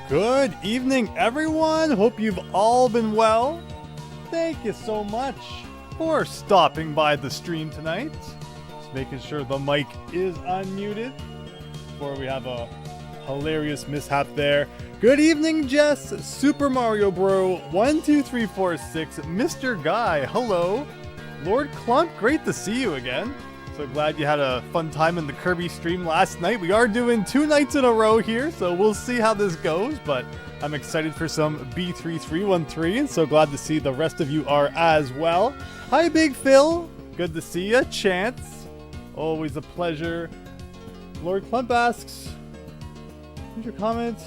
Good evening, everyone. Hope you've all been well. Thank you so much for stopping by the stream tonight. Just making sure the mic is unmuted before we have a hilarious mishap there. Good evening, Jess, Super Mario Bro, 12346, Mr. Guy, hello. Lord Clump, great to see you again. So glad you had a fun time in the Kirby stream last night. We are doing 2 nights in a row here, so we'll see how this goes, but I'm excited for some B3313, and so glad to see the rest of you are as well. Hi, Big Phil. Good to see you. Chance. Always a pleasure. Lord Clump asks, what's your comment?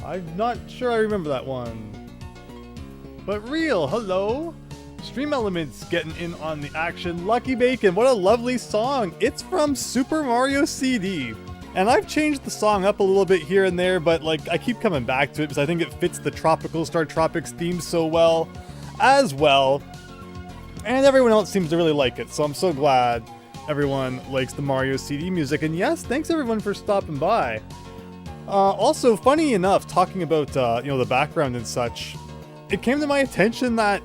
I'm not sure I remember that one. But real, hello. Stream Elements getting in on the action. Lucky Bacon, what a lovely song. It's from Super Mario CD. And I've changed the song up a little bit here and there, but like I keep coming back to it because I think it fits the Tropical Star Tropics theme so well as well. And everyone else seems to really like it, so I'm so glad everyone likes the Mario CD music. And yes, thanks everyone for stopping by. Also, funny enough, talking about the background and such, it came to my attention that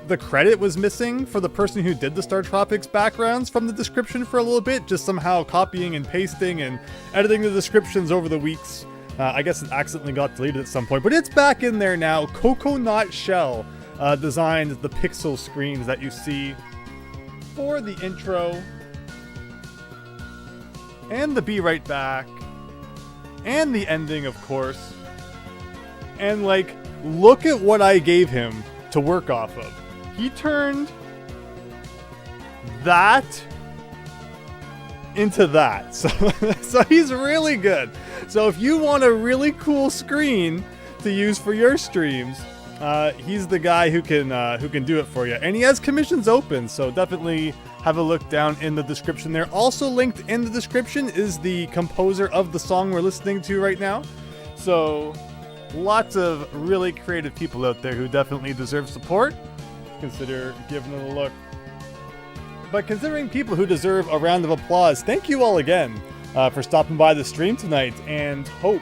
the credit was missing for the person who did the Star Tropics backgrounds from the description for a little bit, just somehow copying and pasting and editing the descriptions over the weeks. I guess it accidentally got deleted at some point, but it's back in there now. Coconut Shell designed the pixel screens that you see for the intro and the Be Right Back and the ending, of course. And like, look at what I gave him to work off of. He turned that into that. So he's really good. So if you want a really cool screen to use for your streams, he's the guy who can do it for you. And he has commissions open, so definitely have a look down in the description there. Also linked in the description is the composer of the song we're listening to right now. So lots of really creative people out there who definitely deserve support. Consider giving it a look. But considering people who deserve a round of applause, thank you all again for stopping by the stream tonight, and hope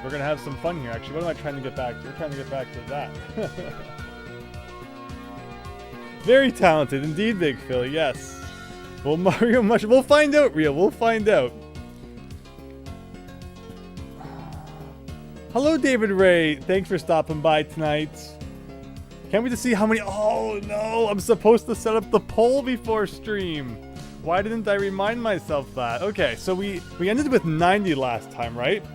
we're going to have some fun here. Actually, what am I trying to get back to? We're trying to get back to that. Very talented indeed, Big Phil, yes. Well, Mario Mush, we'll find out, Rio, we'll find out. Hello, David Ray. Thanks for stopping by tonight. Can't wait to see how many... Oh, no. I'm supposed to set up the poll before stream. Why didn't I remind myself that? Okay, so we ended with 90 last time, right?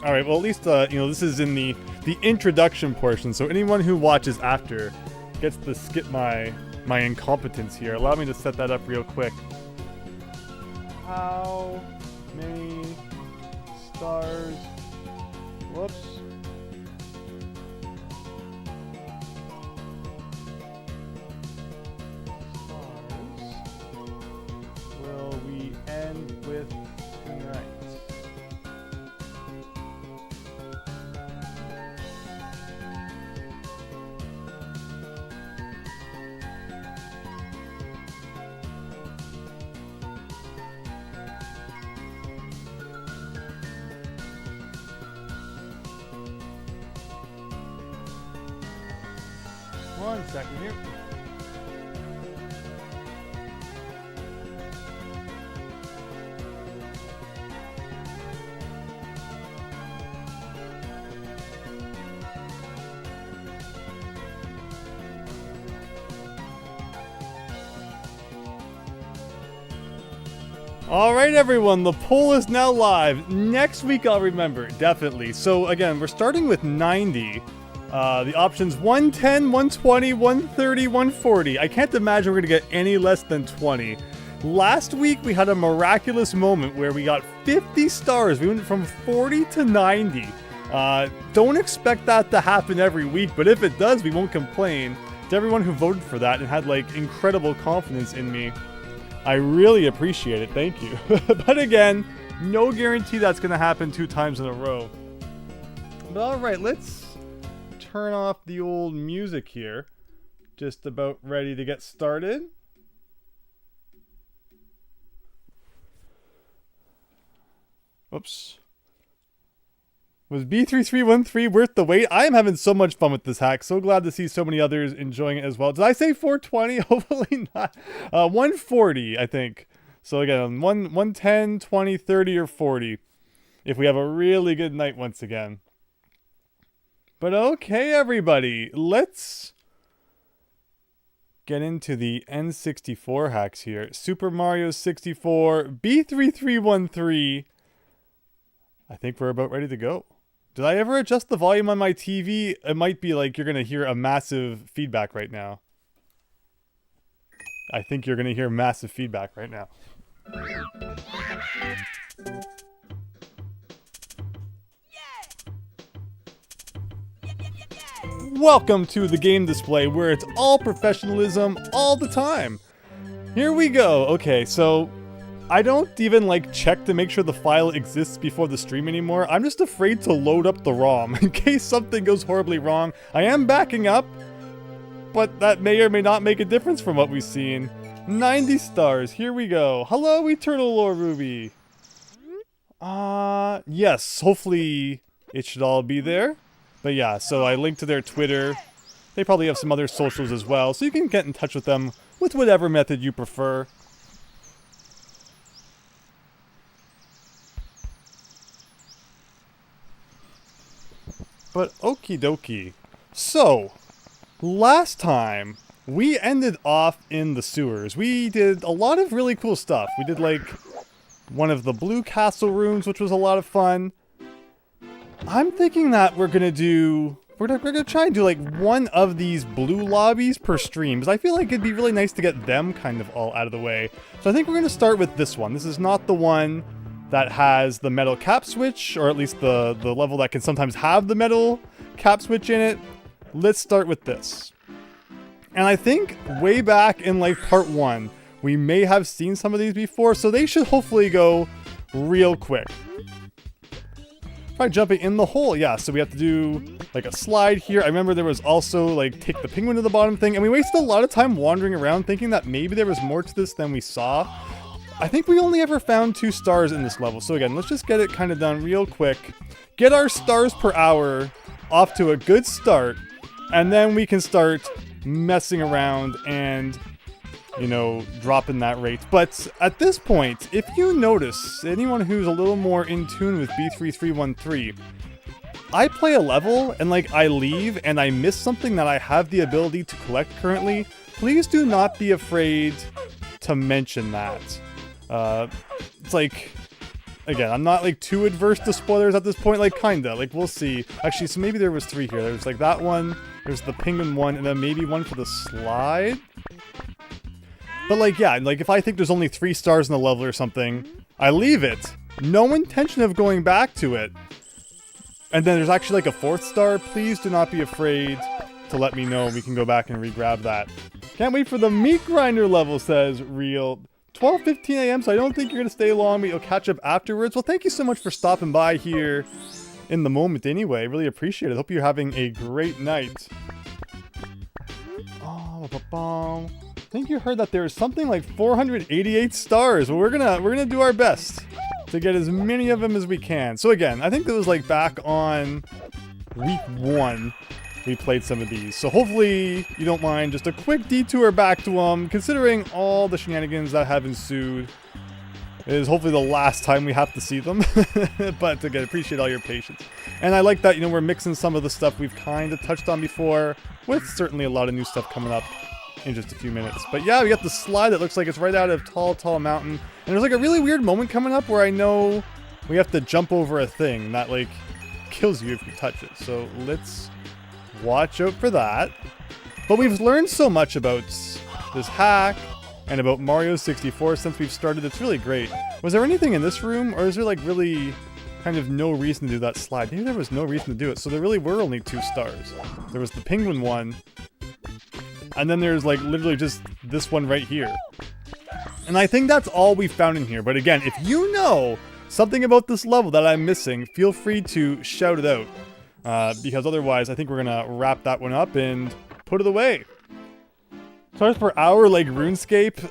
All right, well, at least, this is in the introduction portion, so anyone who watches after gets to skip my incompetence here. Allow me to set that up real quick. How many stars... Whoops. Will we end with tonight? One second here. All right, everyone, the poll is now live. Next week, I'll remember, definitely. So again, we're starting with 90. The options 110, 120, 130, 140. I can't imagine we're going to get any less than 20. Last week, we had a miraculous moment where we got 50 stars. We went from 40 to 90. Don't expect that to happen every week, but if it does, we won't complain. To everyone who voted for that and had like incredible confidence in me, I really appreciate it. Thank you. But again, no guarantee that's going to happen 2 times in a row. But all right, let's turn off the old music here. Just about ready to get started. Oops. Was B3313 worth the wait? I am having so much fun with this hack. So glad to see so many others enjoying it as well. Did I say 420? Hopefully not. 140, I think. So again, 110, 20, 30, or 40. If we have a really good night once again. But okay, everybody. Let's get into the N64 hacks here. Super Mario 64, B3313. I think we're about ready to go. Did I ever adjust the volume on my TV? It might be like you're going to hear a massive feedback right now. I think you're going to hear massive feedback right now. Welcome to the game display where it's all professionalism all the time. Here we go. Okay, so I don't even like check to make sure the file exists before the stream anymore. I'm just afraid to load up the ROM in case something goes horribly wrong. I am backing up, but that may or may not make a difference from what we've seen. 90 stars, here we go. Hello, Eternal Lore Ruby. Yes, hopefully it should all be there. But yeah, so I linked to their Twitter. They probably have some other socials as well, so you can get in touch with them with whatever method you prefer. But okie dokie. So, last time, we ended off in the sewers. We did a lot of really cool stuff. We did like one of the blue castle rooms, which was a lot of fun. I'm thinking that we're gonna try and do like one of these blue lobbies per stream, because I feel like it'd be really nice to get them kind of all out of the way. So I think we're gonna start with this one. This is not the one that has the metal cap switch, or at least the level that can sometimes have the metal cap switch in it. Let's start with this. And I think way back in like part 1, we may have seen some of these before, so they should hopefully go real quick. Try jumping in the hole. Yeah, so we have to do like a slide here. I remember there was also like take the penguin to the bottom thing, and we wasted a lot of time wandering around thinking that maybe there was more to this than we saw. I think we only ever found 2 stars in this level. So again, let's just get it kind of done real quick. Get our stars per hour off to a good start. And then we can start messing around and, you know, dropping that rate. But at this point, if you notice, anyone who's a little more in tune with B3313, I play a level and like I leave and I miss something that I have the ability to collect currently. Please do not be afraid to mention that. It's like, again, I'm not like too adverse to spoilers at this point, like kinda, like we'll see. Actually, so maybe there was 3 here. There's like that one, there's the penguin one, and then maybe one for the slide. But like, yeah, like if I think there's only 3 stars in the level or something, I leave it. No intention of going back to it. And then there's actually like a 4th star. Please do not be afraid to let me know. We can go back and re-grab that. Can't wait for the meat grinder level, says Real. 12:15 a.m. so I don't think you're going to stay long, but you'll catch up afterwards. Well, thank you so much for stopping by here in the moment anyway. Really appreciate it. Hope you're having a great night. Oh, I think you heard that there's something like 488 stars. Well, we're gonna do our best to get as many of them as we can. So again, I think it was like back on week 1. We played some of these. So hopefully you don't mind just a quick detour back to them, considering all the shenanigans that have ensued. It is hopefully the last time we have to see them. But again, appreciate all your patience. And I like that, you know, we're mixing some of the stuff we've kind of touched on before, with certainly a lot of new stuff coming up in just a few minutes. But yeah, we got the slide that looks like it's right out of Tall, Tall Mountain. And there's like a really weird moment coming up where I know we have to jump over a thing that like kills you if you touch it. So let's watch out for that. But we've learned so much about this hack and about Mario 64 since we've started. It's really great. Was there anything in this room, or is there like really kind of no reason to do that slide? Maybe there was no reason to do it. So there really were only 2 stars. There was the penguin one, and then there's like literally just this one right here. And I think that's all we found in here. But again, if you know something about this level that I'm missing, feel free to shout it out. Because otherwise, I think we're going to wrap that one up and put it away. Stars per hour like RuneScape.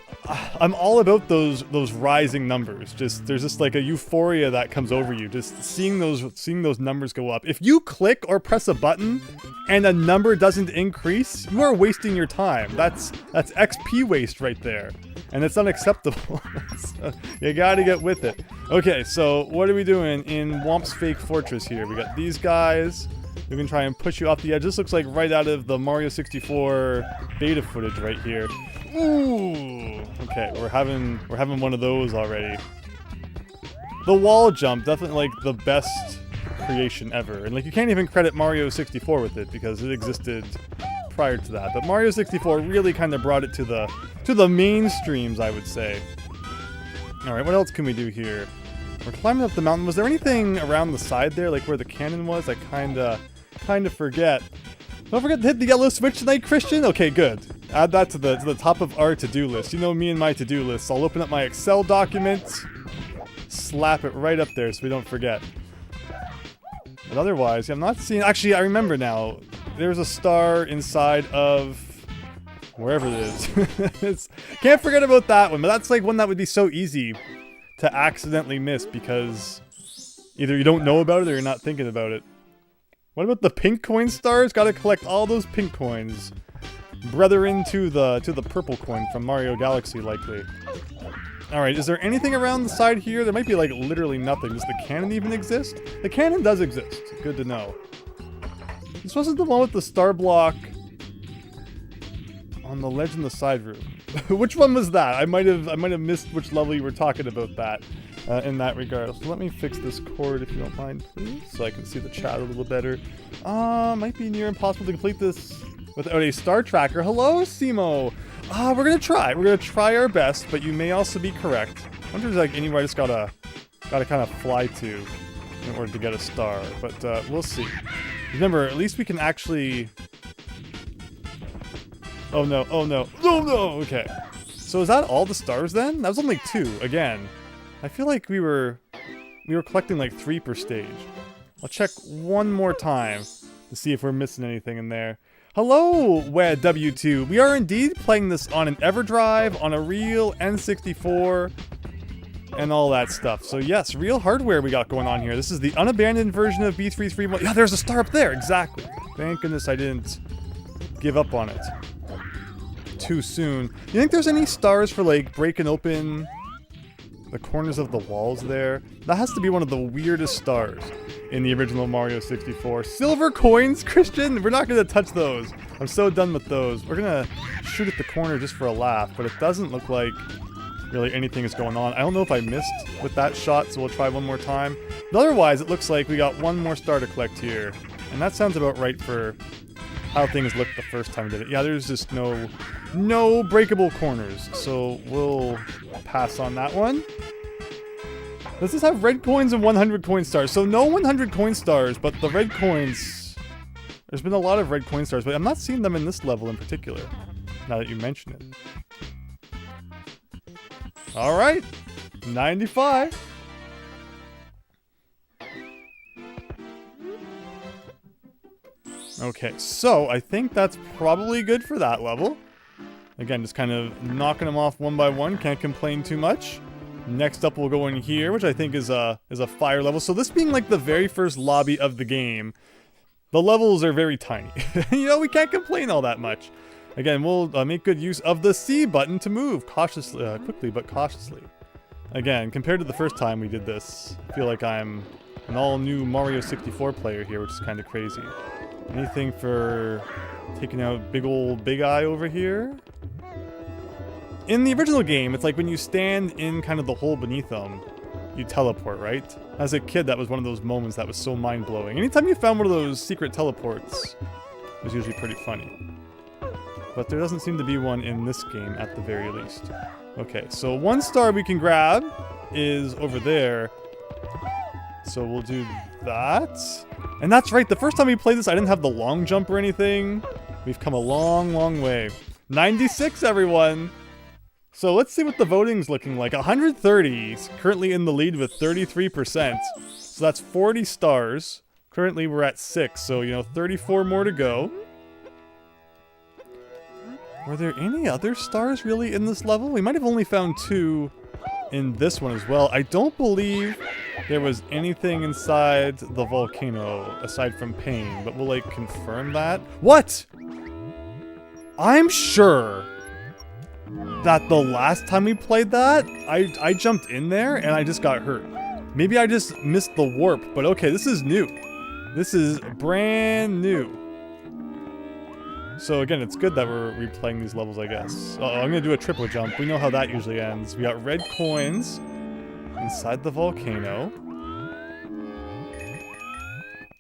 I'm all about those rising numbers. There's just like a euphoria that comes over you just seeing those numbers go up. If you click or press a button and a number doesn't increase, you are wasting your time. That's XP waste right there. And it's unacceptable. So you gotta get with it. Okay, so what are we doing in Womp's Fake Fortress here? We got these guys. We can try and push you off the edge. This looks like right out of the Mario 64 beta footage right here. Ooh. Okay, we're having one of those already. The wall jump, definitely like the best creation ever. And like you can't even credit Mario 64 with it because it existed prior to that. But Mario 64 really kind of brought it to the mainstreams, I would say. All right, what else can we do here? We're climbing up the mountain. Was there anything around the side there, like where the cannon was? I kind of forget. Don't forget to hit the yellow switch tonight, Christian. Okay, good. Add that to the top of our to-do list. You know me and my to-do list. I'll open up my Excel document, slap it right up there so we don't forget. But otherwise, I'm not seeing... Actually, I remember now. There's a star inside of... wherever it is. Can't forget about that one, but that's like one that would be so easy to accidentally miss because either you don't know about it or you're not thinking about it. What about the pink coin stars? Gotta collect all those pink coins. Brethren to the purple coin from Mario Galaxy, likely. Alright, is there anything around the side here? There might be like literally nothing. Does the cannon even exist? The cannon does exist. Good to know. This wasn't the one with the star block on the ledge in the side room. Which one was that? I might have missed which level you were talking about that in that regard. So let me fix this cord if you don't mind, please, so I can see the chat a little better. Might be near impossible to complete this without a star tracker. Hello, Simo. We're gonna try. We're gonna try our best, but you may also be correct. I wonder if there's like anywhere I just gotta kind of fly to in order to get a star, but we'll see. Remember, at least we can actually... Oh no, oh no, oh no, okay. So is that all the stars then? That was only 2, again. I feel like we were collecting like 3 per stage. I'll check one more time to see if we're missing anything in there. Hello, W2. We are indeed playing this on an EverDrive, on a real N64, and all that stuff. So yes, real hardware we got going on here. This is the unabandoned version of B3313. Yeah, there's a star up there, exactly. Thank goodness I didn't give up on it too soon. You think there's any stars for like breaking open the corners of the walls there? That has to be one of the weirdest stars in the original Mario 64. Silver coins, Christian? We're not gonna touch those. I'm so done with those. We're gonna shoot at the corner just for a laugh, but it doesn't look like really anything is going on. I don't know if I missed with that shot, so we'll try one more time. But otherwise, it looks like we got one more star to collect here. And that sounds about right for how things looked the first time we did it. Yeah, there's just no breakable corners, so we'll pass on that one. Does this have red coins and 100 coin stars? So no 100 coin stars, but the red coins... There's been a lot of red coin stars, but I'm not seeing them in this level in particular, now that you mention it. Alright, 95. Okay, so I think that's probably good for that level. Again, just kind of knocking them off one by one, can't complain too much. Next up we'll go in here, which I think is a fire level. So this being like the very first lobby of the game, the levels are very tiny. You know, we can't complain all that much. Again, we'll make good use of the C button to move cautiously, quickly but cautiously. Again, compared to the first time we did this, I feel like I'm an all-new Mario 64 player here, which is kind of crazy. Anything for taking out Big Eye over here? In the original game, it's like when you stand in kind of the hole beneath them, you teleport, right? As a kid, that was one of those moments that was so mind-blowing. Anytime you found one of those secret teleports, it was usually pretty funny. But there doesn't seem to be one in this game, at the very least. Okay, so one star we can grab is over there. So we'll do that. And that's right, the first time we played this, I didn't have the long jump or anything. We've come a long, long way. 96, everyone! So let's see what the voting's looking like. 130 is currently in the lead with 33%. So that's 40 stars. Currently we're at 6, so, you know, 34 more to go. Were there any other stars really in this level? We might have only found 2 in this one as well. I don't believe there was anything inside the volcano aside from pain, but we'll like confirm that. What? I'm sure that the last time we played that, I jumped in there and I just got hurt. Maybe I just missed the warp, but okay, this is new. This is brand new. So again, it's good that we're replaying these levels, I guess. Uh-oh, I'm gonna do a triple jump. We know how that usually ends. We got red coins inside the volcano.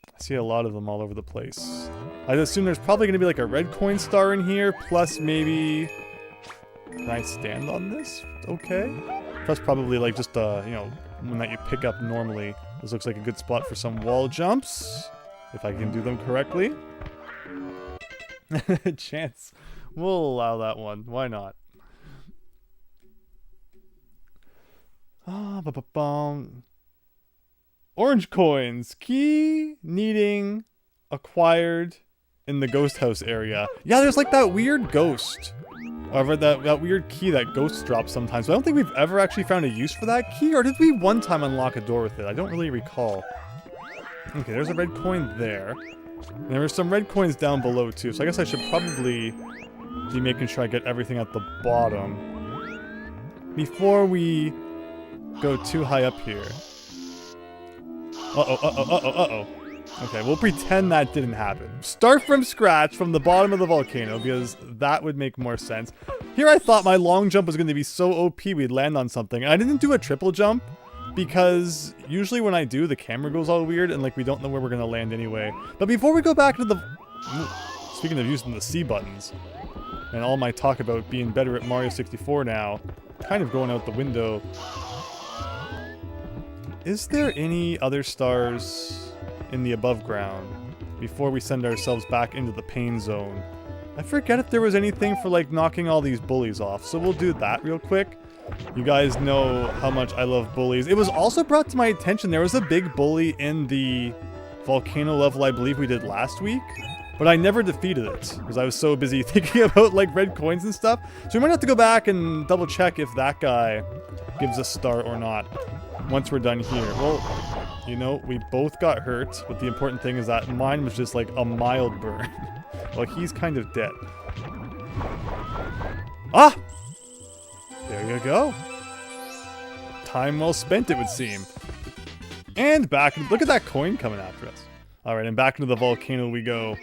I see a lot of them all over the place. I'd assume there's probably gonna be like a red coin star in here, plus maybe... Can I stand on this? Okay. Plus probably like just, you know, one that you pick up normally. This looks like a good spot for some wall jumps, if I can do them correctly. Chance. We'll allow that one. Why not? Ah, ba-ba-bum. Orange coins. Key needing acquired in the ghost house area. Yeah, there's like that weird ghost. Or that weird key that ghosts drop sometimes. But I don't think we've ever actually found a use for that key. Or did we one time unlock a door with it? I don't really recall. Okay, there's a red coin there. And there were some red coins down below too. So I guess I should probably be making sure I get everything at the bottom before we go too high up here. Uh-oh, uh-oh, uh-oh, uh-oh. Okay, we'll pretend that didn't happen. Start from scratch from the bottom of the volcano because that would make more sense. Here I thought my long jump was going to be so OP we'd land on something. And I didn't do a triple jump because usually when I do, the camera goes all weird and like we don't know where we're going to land anyway. But before we go back to the... Speaking of using the C buttons and all my talk about being better at Mario 64 now, kind of going out the window. Is there any other stars in the above ground before we send ourselves back into the pain zone? I forget if there was anything for like knocking all these bullies off, so we'll do that real quick. You guys know how much I love bullies. It was also brought to my attention there was a big bully in the volcano level I believe we did last week, but I never defeated it because I was so busy thinking about like red coins and stuff. So we might have to go back and double check if that guy gives a star or not once we're done here. Well, you know, we both got hurt, but the important thing is that mine was just like a mild burn. Well, he's kind of dead. Ah! There you go. Time well spent, it would seem. And back, look at that coin coming after us. Alright, and back into the volcano we go.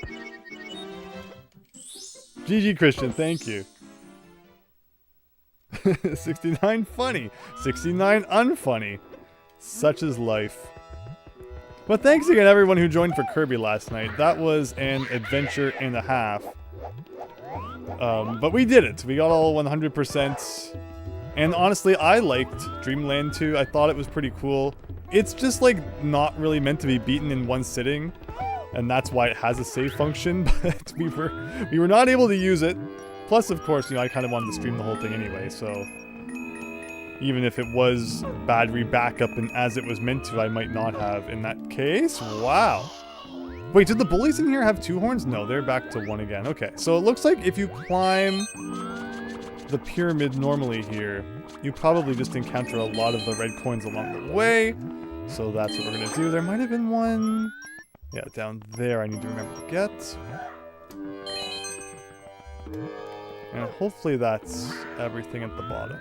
GG Christian, thank you. 69 funny, 69 unfunny. Such is life. But thanks again everyone who joined for Kirby last night. That was an adventure and a half. But we did it. We got all 100%. And honestly, I liked Dreamland 2. I thought it was pretty cool. It's just like not really meant to be beaten in one sitting. And that's why it has a save function. But we were not able to use it. Plus, of course, you know, I kind of wanted to stream the whole thing anyway, so... Even if it was battery backup and as it was meant to, I might not have in that case. Wow. Wait, did the bullies in here have 2 horns? No, they're back to 1 again. Okay, so it looks like if you climb the pyramid normally here, you probably just encounter a lot of the red coins along the way. So that's what we're going to do. There might have been one... Yeah, down there I need to remember to get. And hopefully that's everything at the bottom.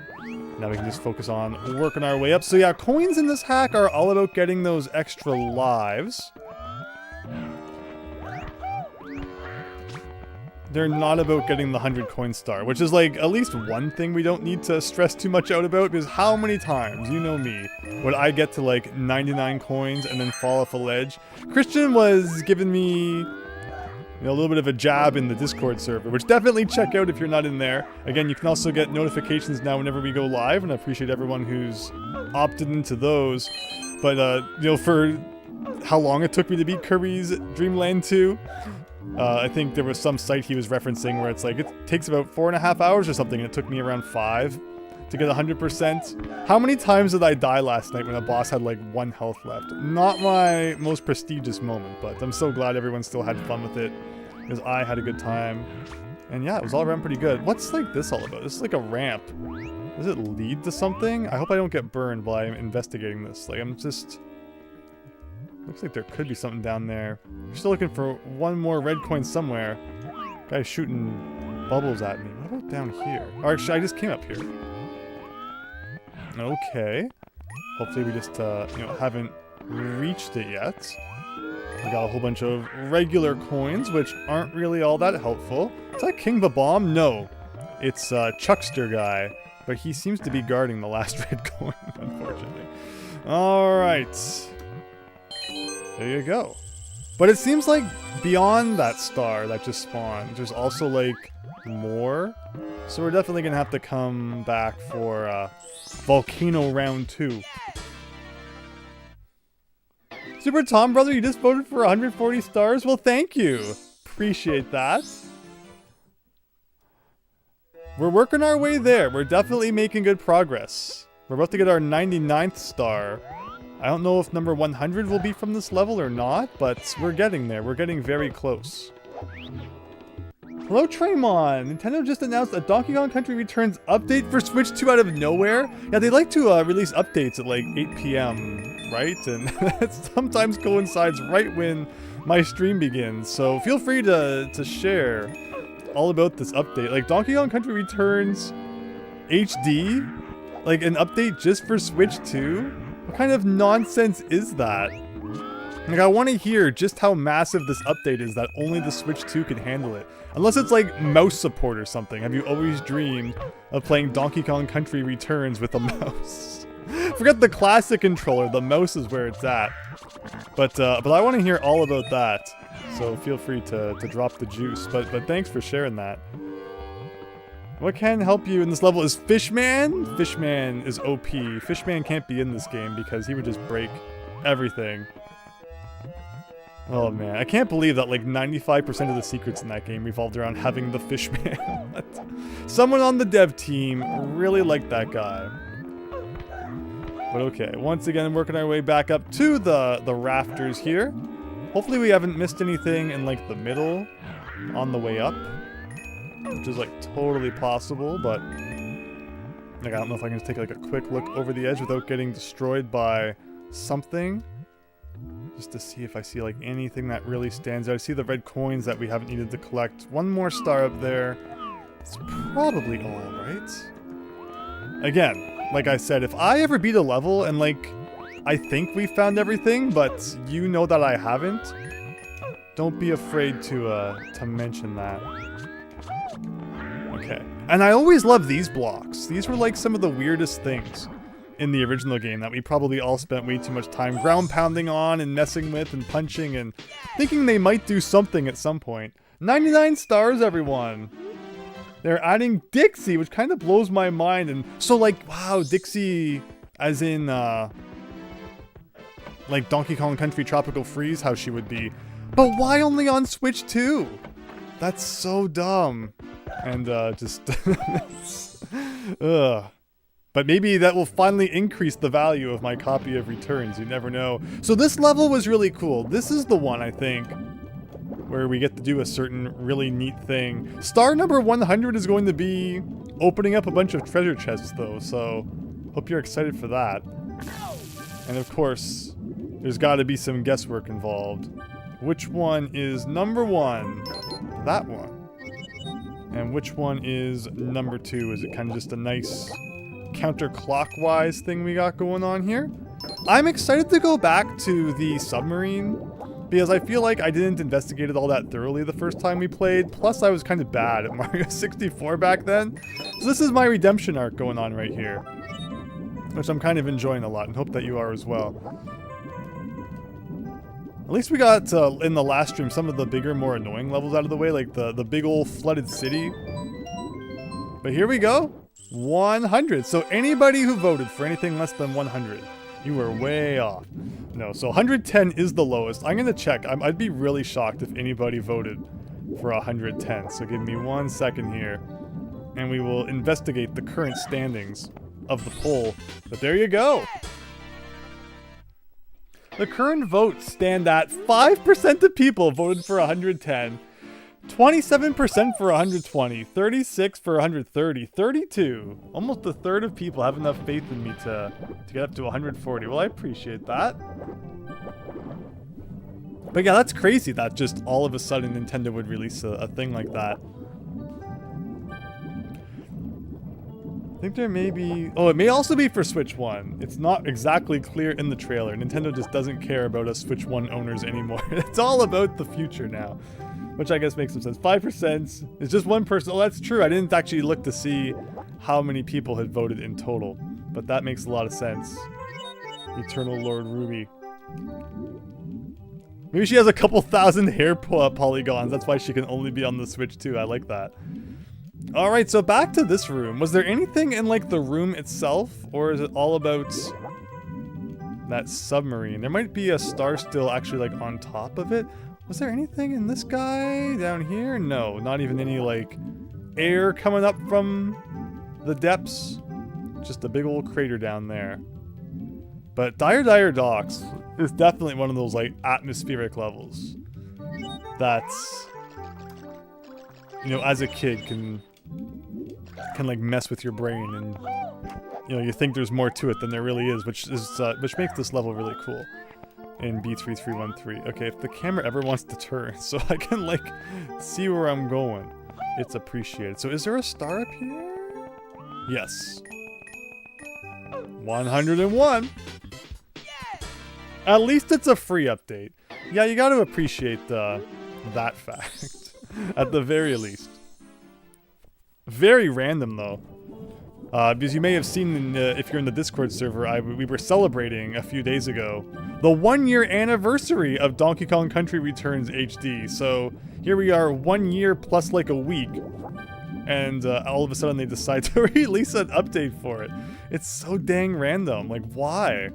Now we can just focus on working our way up. So yeah, coins in this hack are all about getting those extra lives. They're not about getting the 100 coin star, which is like at least one thing we don't need to stress too much out about, because how many times, you know me, would I get to like 99 coins and then fall off a ledge? Christian was giving me... a little bit of a jab in the Discord server, which definitely check out if you're not in there. Again, you can also get notifications now whenever we go live, and I appreciate everyone who's opted into those. But, you know, for how long it took me to beat Kirby's Dream Land 2, I think there was some site he was referencing where it's like, it takes about 4.5 hours or something, and it took me around 5 to get 100%. How many times did I die last night when a boss had like 1 health left? Not my most prestigious moment, but I'm so glad everyone still had fun with it, because I had a good time. And yeah, it was all around pretty good. What's like this all about? This is like a ramp. Does it lead to something? I hope I don't get burned while I'm investigating this. Like, I'm just... Looks like there could be something down there. We're still looking for one more red coin somewhere. Guy's shooting bubbles at me. What about down here? Or actually, I just came up here. Okay. Hopefully we just, you know, haven't reached it yet. We got a whole bunch of regular coins, which aren't really all that helpful. Is that King Bomb? No. It's Chuckster guy. But he seems to be guarding the last red coin, unfortunately. Alright. There you go. But it seems like beyond that star that just spawned, there's also like more. So we're definitely gonna have to come back for Volcano Round 2. Super Tom Brother, you just voted for 140 stars? Well, thank you. Appreciate that. We're working our way there. We're definitely making good progress. We're about to get our 99th star. I don't know if number 100 will be from this level or not, but we're getting there. We're getting very close. Hello, Traymon. Nintendo just announced a Donkey Kong Country Returns update for Switch 2 out of nowhere. Yeah, they like to release updates at like 8 p.m., right? And that sometimes coincides right when my stream begins. So feel free to share all about this update. Like, Donkey Kong Country Returns HD? Like, an update just for Switch 2? What kind of nonsense is that? Like, I want to hear just how massive this update is that only the Switch 2 can handle it. Unless it's like mouse support or something. Have you always dreamed of playing Donkey Kong Country Returns with a mouse? Forget the classic controller, the mouse is where it's at. But I want to hear all about that. So feel free to drop the juice. But thanks for sharing that. What can help you in this level is Fishman. Fishman is OP. Fishman can't be in this game because he would just break everything. Oh man, I can't believe that like 95% of the secrets in that game revolved around having the Fishman. Someone on the dev team really liked that guy. But okay, once again working our way back up to the rafters here. Hopefully we haven't missed anything in like the middle on the way up. Which is like totally possible, but like I don't know if I can just take like a quick look over the edge without getting destroyed by something. Just to see if I see like anything that really stands out. I see the red coins that we haven't needed to collect. One more star up there. It's probably all, right? Again, like I said, if I ever beat a level and like I think we found everything, but you know that I haven't, don't be afraid to mention that. Okay. And I always love these blocks. These were like some of the weirdest things in the original game that we probably all spent way too much time ground pounding on and messing with and punching and thinking they might do something at some point. 99 stars, everyone! They're adding Dixie, which kind of blows my mind. And so like, wow, Dixie as in like Donkey Kong Country Tropical Freeze, how she would be. But why only on Switch 2? That's so dumb. And just ugh. But maybe that will finally increase the value of my copy of Returns. You never know. So this level was really cool. This is the one, I think, where we get to do a certain really neat thing. Star number 100 is going to be opening up a bunch of treasure chests, though. So hope you're excited for that. And of course, there's got to be some guesswork involved. Which one is number 1? That one. And which one is number 2? Is it kind of just a nice counterclockwise thing we got going on here? I'm excited to go back to the submarine because I feel like I didn't investigate it all that thoroughly the first time we played. Plus, I was kind of bad at Mario 64 back then. So this is my redemption arc going on right here, which I'm kind of enjoying a lot and hope that you are as well. At least we got, in the last stream, some of the bigger, more annoying levels out of the way, like the big old flooded city. But here we go. 100. So anybody who voted for anything less than 100, you were way off. No, so 110 is the lowest. I'm going to check. I'd be really shocked if anybody voted for 110. So give me 1 second here, and we will investigate the current standings of the poll. But there you go. The current votes stand at 5% of people voted for 110. 27% for 120, 36 for 130, 32. Almost a third of people have enough faith in me to get up to 140. Well, I appreciate that. But yeah, that's crazy that just all of a sudden Nintendo would release a thing like that. I think there may be... Oh, it may also be for Switch 1. It's not exactly clear in the trailer. Nintendo just doesn't care about us Switch 1 owners anymore. It's all about the future now. Which I guess makes some sense. 5% is just one person. Oh, that's true. I didn't actually look to see how many people had voted in total. But that makes a lot of sense. Eternal Lord Ruby. Maybe she has a couple thousand hair polygons. That's why she can only be on the Switch too. I like that. Alright, so back to this room. Was there anything in like the room itself? Or is it all about that submarine? There might be a star still actually like on top of it. Was there anything in this guy down here? No, not even any like air coming up from the depths. Just a big old crater down there. But Dire Docks is definitely one of those like atmospheric levels that's, you know, as a kid can like mess with your brain, and you know, you think there's more to it than there really is, which makes this level really cool. In B3313. Okay, if the camera ever wants to turn so I can like see where I'm going, it's appreciated. So is there a star up here? Yes. 101. At least it's a free update. Yeah, you gotta appreciate that fact. At the very least. Very random though. Because you may have seen, if you're in the Discord server, we were celebrating a few days ago the 1-year anniversary of Donkey Kong Country Returns HD. So here we are 1 year plus like a week, and all of a sudden they decide to release an update for it. It's so dang random. Like, why?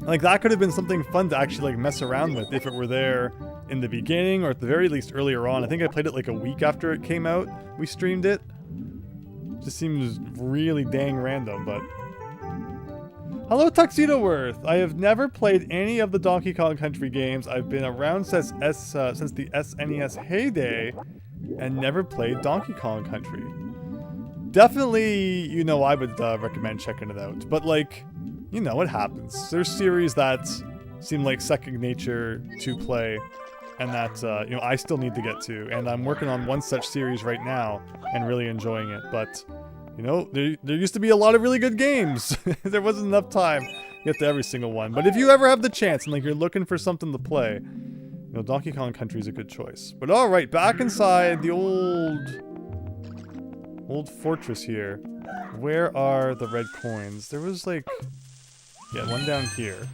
Like, that could have been something fun to actually like mess around with if it were there in the beginning, or at the very least earlier on. I think I played it like a week after it came out. We streamed it. Just seems really dang random, but... Hello, Tuxedo Worth! I have never played any of the Donkey Kong Country games. I've been around since the SNES heyday, and never played Donkey Kong Country. Definitely, you know, I would recommend checking it out. But, like, you know, it happens. There's series that seem like second nature to play, and that, you know, I still need to get to. And I'm working on one such series right now, and really enjoying it. But, you know, there used to be a lot of really good games. There wasn't enough time to get to every single one. But if you ever have the chance, and like you're looking for something to play, you know, Donkey Kong Country is a good choice. But alright, back inside the old fortress here. Where are the red coins? There was like, yeah, one down here.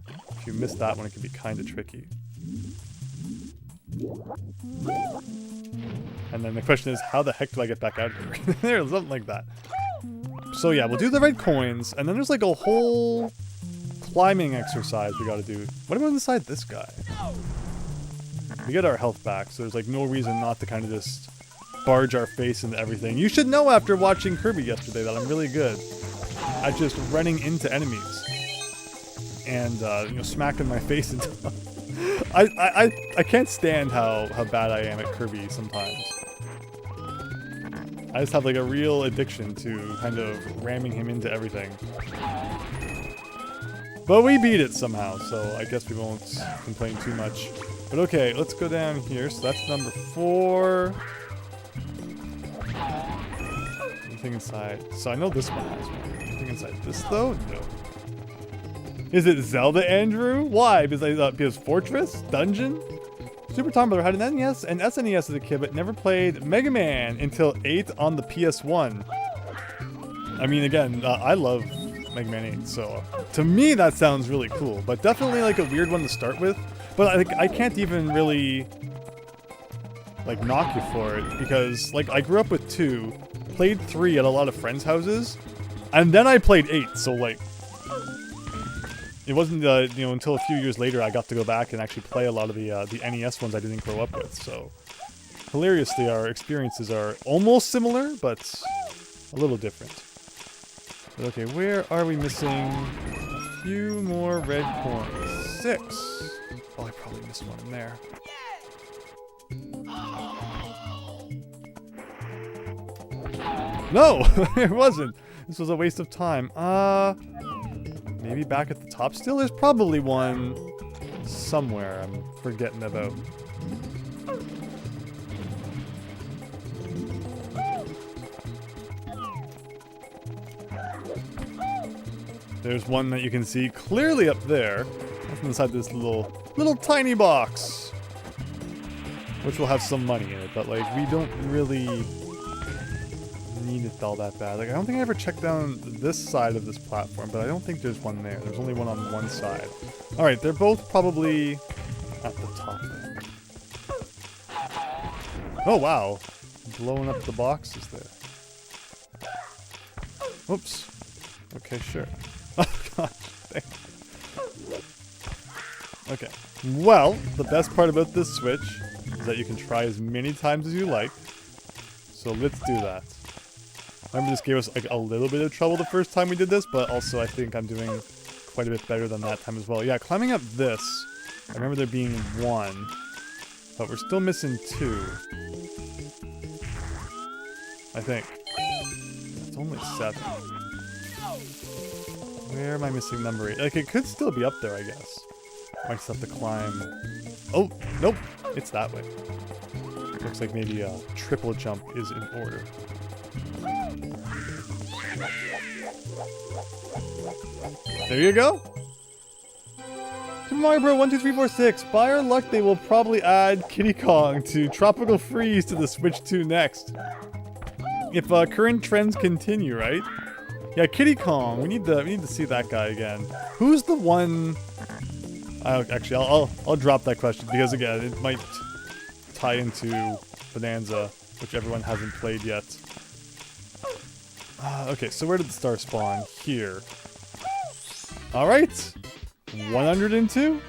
If you missed that one, it can be kind of tricky. And then the question is, how the heck do I get back out of here? There's something like that. So yeah, we'll do the red coins, and then there's like a whole climbing exercise we gotta do. What about inside this guy? We get our health back, so there's like no reason not to kind of just barge our face into everything. You should know after watching Kirby yesterday that I'm really good at just running into enemies and you know, smacking my face into them. I can't stand how bad I am at Kirby sometimes. I just have like a real addiction to kind of ramming him into everything. But we beat it somehow, so I guess we won't complain too much. But okay, let's go down here. So that's number 4. Anything inside? So I know this one has one. Anything inside this though? No. Is it Zelda, Andrew? Why? Because Fortress? Dungeon? Super Tom Brother had an NES and SNES as a kid, but never played Mega Man until 8 on the PS1. I mean, again, I love Mega Man 8, so to me that sounds really cool, but definitely like a weird one to start with. But I can't even really like knock you for it, because like I grew up with 2, played 3 at a lot of friends' houses, and then I played 8, so like it wasn't you know, until a few years later I got to go back and actually play a lot of the NES ones I didn't grow up with. So hilariously, our experiences are almost similar, but a little different. But okay, where are we missing a few more red coins? 6. Oh, I probably missed one in there. No, it wasn't. This was a waste of time. Maybe back at the top still? There's probably one somewhere I'm forgetting about. There's one that you can see clearly up there. That's inside this little tiny box. Which will have some money in it, but like we don't really need it all that bad. Like I don't think I ever checked down this side of this platform, but I don't think there's one there. There's only one on one side. Alright, they're both probably at the top there. Oh wow. Blowing up the boxes there. Oops. Okay, sure. Oh gosh. Okay. Well, the best part about this Switch is that you can try as many times as you like. So let's do that. Remember, this gave us like a little bit of trouble the first time we did this, but also I think I'm doing quite a bit better than that time as well. Yeah, climbing up this, I remember there being one, but we're still missing two. I think. It's only 7. Where am I missing number 8? Like, it could still be up there, I guess. Might just have to climb. Oh, nope. It's that way. Looks like maybe a triple jump is in order. There you go. Super Mario Bros. 1, 2, 3, 4, 6. By our luck, they will probably add Kiddy Kong to Tropical Freeze to the Switch 2 next. If current trends continue, right? Yeah, Kiddy Kong. We need to see that guy again. Who's the one? Actually, I'll drop that question because again, it might tie into Bonanza, which everyone hasn't played yet. Okay, so where did the star spawn? Here. All right, 102.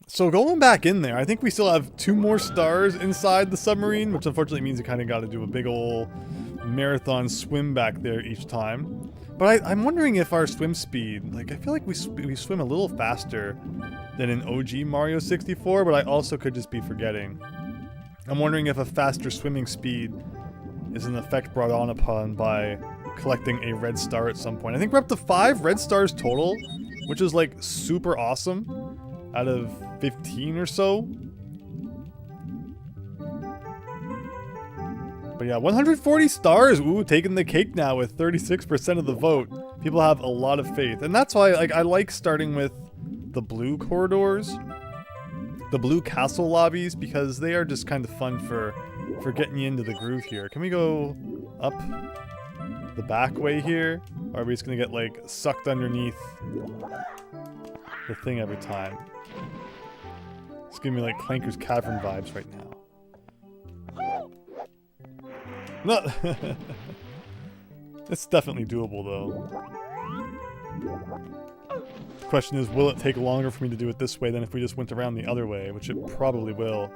So going back in there, I think we still have 2 more stars inside the submarine, which unfortunately means you kind of got to do a big ol' marathon swim back there each time. But I'm wondering if our swim speed, like I feel like we swim a little faster than in OG Mario 64, but I also could just be forgetting. I'm wondering if a faster swimming speed is an effect brought on upon by collecting a red star at some point. I think we're up to 5 red stars total, which is like super awesome out of 15 or so. But yeah, 140 stars. Ooh, taking the cake now with 36% of the vote. People have a lot of faith. And that's why I like starting with the blue corridors, the blue castle lobbies, because they are just kind of fun for getting you into the groove here. Can we go up the back way here? Or are we just gonna get like sucked underneath the thing every time? It's giving me like Clanker's Cavern vibes right now. No. It's definitely doable though. The question is, will it take longer for me to do it this way than if we just went around the other way, which it probably will.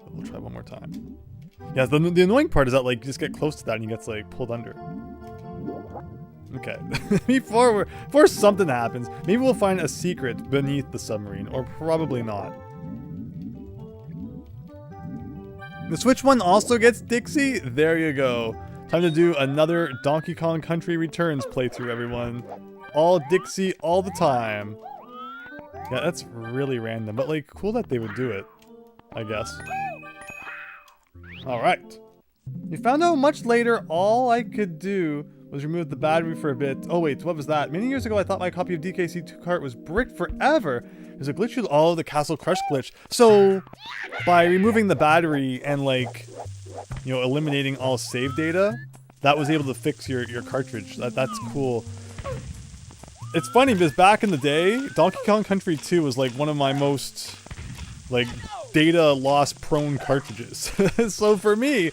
But we'll try one more time. Yeah, the annoying part is that like you just get close to that and you get like pulled under. Okay. before something happens, maybe we'll find a secret beneath the submarine, or probably not. The Switch one also gets Dixie? There you go. Time to do another Donkey Kong Country Returns playthrough, everyone. All Dixie all the time. Yeah, that's really random, but like, cool that they would do it, I guess. Alright. We found out much later all I could do was remove the battery for a bit. Oh wait, what was that? Many years ago I thought my copy of DKC2 Kart was bricked forever. There's a glitch with all of the Castle Crush glitch. So, by removing the battery and like, you know, eliminating all save data, that was able to fix your cartridge. That's cool. It's funny because back in the day, Donkey Kong Country 2 was like one of my most, like, data loss prone cartridges. So for me, you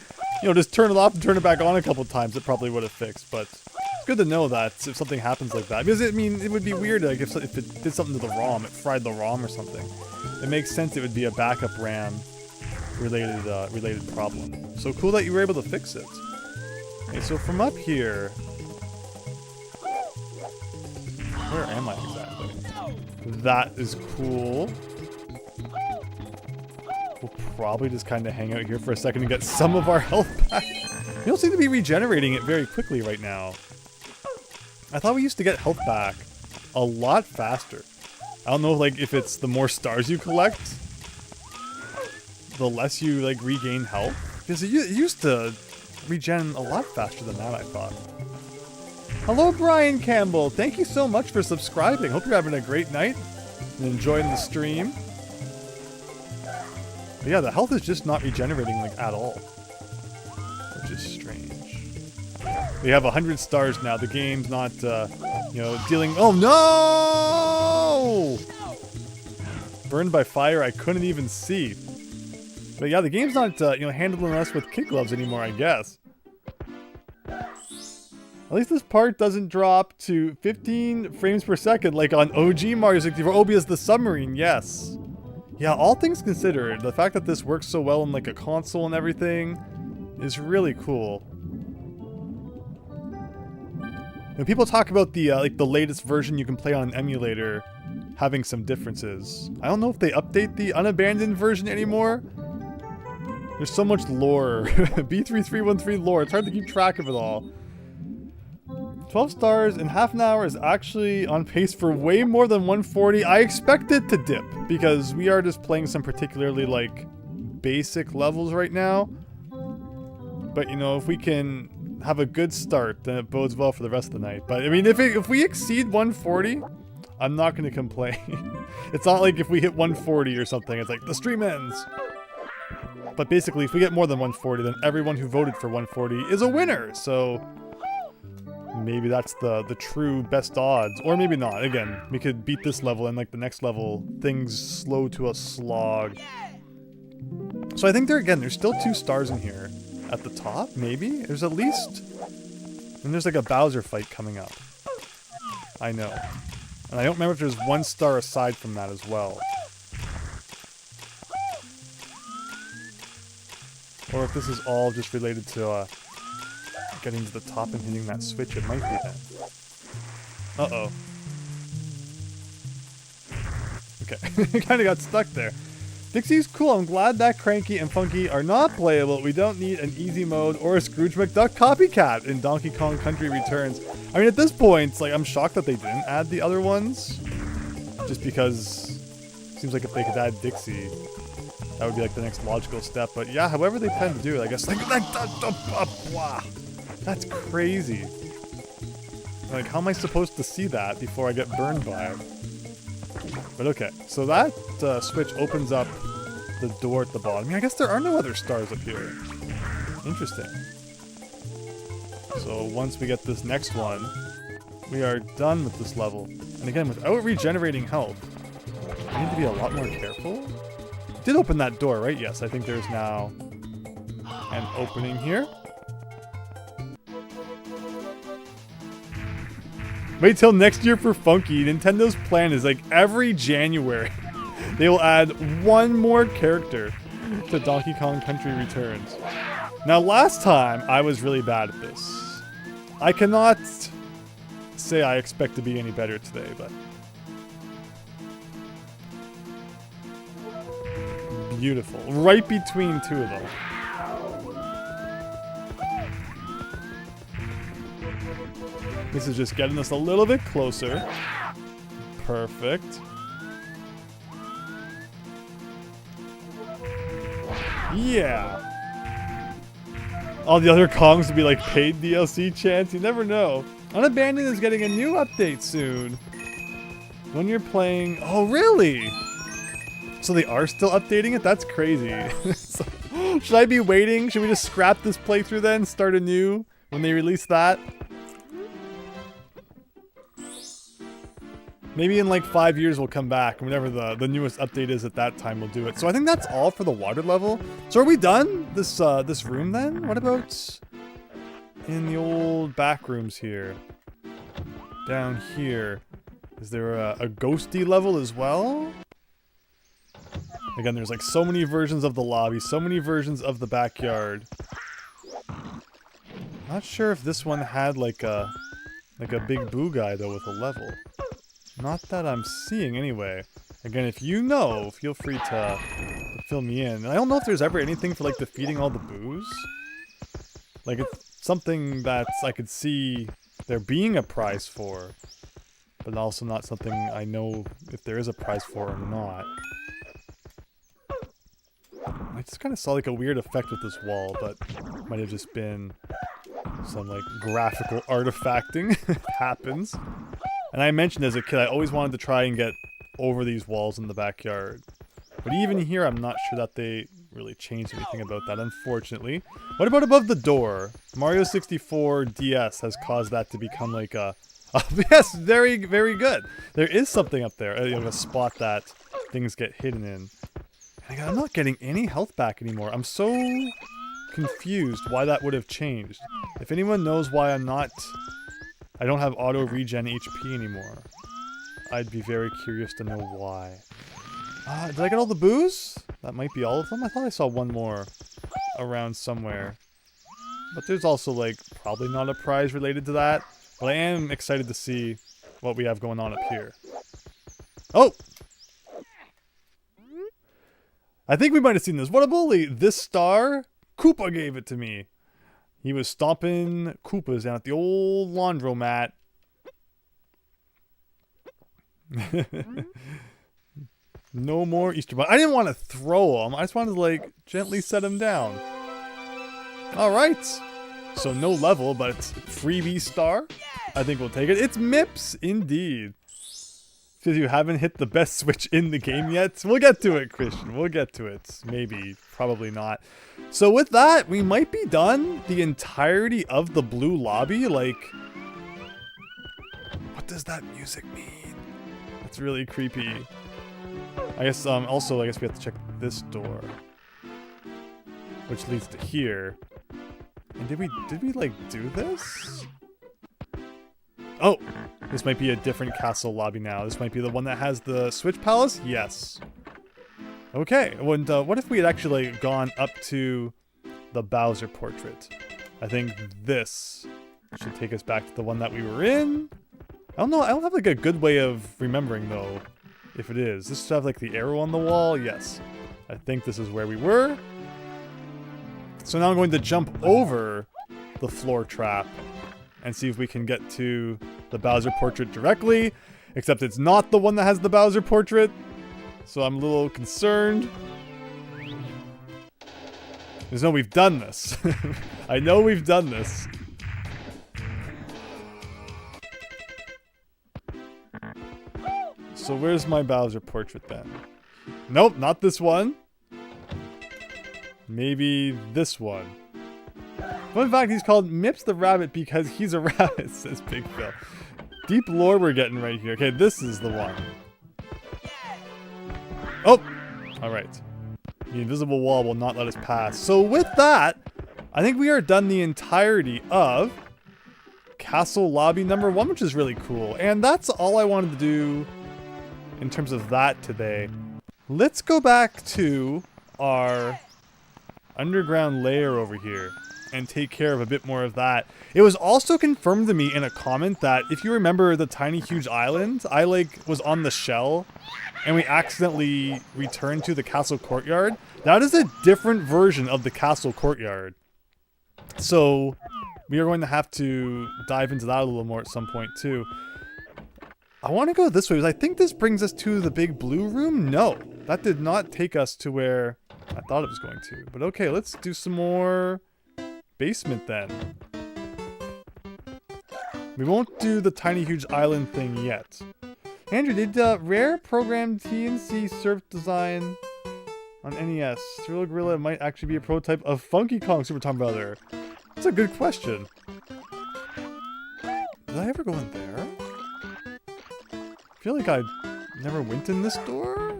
know, just turn it off and turn it back on a couple times, it probably would have fixed, but it's good to know that if something happens like that. Because, I mean, it would be weird, like, if it did something to the ROM, it fried the ROM or something. It makes sense it would be a backup RAM related problem. So cool that you were able to fix it. Okay, so from up here, Where am I exactly? That is cool. We'll probably just kind of hang out here for a second and get some of our health back. We don't seem to be regenerating it very quickly right now. I thought we used to get health back a lot faster. I don't know, like, if it's the more stars you collect, the less you, like, regain health. Because it used to regen a lot faster than that, I thought. Hello, Brian Campbell. Thank you so much for subscribing. Hope you're having a great night and enjoying the stream. But yeah, the health is just not regenerating, like, at all. Which is strange. We have 100 stars now. The game's not, you know, dealing... Oh, no! Burned by fire, I couldn't even see. But yeah, the game's not, you know, handling us with kid gloves anymore, I guess. At least this part doesn't drop to 15 frames per second like on OG Mario 64. Oh, because the submarine, yes. Yeah, all things considered, the fact that this works so well in like a console and everything is really cool. When people talk about the like the latest version you can play on an emulator having some differences, I don't know if they update the unabandoned version anymore. There's so much lore. B3313 lore, it's hard to keep track of it all. 12 stars in half an hour is actually on pace for way more than 140. I expect it to dip because we are just playing some particularly like basic levels right now. But you know, if we can have a good start, then it bodes well for the rest of the night. But I mean, if we exceed 140, I'm not going to complain. It's not like if we hit 140 or something, it's like the stream ends. But basically, if we get more than 140, then everyone who voted for 140 is a winner. So maybe that's the true best odds, or maybe not. Again, we could beat this level and like the next level, things slow to a slog. So I think there's still 2 stars in here at the top. Maybe there's at least, and there's like a Bowser fight coming up. I know, and I don't remember if there's 1 star aside from that as well, or if this is all just related to getting to the top and hitting that switch. It might be then. Uh-oh. Okay, kind of got stuck there. Dixie's cool. I'm glad that Cranky and Funky are not playable. We don't need an easy mode or a Scrooge McDuck copycat in Donkey Kong Country Returns. I mean, at this point, like, I'm shocked that they didn't add the other ones. Just because it seems like if they could add Dixie, that would be like the next logical step. But yeah, however they plan to do it, I guess. Like, that's crazy. Like, how am I supposed to see that before I get burned by it? But okay, so that switch opens up the door at the bottom. I mean, I guess there are no other stars up here. Interesting. So once we get this next one, we are done with this level. And again, without regenerating health, I need to be a lot more careful. Did open that door, right? Yes, I think there's now an opening here. Wait till next year for Funky. Nintendo's plan is like every January they will add 1 more character to Donkey Kong Country Returns. Now last time I was really bad at this. I cannot say I expect to be any better today, but beautiful. Right between 2 of them. This is just getting us a little bit closer. Perfect. Yeah. All the other Kongs would be like paid DLC chance. You never know. Unabandoned is getting a new update soon. When you're playing... Oh, really? So they are still updating it? That's crazy. So, should I be waiting? Should we just scrap this playthrough then? Start anew when they release that? Maybe in like 5 years we'll come back, and whenever the newest update is at that time we'll do it. So I think that's all for the water level. So are we done? This room then? What about in the old back rooms here? Down here. Is there a ghosty level as well? Again, there's like so many versions of the lobby, so many versions of the backyard. Not sure if this one had like a big boo guy though with a level. Not that I'm seeing anyway. Again, if you know, feel free to fill me in. And I don't know if there's ever anything for like defeating all the boos. Like it's something that I could see there being a prize for, but also not something I know if there is a prize for or not. I just kind of saw like a weird effect with this wall, but might have just been some like graphical artifacting that happens. And I mentioned as a kid, I always wanted to try and get over these walls in the backyard. But even here, I'm not sure that they really changed anything about that, unfortunately. What about above the door? Mario 64 DS has caused that to become like a... yes, very, very good. There is something up there, a spot that things get hidden in. And I'm not getting any health back anymore. I'm so confused why that would have changed. If anyone knows why I don't have auto regen HP anymore, I'd be very curious to know why. Did I get all the boos? That might be all of them. I thought I saw one more around somewhere. But there's also like probably not a prize related to that. But I am excited to see what we have going on up here. Oh! I think we might have seen this. What a bully! This star, Koopa gave it to me. He was stomping Koopas down at the old laundromat. No more Easter Bunny. I didn't want to throw him. I just wanted to, like, gently set him down. Alright. So no level, but it's freebie star. I think we'll take it. It's Mips, indeed. Because you haven't hit the best switch in the game yet. We'll get to it, Christian. We'll get to it. Maybe. Probably not. So with that, we might be done the entirety of the blue lobby. Like, what does that music mean? It's really creepy. I guess, also, I guess we have to check this door. Which leads to here. And did we, like, do this? Oh! This might be a different castle lobby now. This might be the one that has the Switch Palace? Yes. Okay, and what if we had actually gone up to the Bowser portrait? I think this should take us back to the one that we were in. I don't know, I don't have like a good way of remembering though, if it is. This should have like the arrow on the wall, yes. I think this is where we were. So now I'm going to jump over the floor trap and see if we can get to the Bowser portrait directly. Except it's not the one that has the Bowser portrait. So I'm a little concerned. Because no, we've done this. I know we've done this. So where's my Bowser portrait then? Nope, not this one. Maybe this one. Fun fact, he's called Mips the Rabbit because he's a rabbit, says Big Phil. Deep lore we're getting right here. Okay, this is the one. Oh! Alright. The invisible wall will not let us pass. So with that, I think we are done the entirety of Castle Lobby number 1, which is really cool. And that's all I wanted to do in terms of that today. Let's go back to our underground layer over here and take care of a bit more of that. It was also confirmed to me in a comment that if you remember the Tiny Huge Island, I was on the shell and we accidentally returned to the castle courtyard. That is a different version of the castle courtyard. So we are going to have to dive into that a little more at some point too. I want to go this way because I think this brings us to the big blue room. No, that did not take us to where I thought it was going to. But okay, let's do some more basement then. We won't do the Tiny Huge Island thing yet. Andrew, did Rare program TNC surf design on NES? Cereal Gorilla might actually be a prototype of Funky Kong Super Tom Brother. That's a good question. Did I ever go in there? I feel like I never went in this door.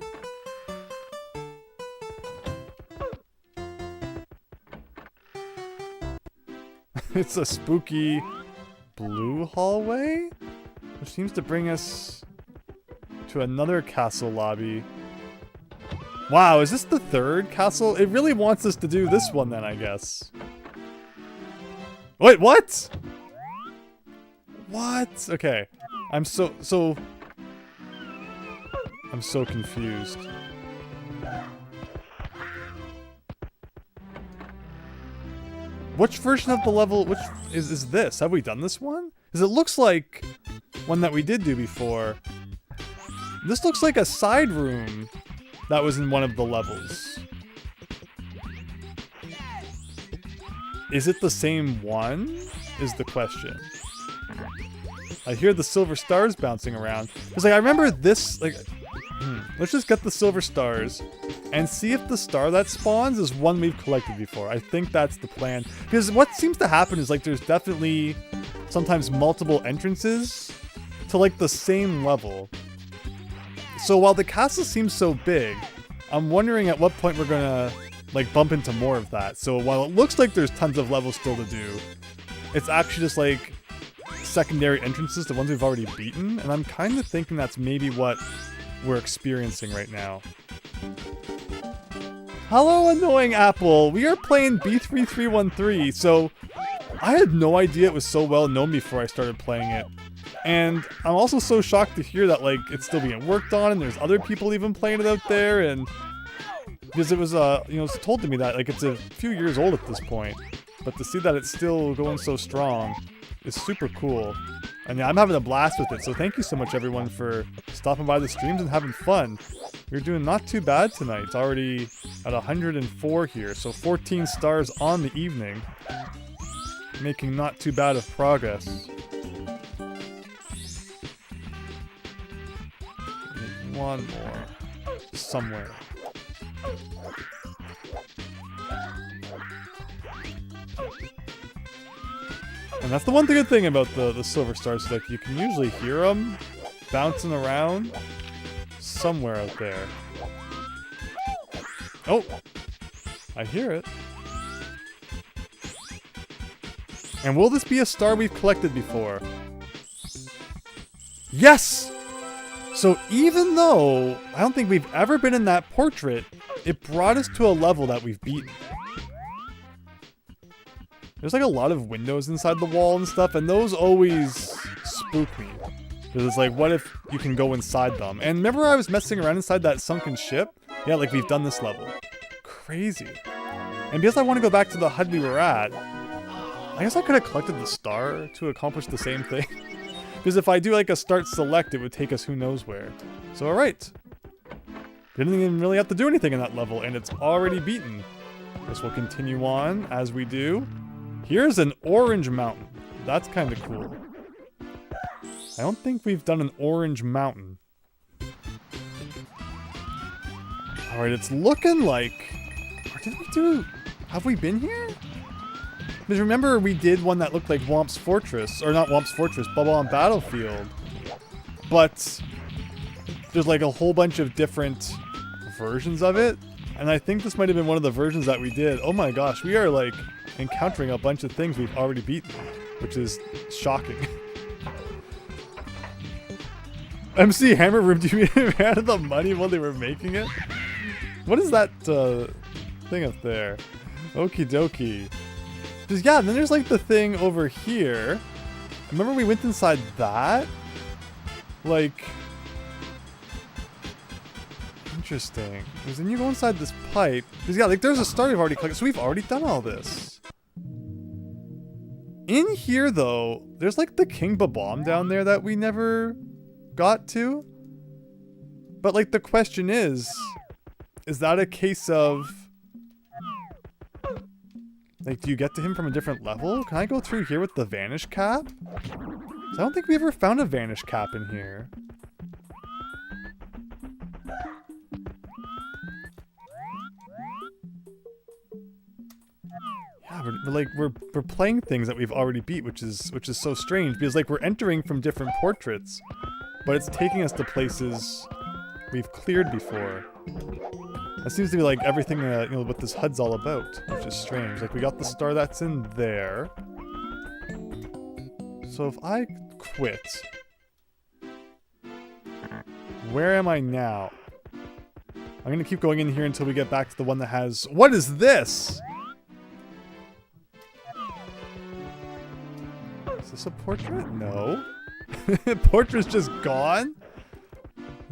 It's a spooky blue hallway, which seems to bring us to another castle lobby. Wow, is this the third castle? It really wants us to do this one then, I guess. Wait, what? What? Okay. I'm so... I'm so confused. Which version of the level, which is this? Have we done this one? Because it looks like one that we did do before. This looks like a side room that was in one of the levels. Is it the same one? Is the question. I hear the silver stars bouncing around. Because like, I remember this, like, let's just get the silver stars and see if the star that spawns is one we've collected before. I think that's the plan. Because what seems to happen is like there's definitely sometimes multiple entrances to like the same level. So while the castle seems so big, I'm wondering at what point we're gonna like bump into more of that. So while it looks like there's tons of levels still to do, it's actually just like secondary entrances, the ones we've already beaten. And I'm kind of thinking that's maybe what we're experiencing right now. Hello, annoying Apple. We are playing B3313. So I had no idea it was so well known before I started playing it. And I'm also so shocked to hear that like it's still being worked on and there's other people even playing it out there. And because it was you know, it's told to me that like it's a few years old at this point, but to see that it's still going so strong is super cool. And yeah, I'm having a blast with it, so thank you so much everyone for stopping by the streams and having fun. You're doing not too bad tonight. It's already at 104 here, so 14 stars on the evening. Making not too bad of progress. Maybe one more. Somewhere. And that's the one good thing about the silver stars, like you can usually hear them bouncing around somewhere out there. Oh, I hear it. And will this be a star we've collected before? Yes! So even though I don't think we've ever been in that portrait, it brought us to a level that we've beaten. There's like a lot of windows inside the wall and stuff, and those always spook me. Because it's like, what if you can go inside them? And remember I was messing around inside that sunken ship? Yeah, like we've done this level. Crazy. And because I want to go back to the HUD we were at, I guess I could have collected the star to accomplish the same thing. Because if I do like a start select, it would take us who knows where. So alright. Didn't even really have to do anything in that level, and it's already beaten. Guess we'll continue on as we do. Here's an orange mountain. That's kind of cool. I don't think we've done an orange mountain. Alright, it's looking like... Or did we do... Have we been here? Because remember we did one that looked like Womp's Fortress. Or not Womp's Fortress, Bubble on Battlefield. But... there's like a whole bunch of different versions of it. And I think this might have been one of the versions that we did. Oh my gosh, we are like... encountering a bunch of things we've already beaten, which is shocking. MC Hammer Room, do you even have the money while they were making it? What is that thing up there? Okie dokie. Because yeah, then there's like the thing over here. Remember we went inside that? Like... Interesting. Because then you go inside this pipe. Because yeah, like there's a star we've already collected, so we've already done all this. In here though, there's like the King Babam down there that we never got to. But like the question is that a case of... like, do you get to him from a different level? Can I go through here with the Vanish Cap? 'Cause I don't think we ever found a Vanish Cap in here. We're playing things that we've already beat, which is so strange because like we're entering from different portraits, but it's taking us to places we've cleared before. That seems to be like everything you know what this HUD's all about, which is strange. Like we got the star that's in there. So if I quit, where am I now? I'm gonna keep going in here until we get back to the one that has... What is this? Is this a portrait? No. Portrait's just gone?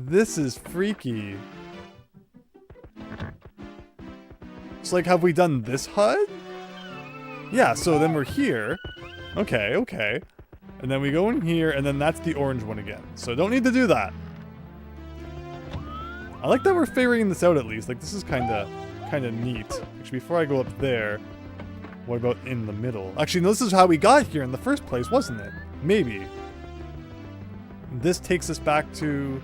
This is freaky. It's like, have we done this HUD? Yeah, so then we're here. Okay, okay. And then we go in here, and then that's the orange one again. So don't need to do that. I like that we're figuring this out at least. Like, this is kind of neat. Actually, before I go up there, what about in the middle? Actually, no, this is how we got here in the first place, wasn't it? Maybe. This takes us back to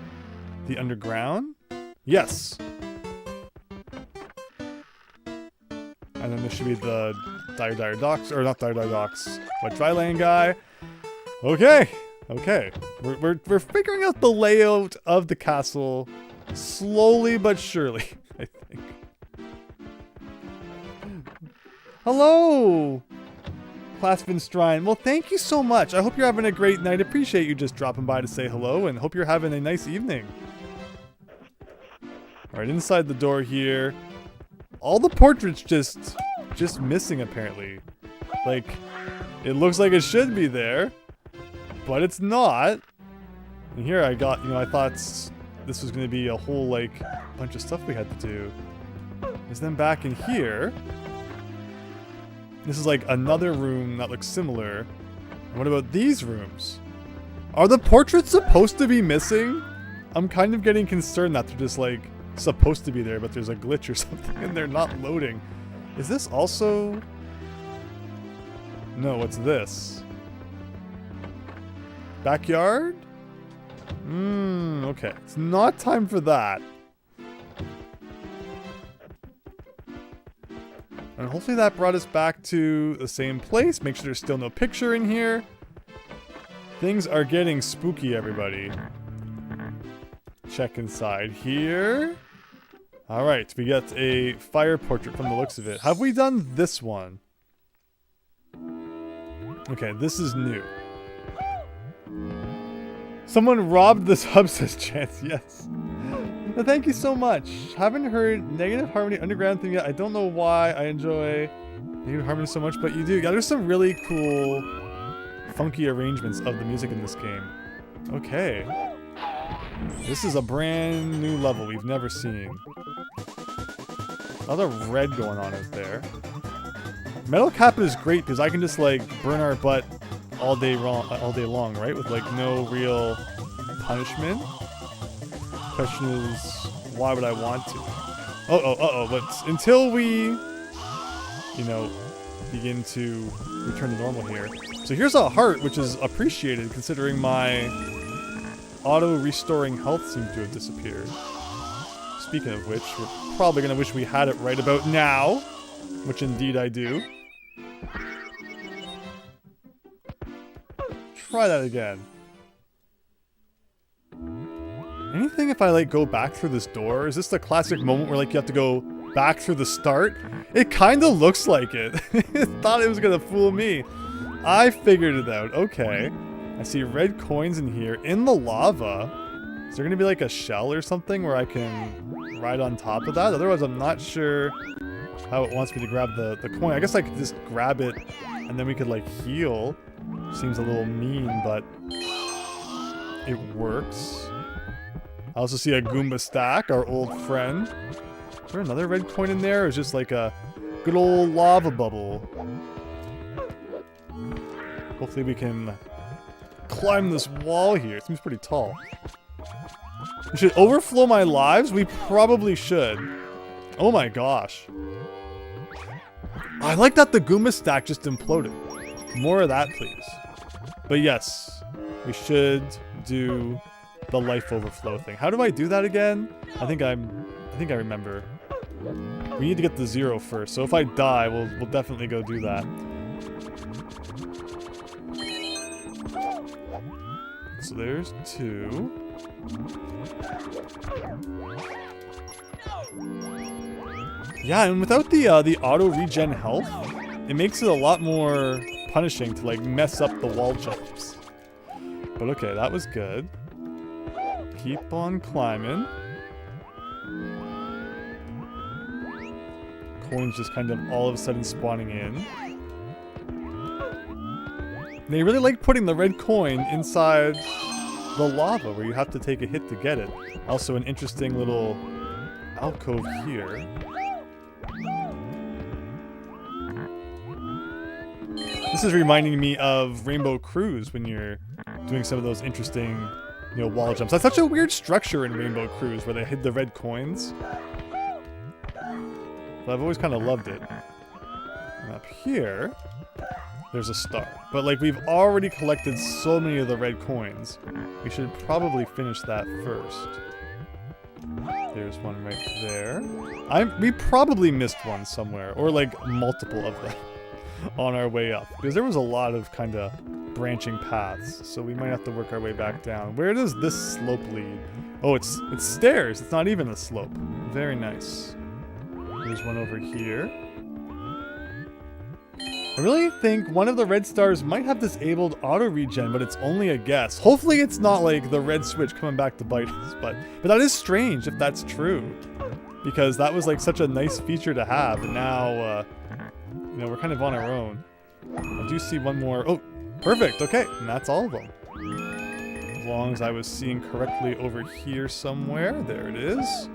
the underground? Yes. And then this should be the Dire Docks, or not Dire Docks, but Dryland guy. Okay, okay. We're figuring out the layout of the castle slowly but surely, I think. Hello, Classvin Strine. Well, thank you so much. I hope you're having a great night. Appreciate you just dropping by to say hello, and hope you're having a nice evening. All right, inside the door here. All the portraits just missing apparently. Like, it looks like it should be there, but it's not. And here I got, I thought this was going to be a whole, like, bunch of stuff we had to do. Is then back in here. This is like another room that looks similar. And what about these rooms? Are the portraits supposed to be missing? I'm kind of getting concerned that they're just like supposed to be there, but there's a glitch or something and they're not loading. Is this also... No, what's this? Backyard? Okay. It's not time for that. And hopefully that brought us back to the same place. Make sure there's still no picture in here. Things are getting spooky, everybody. Check inside here. Alright, we get a fire portrait from the looks of it. Have we done this one? Okay, this is new. Someone robbed the sub, says Chance. Yes. Well, thank you so much. Haven't heard Negative Harmony Underground thing yet. I don't know why I enjoy Negative Harmony so much, but you do. Yeah, there's some really cool, funky arrangements of the music in this game. Okay. This is a brand new level we've never seen. A lot of red going on out there. Metal Kappa is great because I can just like burn our butt all day long, right? With like no real punishment. Question is, why would I want to? But until we, begin to return to normal here. So here's a heart, which is appreciated considering my auto-restoring health seems to have disappeared. Speaking of which, we're probably going to wish we had it right about now, which indeed I do. Try that again. Anything if I like go back through this door? Is this the classic moment where like you have to go back through the start? It kind of looks like it. Thought it was gonna fool me. I figured it out. Okay. I see red coins in here in the lava. Is there gonna be like a shell or something where I can ride on top of that? Otherwise I'm not sure how it wants me to grab the coin. I guess I could just grab it and then we could like heal. Seems a little mean, but it works. I also see a Goomba stack, our old friend. Is there another red coin in there? Or is just like a good old lava bubble? Hopefully we can climb this wall here. It seems pretty tall. We should overflow my lives? We probably should. Oh my gosh. I like that the Goomba stack just imploded. More of that, please. But yes, we should do the life overflow thing. How do I do that again? I think I remember. We need to get the 0 first. So if I die, we'll definitely go do that. So there's 2. Yeah, and without the auto regen health, it makes it a lot more punishing to like mess up the wall jumps. But okay, that was good. Keep on climbing. Coins just kind of all of a sudden spawning in. They really like putting the red coin inside the lava where you have to take a hit to get it. Also an interesting little alcove here. This is reminding me of Rainbow Cruise when you're doing some of those interesting, you know, wall jumps. That's such a weird structure in Rainbow Cruise where they hid the red coins. But I've always kind of loved it. And up here, there's a star. But like we've already collected so many of the red coins, we should probably finish that first. There's one right there. We probably missed one somewhere, or like multiple of them on our way up. Because there was a lot of kind of branching paths, so we might have to work our way back down. Where does this slope lead? Oh, it's stairs. It's not even a slope. Very nice. There's one over here. I really think one of the red stars might have disabled auto regen, but it's only a guess. Hopefully it's not like the red switch coming back to bite us, but that is strange if that's true, because that was like such a nice feature to have, and now you know, we're kind of on our own. I do see one more. Oh, perfect. Okay, and that's all of them. As long as I was seeing correctly over here somewhere. There it is.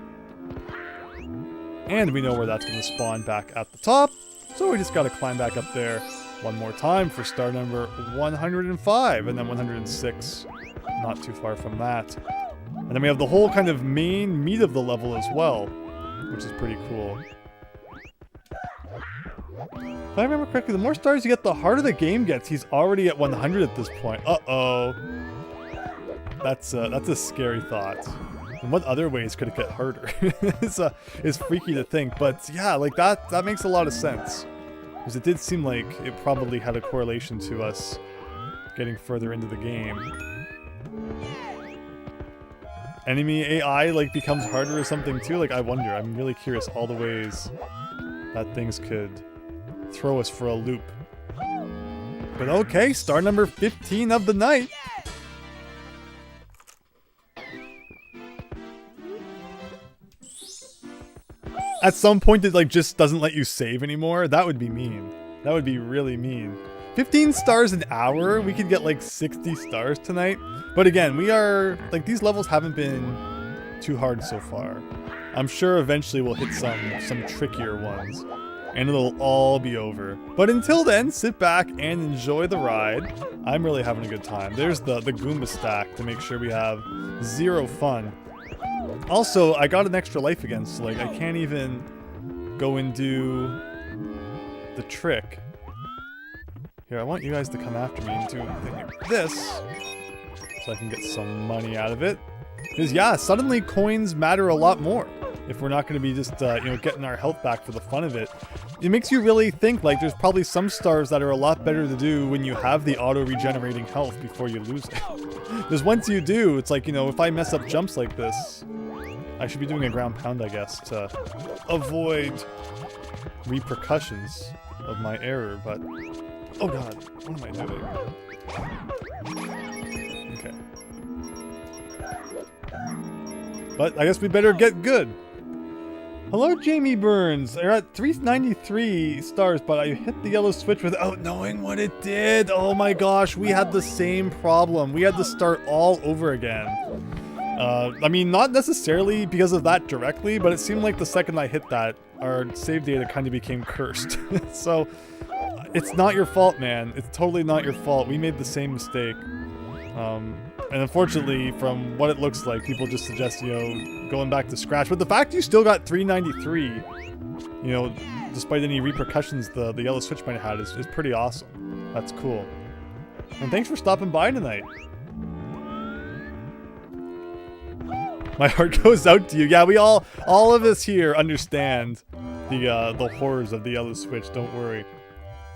And we know where that's going to spawn back at the top. So we just got to climb back up there one more time for star number 105, and then 106, not too far from that. And then we have the whole kind of main meat of the level as well, which is pretty cool. If I remember correctly, the more stars you get, the harder the game gets. He's already at 100 at this point. Uh-oh. That's a scary thought. In what other ways could it get harder? It's freaky to think, but yeah, like that makes a lot of sense. Because it did seem like it probably had a correlation to us getting further into the game. Enemy AI like becomes harder or something too? Like I wonder, I'm really curious all the ways that things could throw us for a loop. But okay, star number 15 of the night. At some point it like just doesn't let you save anymore. That would be mean. That would be really mean. 15 stars an hour? We could get like 60 stars tonight. But again, we are like, these levels haven't been too hard so far. I'm sure eventually we'll hit some trickier ones, and it'll all be over. But until then, sit back and enjoy the ride. I'm really having a good time. There's the Goomba stack to make sure we have zero fun. Also, I got an extra life again, so like I can't even go and do the trick. Here, I want you guys to come after me and do this, so I can get some money out of it. Because yeah, suddenly coins matter a lot more if we're not going to be just you know, getting our health back for the fun of it. It makes you really think like there's probably some stars that are a lot better to do when you have the auto-regenerating health before you lose it. Because once you do, it's like, you know, if I mess up jumps like this, I should be doing a ground pound, I guess, to avoid repercussions of my error, but... Oh god, what am I doing? Okay. But I guess we better get good. Hello, Jamie Burns. You're at 393 stars, but I hit the yellow switch without knowing what it did. Oh my gosh, we had the same problem. We had to start all over again. I mean, not necessarily because of that directly, but it seemed like the second I hit that, our save data kind of became cursed. So, it's not your fault, man. It's totally not your fault. We made the same mistake. And unfortunately, from what it looks like, people just suggest, you know, going back to scratch. But the fact you still got 393, you know, despite any repercussions the yellow switch might have had, is pretty awesome. That's cool. And thanks for stopping by tonight. My heart goes out to you. Yeah, we all of us here understand the horrors of the yellow switch. Don't worry.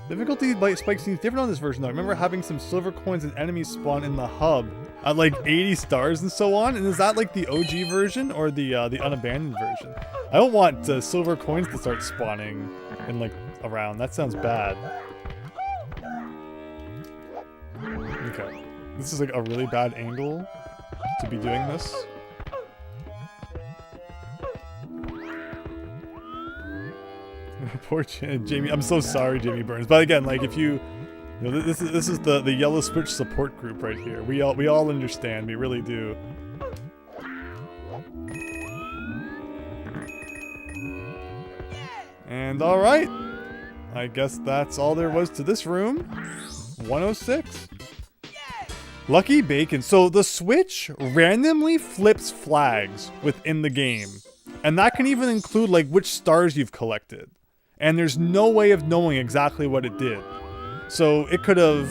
Difficulty spike seems different on this version though. I remember having some silver coins and enemies spawn in the hub at like 80 stars and so on. And is that like the OG version or the unabandoned version? I don't want silver coins to start spawning in like around. That sounds bad. Okay, this is like a really bad angle to be doing this. Poor Jamie. I'm so sorry, Jamie Burns. But again, like if you You know, this is the yellow switch support group right here. We all understand. We really do. And all right, I guess that's all there was to this room. 106. Lucky Bacon. So the Switch randomly flips flags within the game. And that can even include like which stars you've collected. And there's no way of knowing exactly what it did. So it could have,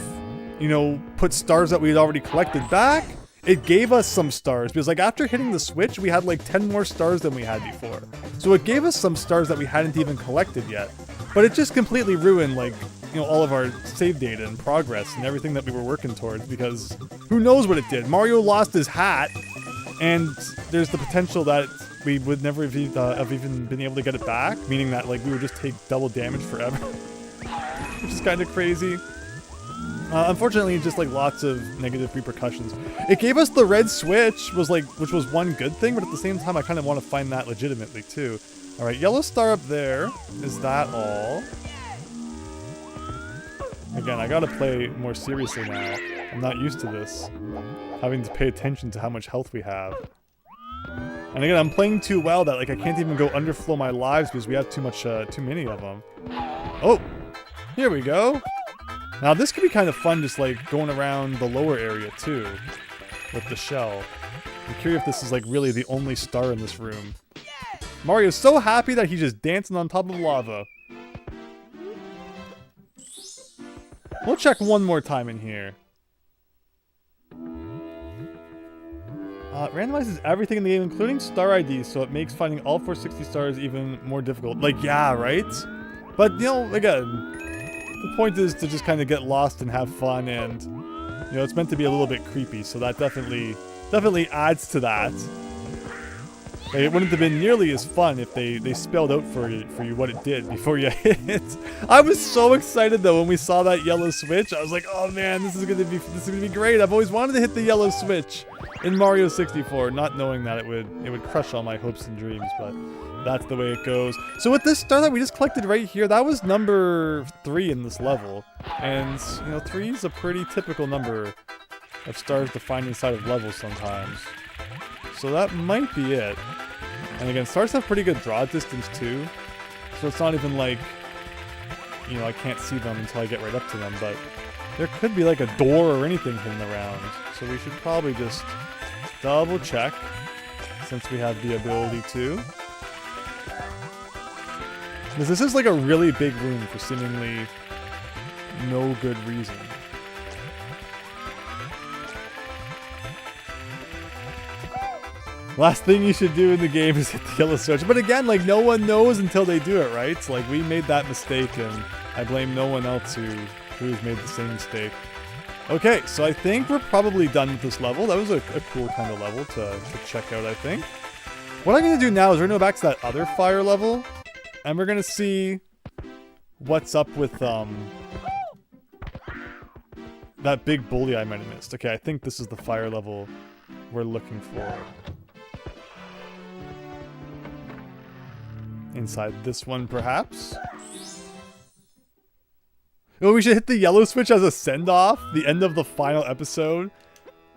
you know, put stars that we had already collected back. It gave us some stars because like after hitting the Switch, we had like 10 more stars than we had before. So it gave us some stars that we hadn't even collected yet. But it just completely ruined like, you know, all of our save data and progress and everything that we were working towards because who knows what it did. Mario lost his hat and there's the potential that we would never have even been able to get it back, meaning that like we would just take double damage forever, which is kind of crazy. Unfortunately, just like lots of negative repercussions. It gave us the red switch, which was one good thing, but at the same time, I kind of want to find that legitimately too. All right, yellow star up there. Is that all? Again, I gotta play more seriously now. I'm not used to this, having to pay attention to how much health we have. And again, I'm playing too well that like I can't even go underflow my lives because we have too many of them. Oh, here we go. Now this could be kind of fun, just like going around the lower area too, with the shell. I'm curious if this is like really the only star in this room. Mario's so happy that he's just dancing on top of lava. We'll check one more time in here. Randomizes everything in the game, including star IDs, so it makes finding all 460 stars even more difficult. Like, yeah, right? But, you know, again, the point is to just kind of get lost and have fun, and, you know, it's meant to be a little bit creepy, so that definitely adds to that. Like, it wouldn't have been nearly as fun if they spelled out for you what it did before you hit it. I was so excited though when we saw that yellow switch. I was like, oh man, this is gonna be great. I've always wanted to hit the yellow switch in Mario 64, not knowing that it would crush all my hopes and dreams, but that's the way it goes. So with this star that we just collected right here, that was number 3 in this level. And, you know, 3 is a pretty typical number of stars to find inside of levels sometimes. So that might be it. And again, stars have pretty good draw distance too. So it's not even like, you know, I can't see them until I get right up to them, but there could be like a door or anything hidden around. So we should probably just double check since we have the ability to. Because this is like a really big room for seemingly no good reason. Last thing you should do in the game is hit the yellow switch. But again, like, no one knows until they do it, right? So, like, we made that mistake, and I blame no one else who's made the same mistake. Okay, so I think we're probably done with this level. That was a cool kind of level to check out, I think. What I'm going to do now is we're going to go back to that other fire level, and we're going to see what's up with that big bully I might have missed. Okay, I think this is the fire level we're looking for. Inside this one, perhaps? Oh, we should hit the yellow switch as a send-off. The end of the final episode.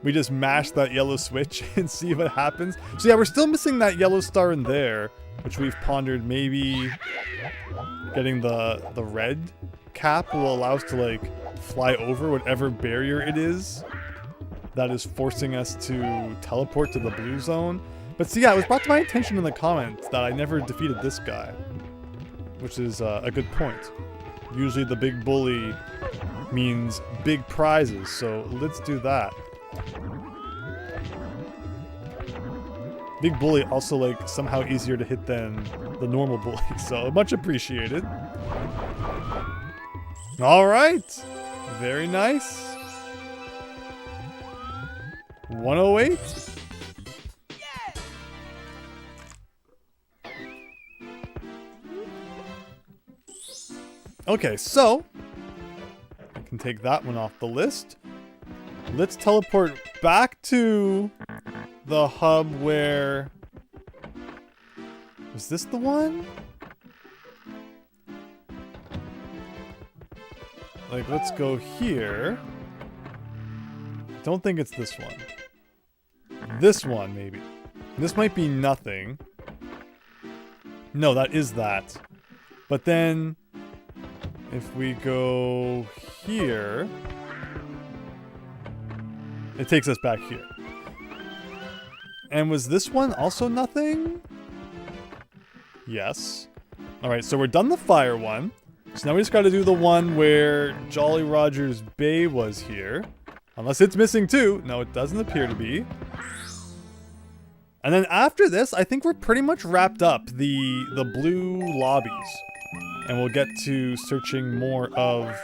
We just mash that yellow switch and see what happens. So yeah, we're still missing that yellow star in there, which we've pondered maybe getting the red cap will allow us to, like, fly over whatever barrier it is that is forcing us to teleport to the blue zone. But see, yeah, it was brought to my attention in the comments that I never defeated this guy, which is a good point. Usually the big bully means big prizes, so let's do that. Big bully also, like, somehow easier to hit than the normal bully, so much appreciated. All right, very nice. 108. Okay, so I can take that one off the list. Let's teleport back to the hub where... Was this the one? Like, let's go here. Don't think it's this one. This one, maybe. This might be nothing. No, that is that. But then, if we go here, it takes us back here. And was this one also nothing? Yes. Alright, so we're done the fire one. So now we just gotta do the one where Jolly Roger's Bay was here. Unless it's missing too. No, it doesn't appear to be. And then after this, I think we're pretty much wrapped up the blue lobbies. And we'll get to searching more of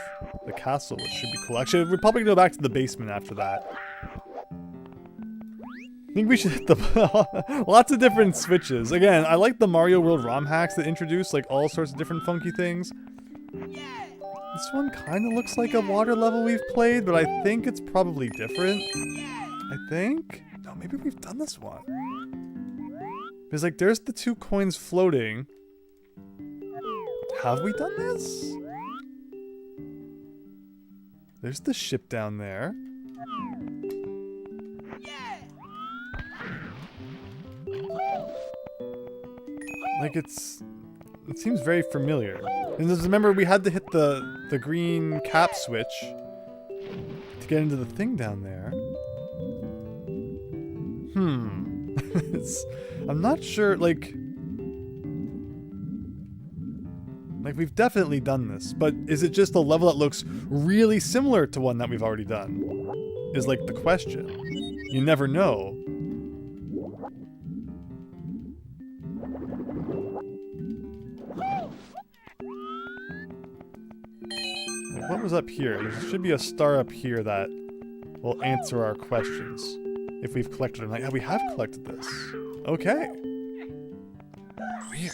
the castle, which should be cool. Actually, we'll probably go back to the basement after that. I think we should hit the lots of different switches. Again, I like the Mario World ROM hacks that introduce like all sorts of different funky things. This one kind of looks like a water level we've played, but I think it's probably different. I think? No, maybe we've done this one. Because like there's the 2 coins floating. Have we done this? There's the ship down there. Like it seems very familiar. And just remember we had to hit the green cap switch to get into the thing down there. I'm not sure, like we've definitely done this, but is it just a level that looks really similar to one that we've already done? Is like the question. You never know. What was up here? There should be a star up here that will answer our questions. If we've collected them. Like, yeah, we have collected this. Okay. Weird.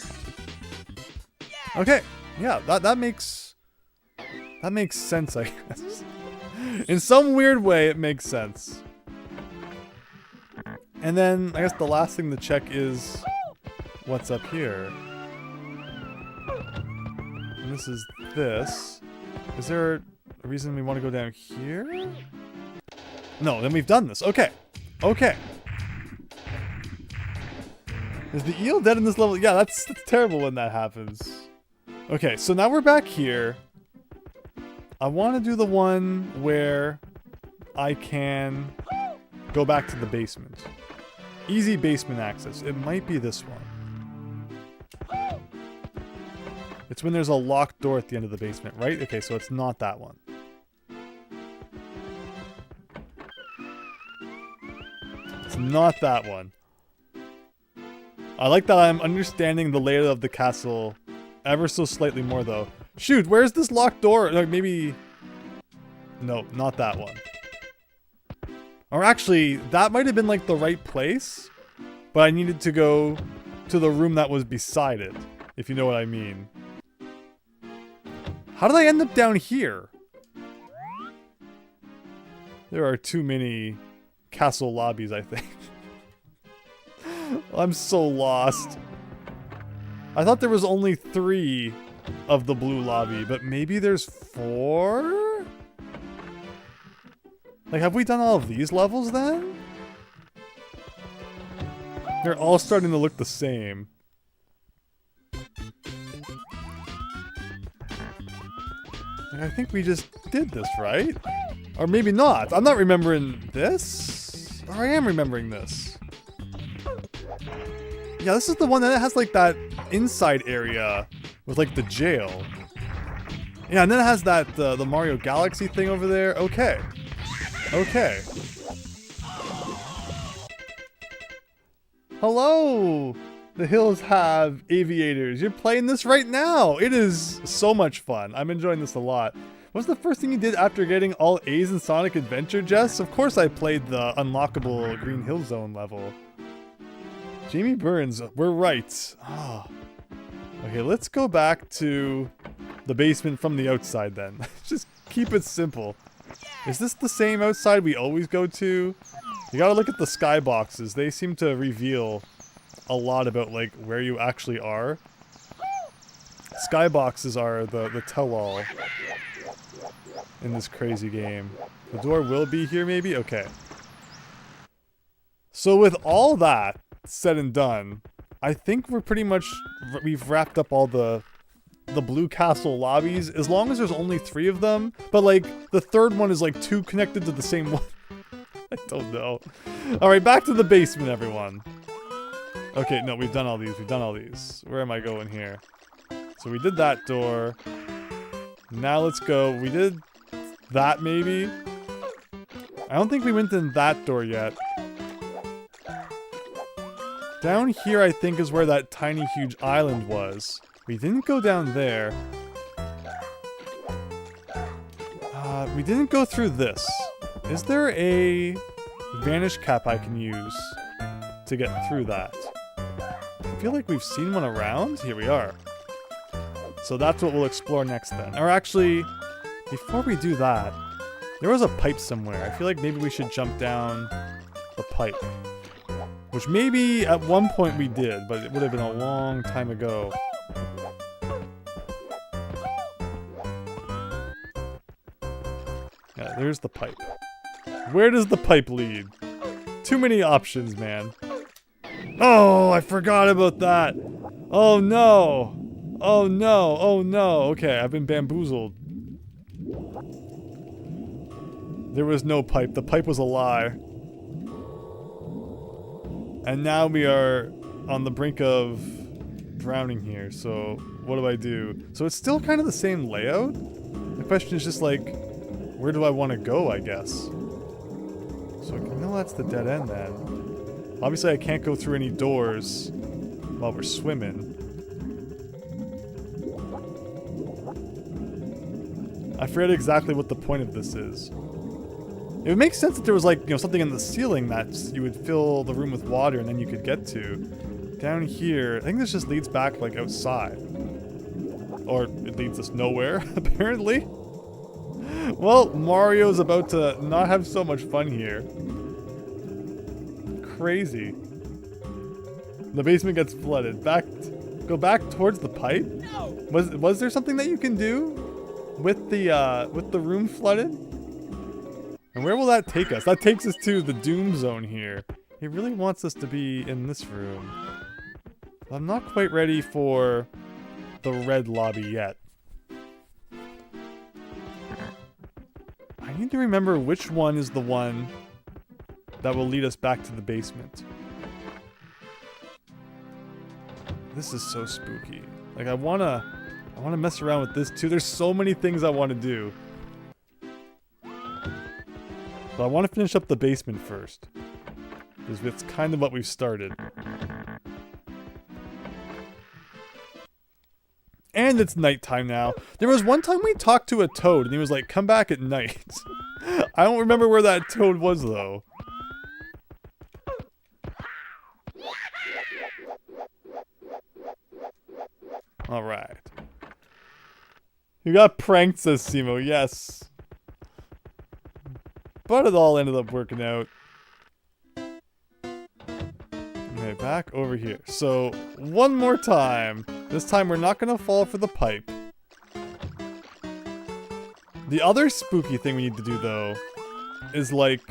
Okay. Yeah, that makes sense, I guess. In some weird way, it makes sense. And then, I guess the last thing to check is what's up here. And this is this. Is there a reason we want to go down here? No, then we've done this. Okay. Okay. Is the eel dead in this level? Yeah, that's terrible when that happens. Okay, so now we're back here. I want to do the one where I can go back to the basement. Easy basement access. It might be this one. It's when there's a locked door at the end of the basement, right? Okay, so it's not that one. It's not that one. I like that I'm understanding the layout of the castle ever so slightly more, though. Shoot, where's this locked door? Like, maybe... No, not that one. Or actually, that might have been, like, the right place, but I needed to go to the room that was beside it, if you know what I mean. How did I end up down here? There are too many castle lobbies, I think. I'm so lost. I thought there was only 3 of the blue lobby, but maybe there's 4? Like, have we done all of these levels then? They're all starting to look the same. Like, I think we just did this, right? Or maybe not. I'm not remembering this. Or I am remembering this. Yeah, this is the one that has like that inside area with like the jail. Yeah, and then it has that the Mario Galaxy thing over there. Okay. Okay. Hello! The hills have aviators. You're playing this right now. It is so much fun. I'm enjoying this a lot. What's the first thing you did after getting all A's in Sonic Adventure, Jess? Of course I played the unlockable Green Hill Zone level. Jamie Burns, we're right. Oh. Okay, let's go back to the basement from the outside then. Just keep it simple. Is this the same outside we always go to? You gotta look at the skyboxes. They seem to reveal a lot about like where you actually are. Skyboxes are the tell-all in this crazy game. The door will be here, maybe? Okay. So with all that said and done, I think we've wrapped up all the Blue Castle lobbies, as long as there's only 3 of them. But like, the third one is like 2 connected to the same one. I don't know. Alright, back to the basement, everyone. Okay, no, we've done all these. Where am I going here? So we did that door. Now let's go. We did that, maybe? I don't think we went in that door yet. Down here, I think, is where that tiny, huge island was. We didn't go down there. We didn't go through this. Is there a vanish cap I can use to get through that? I feel like we've seen one around. Here we are. So that's what we'll explore next then. Or actually, before we do that, there was a pipe somewhere. I feel like maybe we should jump down the pipe. Which maybe at one point we did, but it would have been a long time ago. Yeah, there's the pipe. Where does the pipe lead? Too many options, man. Oh, I forgot about that. Oh no. Oh no. Oh no. Okay, I've been bamboozled. There was no pipe. The pipe was a lie. And now we are on the brink of drowning here. So what do I do? So it's still kind of the same layout. The question is just like, where do I want to go, I guess? So I know that's the dead end then. Obviously I can't go through any doors while we're swimming. I forget exactly what the point of this is. It would make sense that there was like, you know, something in the ceiling that you would fill the room with water and then you could get to. Down here, I think this just leads back like outside. Or it leads us nowhere, apparently. Well, Mario's about to not have so much fun here. Crazy. The basement gets flooded. Go back towards the pipe? No. Was there something that you can do with the room flooded? And where will that take us? That takes us to the Doom Zone here. He really wants us to be in this room. I'm not quite ready for the red lobby yet. I need to remember which one is the one that will lead us back to the basement. This is so spooky. Like I wanna mess around with this too. There's so many things I want to do. But I want to finish up the basement first. Because it's kind of what we've started. And it's nighttime now. There was one time we talked to a toad and he was like, come back at night. I don't remember where that toad was though. Alright. You got pranked, says Simo. Yes. But it all ended up working out. Okay, back over here. So, one more time. This time we're not going to fall for the pipe. The other spooky thing we need to do, though, is like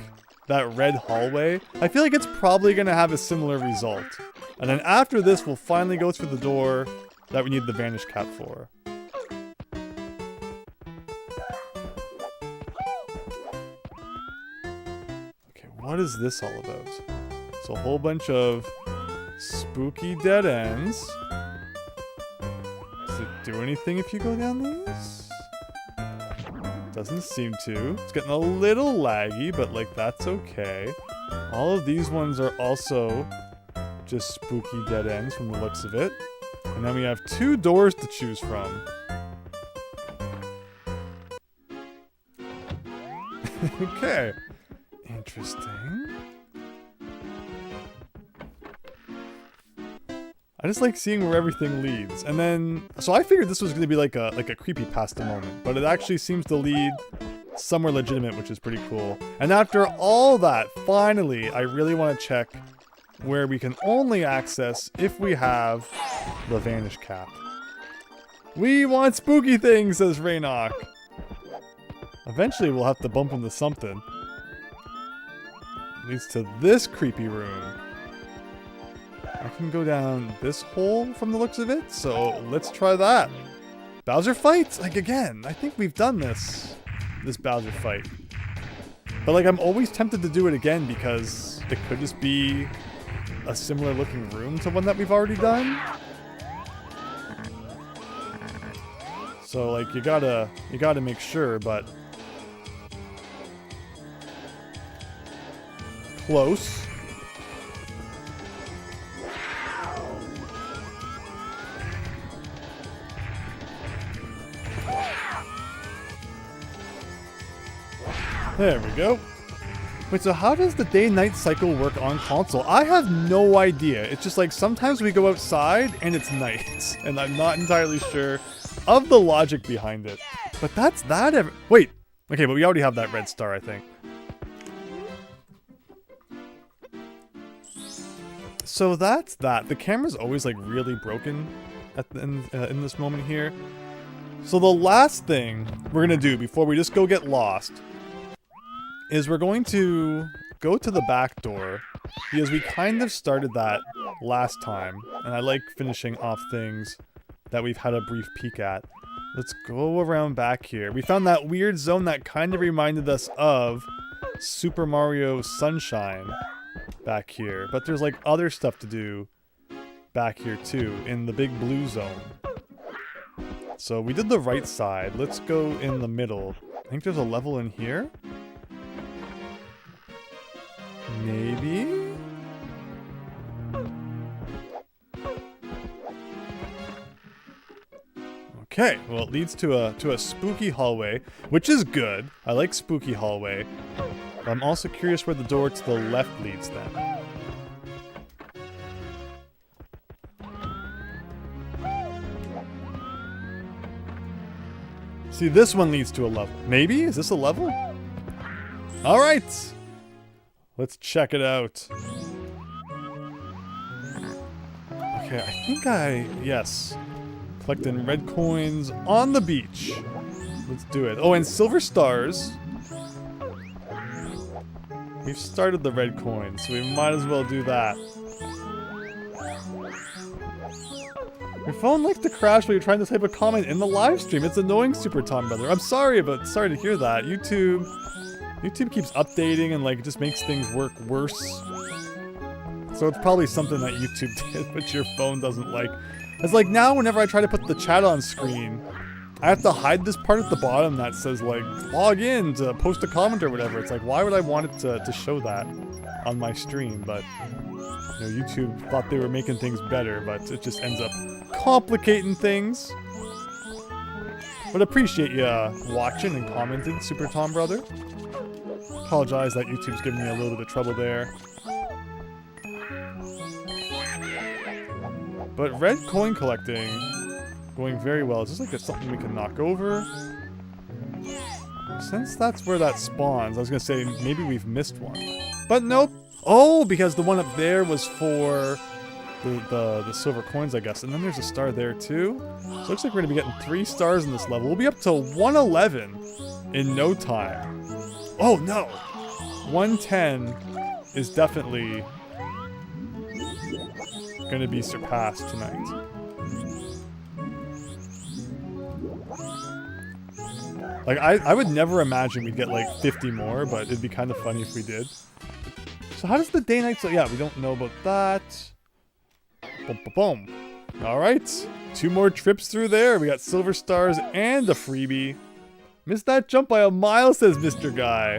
that red hallway. I feel like it's probably going to have a similar result. And then after this, we'll finally go through the door that we need the vanish cap for. What is this all about? It's a whole bunch of spooky dead ends. Does it do anything if you go down these? Doesn't seem to. It's getting a little laggy, but like that's okay. All of these ones are also just spooky dead ends from the looks of it. And then we have 2 doors to choose from. Okay. Interesting. I just like seeing where everything leads. And then, so I figured this was going to be like a creepypasta moment, but it actually seems to lead somewhere legitimate, which is pretty cool. And after all that, finally, I really want to check where we can only access if we have the vanish cap. We want spooky things, says Raynok. Eventually we'll have to bump into something. Leads to this creepy room. I can go down this hole from the looks of it, so let's try that. Bowser fight? Like, again, I think we've done this Bowser fight. But, like, I'm always tempted to do it again because it could just be a similar looking room to one that we've already done. So, like, you gotta make sure, but... Close. There we go. Wait, so how does the day-night cycle work on console? I have no idea. It's just like sometimes we go outside and it's night. And I'm not entirely sure of the logic behind it. But that's that. Wait. Okay, but we already have that red star, I think. So that's that. The camera's always like really broken in this moment here. So the last thing we're gonna do before we just go get lost is we're going to go to the back door because we kind of started that last time and I like finishing off things that we've had a brief peek at. Let's go around back here. We found that weird zone that kind of reminded us of Super Mario Sunshine back here, but there's like other stuff to do back here too in the big blue zone. So we did the right side. Let's go in the middle. I think there's a level in here. Maybe? Okay, well it leads to a spooky hallway, which is good. I like spooky hallway. But I'm also curious where the door to the left leads then. See, this one leads to a level. Maybe? Is this a level? Alright! Let's check it out. Okay, I think yes. Collecting red coins on the beach. Let's do it. Oh, and silver stars. We've started the red coins, so we might as well do that. Your phone likes to crash while you're trying to type a comment in the live stream. It's annoying, Super Tom Brother. I'm sorry to hear that. YouTube keeps updating and like just makes things work worse. So it's probably something that YouTube did, but your phone doesn't like. It's like now whenever I try to put the chat on screen, I have to hide this part at the bottom that says like, log in to post a comment or whatever. It's like, why would I want it to show that on my stream? But, you know, YouTube thought they were making things better, but it just ends up complicating things. But appreciate you watching and commenting, Super Tom Brother. Apologize that YouTube's giving me a little bit of trouble there. But red coin collecting, going very well. Is this like something we can knock over? Since that's where that spawns, I was gonna say maybe we've missed one. But nope. Oh, because the one up there was for the silver coins, I guess. And then there's a star there too. So it looks like we're gonna be getting 3 stars in this level. We'll be up to 111 in no time. Oh no! 110 is definitely gonna be surpassed tonight. Like, I would never imagine we'd get like 50 more, but it'd be kind of funny if we did. So how does the day-night... So yeah, we don't know about that. Boom, boom, boom. Alright. 2 more trips through there. We got silver stars and a freebie. Missed that jump by a mile, says Mr. Guy.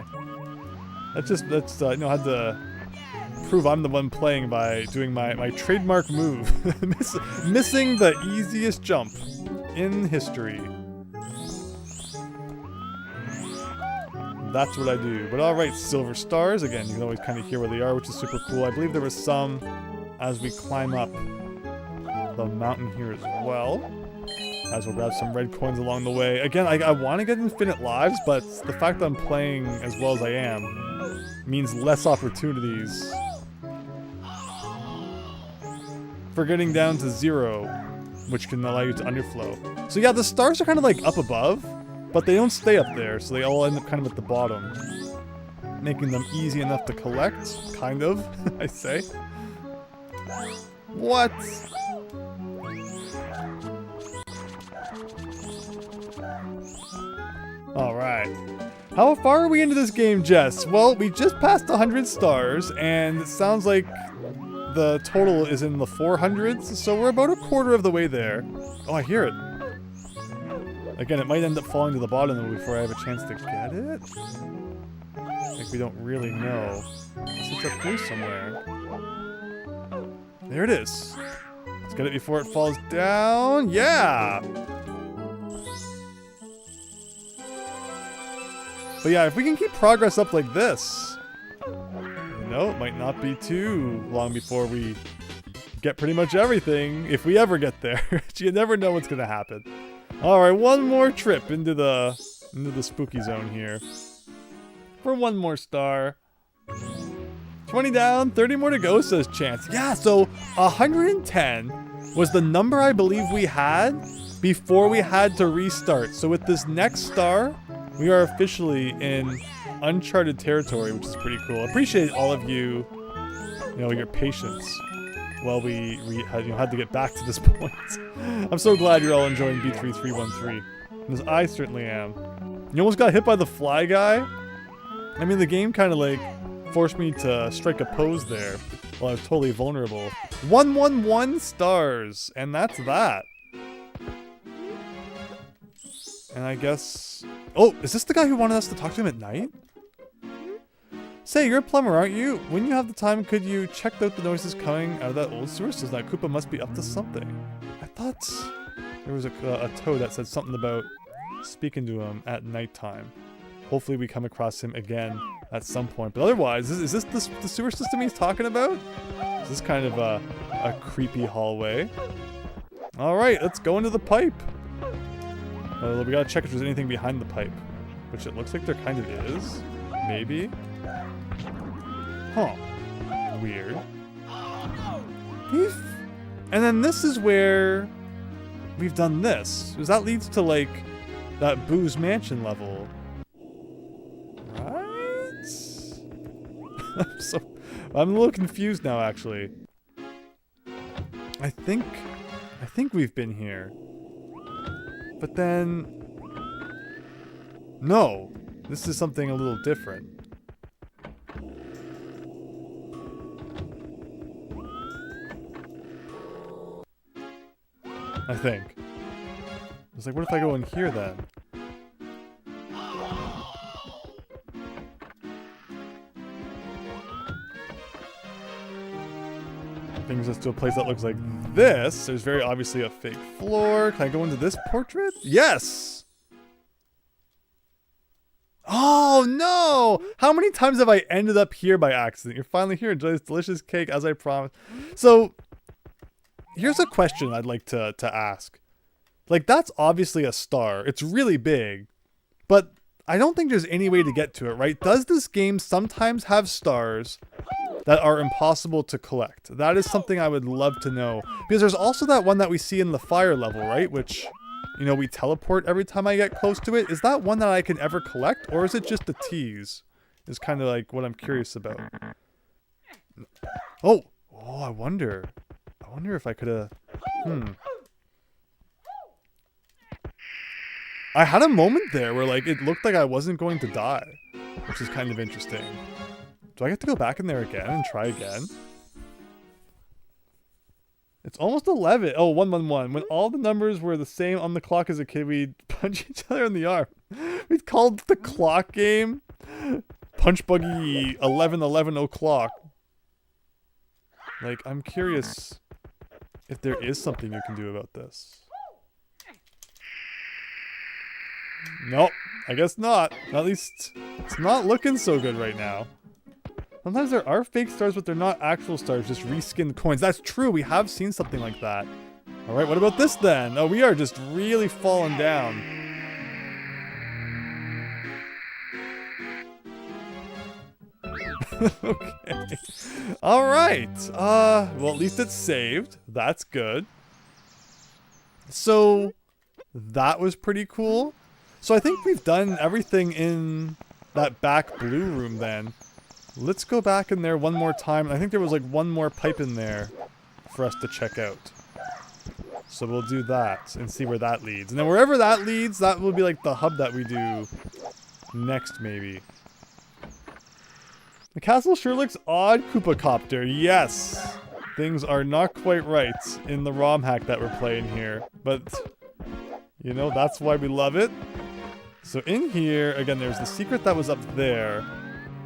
That's you know, I had to prove I'm the one playing by doing my trademark move. Missing the easiest jump in history. That's what I do. But alright, silver stars. Again, you can always kind of hear where they are, which is super cool. I believe there was some as we climb up the mountain here as well. As we'll grab some red coins along the way. Again, I want to get infinite lives, but the fact that I'm playing as well as I am means less opportunities for getting down to 0 which can allow you to underflow. So yeah, the stars are kind of like up above, but they don't stay up there, so they all end up kind of at the bottom, making them easy enough to collect, kind of, I say. What? Alright. How far are we into this game, Jess? Well, we just passed 100 stars, and it sounds like the total is in the 400s, so we're about a quarter of the way there. Oh, I hear it. Again, it might end up falling to the bottom before I have a chance to get it. Like, we don't really know. It's up here somewhere. There it is. Let's get it before it falls down. Yeah! But yeah, if we can keep progress up like this, you know, it might not be too long before we get pretty much everything, if we ever get there. You never know what's gonna happen. Alright, one more trip into the spooky zone here. For one more star. 20 down, 30 more to go, says Chance. Yeah, so 110 was the number I believe we had before we had to restart. So with this next star, we are officially in uncharted territory, which is pretty cool. I appreciate all of you, your patience while we had to get back to this point. I'm so glad you're all enjoying B3313. Because I certainly am. You almost got hit by the fly guy? I mean, the game kind of like forced me to strike a pose there while I was totally vulnerable. 111 stars, and that's that. And I guess... Oh, is this the guy who wanted us to talk to him at night? Say, you're a plumber, aren't you? When you have the time, could you check out the noises coming out of that old sewer system? That Koopa must be up to something. I thought there was a toad that said something about speaking to him at nighttime. Hopefully we come across him again at some point. But otherwise, is this the sewer system he's talking about? Is this kind of a creepy hallway? Alright, let's go into the pipe. We gotta check if there's anything behind the pipe. Which it looks like there kind of is. Maybe. Huh. Weird. And then this is where we've done this. Because that leads to, like, that Boo's Mansion level. Right? I'm a little confused now, actually. I think we've been here. But then... No. This is something a little different. I think. I was like, what if I go in here then? Brings us to a place that looks like this. There's very obviously a fake floor. Can I go into this portrait? Yes! Oh no! How many times have I ended up here by accident? You're finally here. Enjoy this delicious cake as I promised. So, here's a question I'd like to ask. Like, that's obviously a star. It's really big. But I don't think there's any way to get to it, right? Does this game sometimes have stars that are impossible to collect? That is something I would love to know. Because there's also that one that we see in the fire level, right? Which, we teleport every time I get close to it. Is that one that I can ever collect? Or is it just a tease? Is kind of like what I'm curious about. Oh, I wonder if I could have... I had a moment there where, like, it looked like I wasn't going to die. Which is kind of interesting. Do I get to go back in there again and try again? It's almost 11. Oh, 111. When all the numbers were the same on the clock as a kid, we'd punch each other in the arm. We'd called the clock game Punch Buggy 11 o'clock. Like, I'm curious if there is something you can do about this. Nope, I guess not. At least it's not looking so good right now. Sometimes there are fake stars, but they're not actual stars, just reskinned coins. That's true, we have seen something like that. Alright, what about this then? Oh, we are just really falling down. Okay. Alright. Well, at least it's saved. That's good. So that was pretty cool. So I think we've done everything in that back blue room then. Let's go back in there one more time. I think there was like one more pipe in there for us to check out. So we'll do that and see where that leads. And then wherever that leads, that will be like the hub that we do next maybe. The castle sure looks odd, Koopa Copter. Yes! Things are not quite right in the ROM hack that we're playing here. But, you know, that's why we love it. So in here, again, there's the secret that was up there.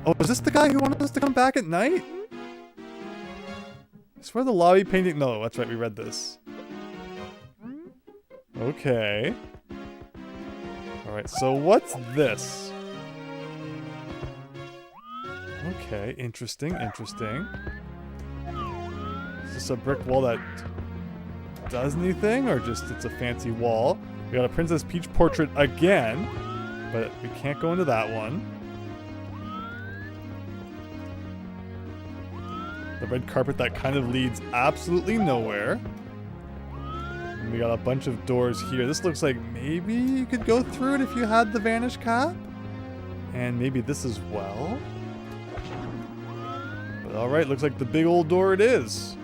Oh, is this the guy who wanted us to come back at night? I swear the lobby painting... No, that's right, we read this. Okay. Alright, so what's this? Okay, interesting, interesting. Is this a brick wall that does anything, or just it's a fancy wall? We got a Princess Peach portrait again, but we can't go into that one. The red carpet that kind of leads absolutely nowhere. And we got a bunch of doors here. This looks like maybe you could go through it if you had the vanish cap. And maybe this as well. But alright, looks like the big old door it is.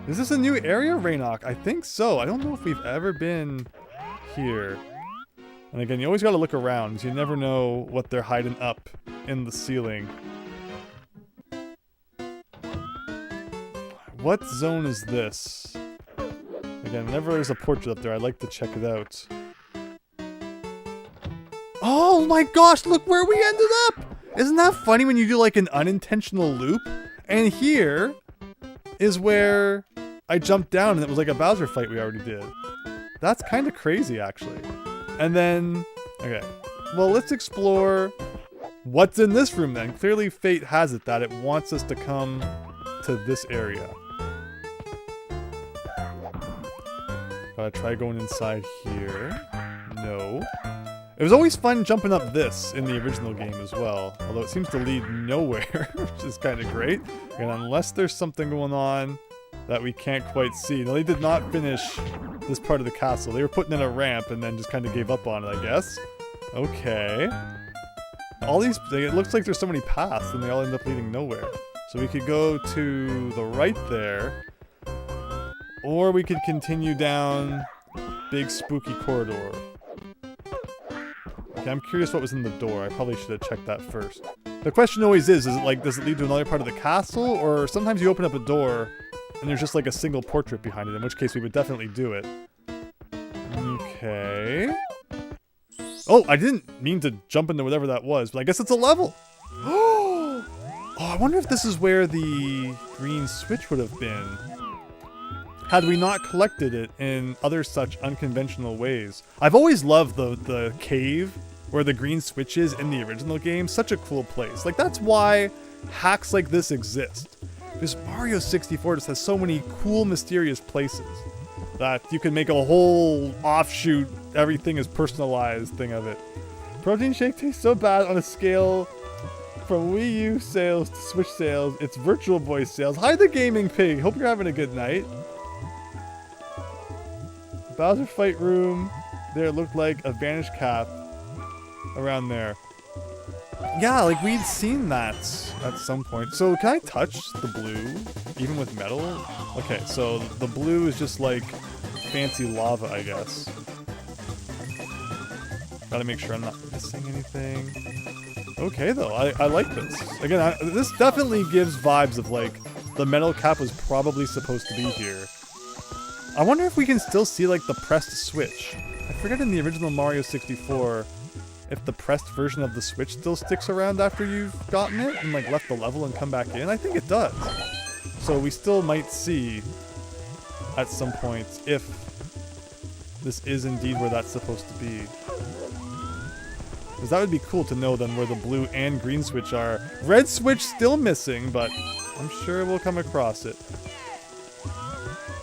Is this a new area, Raynok? I think so. I don't know if we've ever been here. And again, you always gotta look around, because you never know what they're hiding up in the ceiling. What zone is this? Again, whenever there's a portrait up there, I like to check it out. Oh my gosh, look where we ended up! Isn't that funny when you do like an unintentional loop? And here is where I jumped down and it was like a Bowser fight we already did. That's kind of crazy, actually. And then, okay, well, let's explore what's in this room then. Clearly fate has it that it wants us to come to this area. Gotta try going inside here. No. It was always fun jumping up this in the original game as well, although it seems to lead nowhere, which is kind of great. And unless there's something going on that we can't quite see. Now, they did not finish this part of the castle. They were putting in a ramp and then just kind of gave up on it, I guess. Okay. All these, it looks like there's so many paths and they all end up leading nowhere. So we could go to the right there, or we could continue down big spooky corridor. Okay, I'm curious what was in the door. I probably should have checked that first. The question always is it like, does it lead to another part of the castle? Or sometimes you open up a door and there's just like a single portrait behind it, in which case we would definitely do it. Okay. Oh, I didn't mean to jump into whatever that was, but I guess it's a level. Oh, I wonder if this is where the green switch would have been had we not collected it in other such unconventional ways. I've always loved the cave where the green switch is in the original game. Such a cool place. Like, that's why hacks like this exist. Because Mario 64 just has so many cool, mysterious places that you can make a whole offshoot, everything is personalized thing of it. Protein Shake tastes so bad on a scale from Wii U sales to Switch sales. It's Virtual Boy sales. Hi, the Gaming Pig. Hope you're having a good night. Bowser fight room. There looked like a vanish cap around there. Yeah, like we'd seen that at some point. So can I touch the blue, even with metal? Okay, so the blue is just like fancy lava, I guess. Gotta make sure I'm not missing anything. Okay, though, I like this. Again, this definitely gives vibes of like the metal cap was probably supposed to be here. I wonder if we can still see like the pressed switch. I forget in the original Mario 64 if the pressed version of the switch still sticks around after you've gotten it and like left the level and come back in. I think it does. So we still might see at some point if this is indeed where that's supposed to be. Because that would be cool to know then where the blue and green switch are. Red switch still missing, but I'm sure we'll come across it.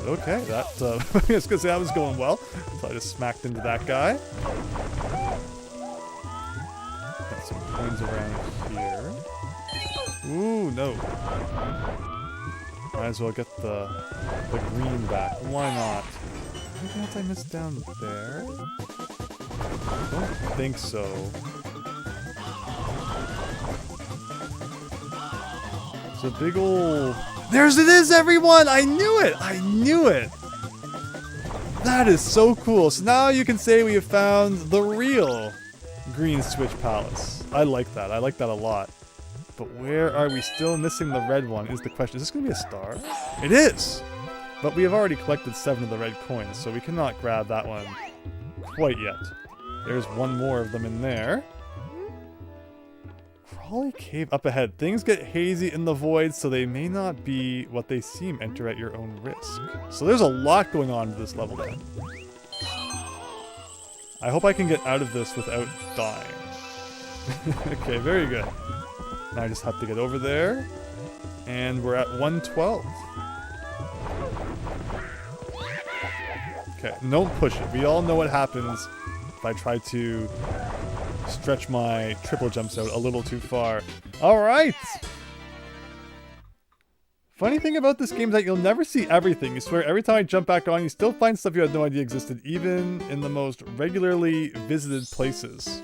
Okay, that, I was gonna say that was going well. So I just smacked into that guy. Got some coins around here. Ooh, no. Might as well get the green back. Why not? Anything else I missed down there? I don't think so. It's a big ol'... There's it is, everyone! I knew it! I knew it! That is so cool. So now you can say we have found the real Green Switch Palace. I like that. I like that a lot. But where are we still missing the red one is the question. Is this going to be a star? It is! But we have already collected 7 of the red coins, so we cannot grab that one quite yet. There's one more of them in there. Crawly Cave up ahead. Things get hazy in the void, so they may not be what they seem. Enter at your own risk. So there's a lot going on to this level then. I hope I can get out of this without dying. Okay, very good. Now I just have to get over there. And we're at 112. Okay, don't push it. We all know what happens if I try to stretch my triple jumps out a little too far. Alright! Funny thing about this game is that you'll never see everything. You swear every time I jump back on, you still find stuff you had no idea existed, even in the most regularly visited places.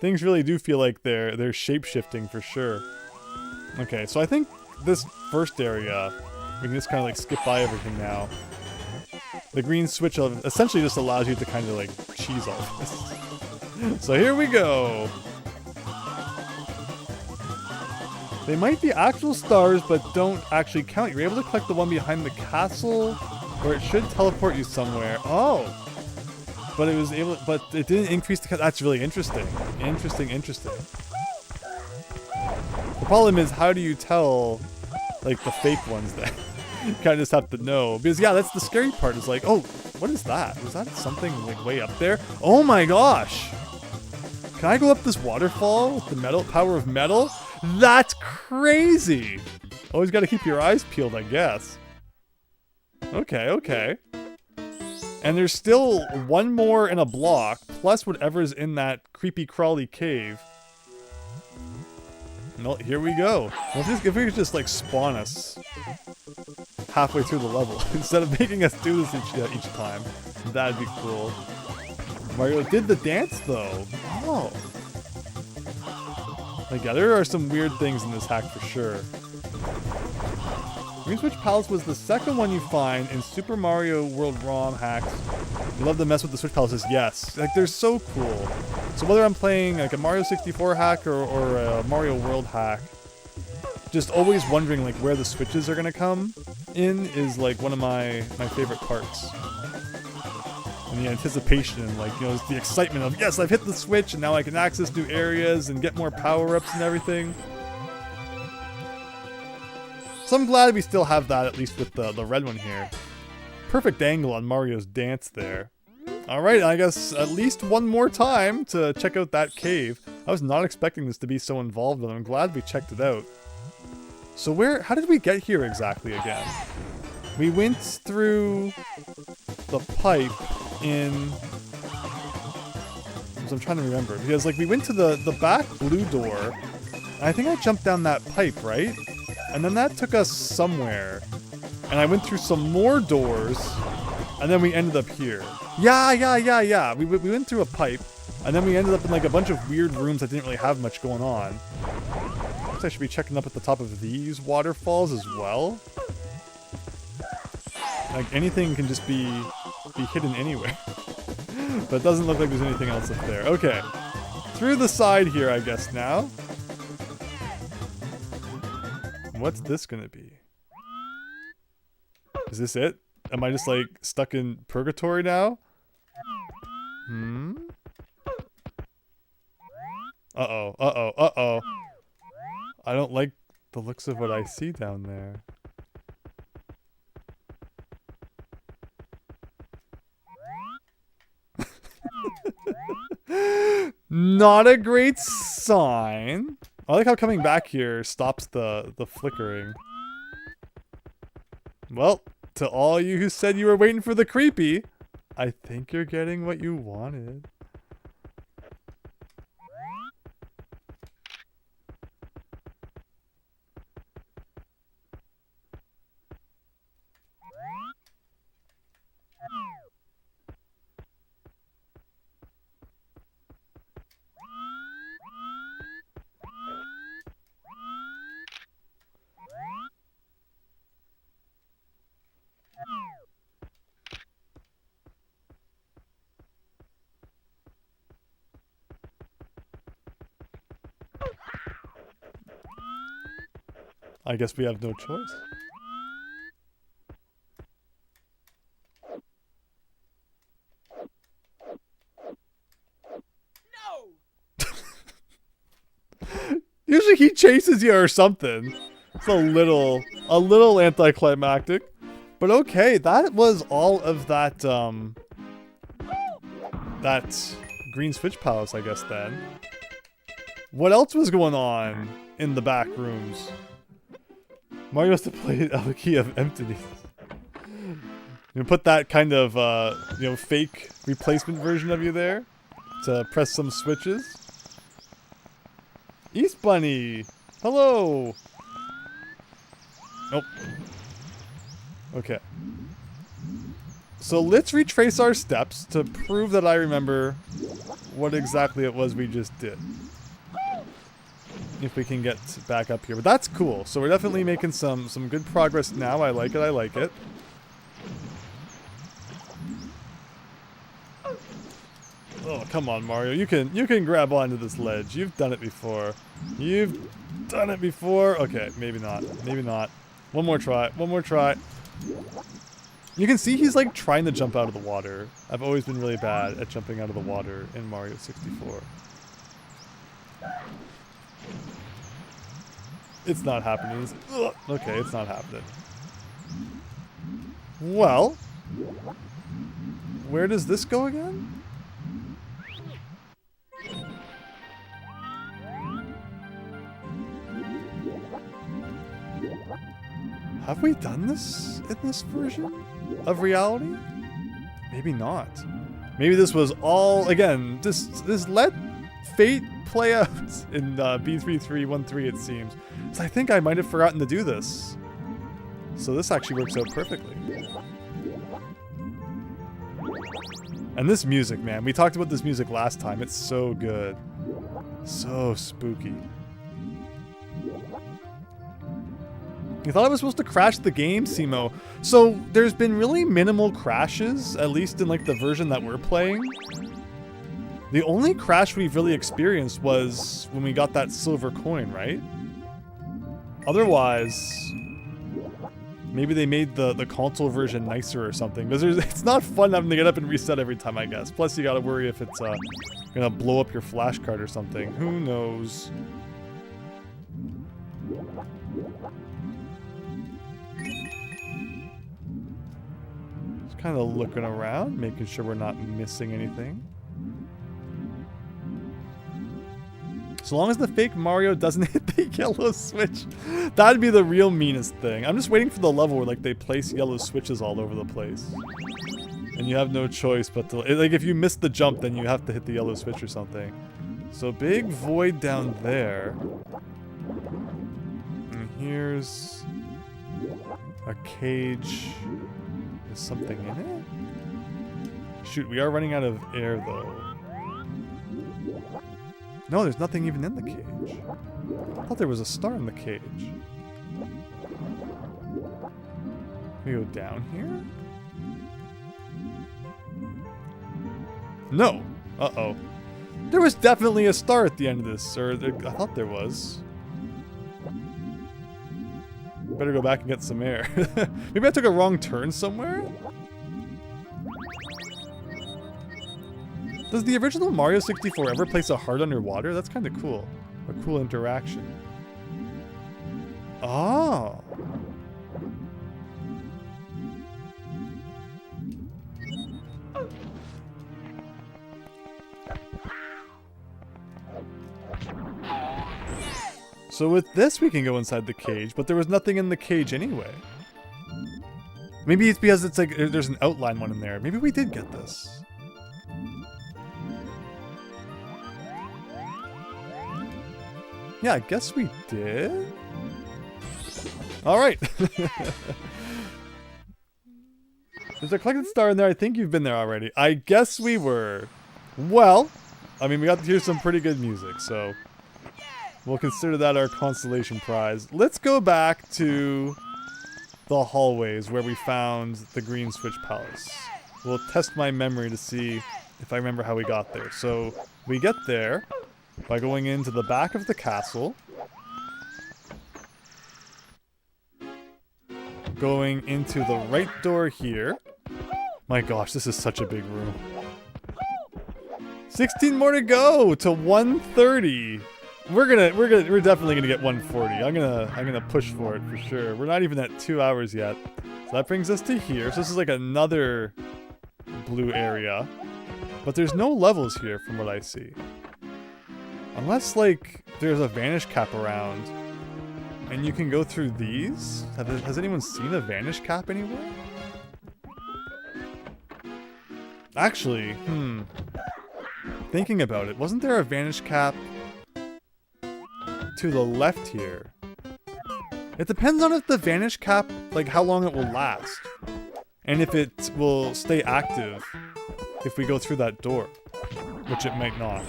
Things really do feel like they're shape-shifting for sure. Okay, so I think this first area, we can just kind of like skip by everything now. The green switch essentially just allows you to kind of like cheese all this. So here we go. They might be actual stars, but don't actually count. You're able to collect the one behind the castle, where it should teleport you somewhere. Oh, but it was able, but it didn't increase the. That's really interesting. Interesting. The problem is, how do you tell, like the fake ones then? You kind of just have to know. Because yeah, that's the scary part. Is like, oh, what is that? Was that something like way up there? Oh my gosh! Can I go up this waterfall with the metal power of metal? That's crazy! Always got to keep your eyes peeled, I guess. Okay. And there's still one more in a block, plus whatever's in that creepy crawly cave. No, here we go. If we could just like spawn us halfway through the level instead of making us do this each time, that'd be cool. Mario did the dance though. Oh. Like, yeah, there are some weird things in this hack for sure. Green Switch Palace was the second one you find in Super Mario World ROM hacks. You love to mess with the Switch Palaces, yes. Like, they're so cool. So whether I'm playing like a Mario 64 hack or a Mario World hack, just always wondering like where the switches are gonna come in is like one of my favorite parts. And the anticipation and like, you know, the excitement of, yes, I've hit the switch and now I can access new areas and get more power-ups and everything. So I'm glad we still have that, at least with the red one here. Perfect angle on Mario's dance there. Alright, I guess at least one more time to check out that cave. I was not expecting this to be so involved, but I'm glad we checked it out. So how did we get here exactly again? We went through the pipe in... I'm trying to remember, because like we went to the back blue door, and I think I jumped down that pipe, right? And then that took us somewhere, and I went through some more doors, and then we ended up here. Yeah. We went through a pipe, and then we ended up in like a bunch of weird rooms that didn't really have much going on. I should be checking up at the top of these waterfalls as well. Like anything can just be hidden anywhere. But it doesn't look like there's anything else up there. Okay. Through the side here, I guess now. What's this gonna be? Is this it? Am I just like stuck in purgatory now? Uh-oh. I don't like the looks of what I see down there. Not a great sign. I like how coming back here stops the flickering. Well, to all you who said you were waiting for the creepy, I think you're getting what you wanted. I guess we have no choice. Usually he chases you or something. It's a little anticlimactic. But okay, that was all of that, that Green Switch Palace, I guess, then. What else was going on in the back rooms? Mario has to play a key of emptiness. You put that kind of, you know, fake replacement version of you there to press some switches. East Bunny! Hello! Nope. Okay. So let's retrace our steps to prove that I remember what exactly it was we just did. If we can get back up here. But that's cool. So we're definitely making some good progress now. I like it, I like it. Oh, come on, Mario. You can grab onto this ledge. You've done it before. You've done it before. Okay, maybe not. Maybe not. One more try. One more try. You can see he's like trying to jump out of the water. I've always been really bad at jumping out of the water in Mario 64. It's not happening. Ugh. Okay, it's not happening. Well, where does this go again? Have we done this in this version of reality? Maybe not. Maybe this was all, again, this let fate play out in B3313, it seems. So I think I might have forgotten to do this. So this actually works out perfectly. And this music, man. We talked about this music last time. It's so good. So spooky. You thought I was supposed to crash the game, Simo. So there's been really minimal crashes, at least in like the version that we're playing. The only crash we've really experienced was when we got that silver coin, right? Otherwise, maybe they made the console version nicer or something. Because it's not fun having to get up and reset every time, I guess. Plus you gotta worry if it's gonna blow up your flash card or something. Who knows? Kind of looking around, making sure we're not missing anything. So long as the fake Mario doesn't hit the yellow switch, that'd be the real meanest thing. I'm just waiting for the level where like they place yellow switches all over the place, and you have no choice but to, like, if you miss the jump, then you have to hit the yellow switch or something. So big void down there, and here's a cage. Is something in it? Shoot, we are running out of air though. No, there's nothing even in the cage. I thought there was a star in the cage. We go down here? No. Uh-oh. There was definitely a star at the end of this, or I thought there was. Better go back and get some air. Maybe I took a wrong turn somewhere? Does the original Mario 64 ever place a heart underwater? That's kind of cool. A cool interaction. Oh. So with this we can go inside the cage, but there was nothing in the cage anyway. Maybe it's because it's like there's an outline one in there. Maybe we did get this. Yeah, I guess we did. Alright. There's a collected star in there. I think you've been there already. I guess we were. Well, I mean, we got to hear some pretty good music, so we'll consider that our consolation prize. Let's go back to the hallways where we found the Green Switch Palace. We'll test my memory to see if I remember how we got there. So we get there by going into the back of the castle. going into the right door here. My gosh, this is such a big room. 16 more to go to 130. We're definitely gonna get 140. I'm gonna push for it for sure. We're not even at 2 hours yet. So that brings us to here. So this is like another blue area. But there's no levels here from what I see. Unless like there's a vanish cap around. And you can go through these? Has anyone seen a vanish cap anywhere? Actually, thinking about it, wasn't there a vanish cap to the left here? It depends on if the vanish cap, like how long it will last. And if it will stay active if we go through that door. Which it might not.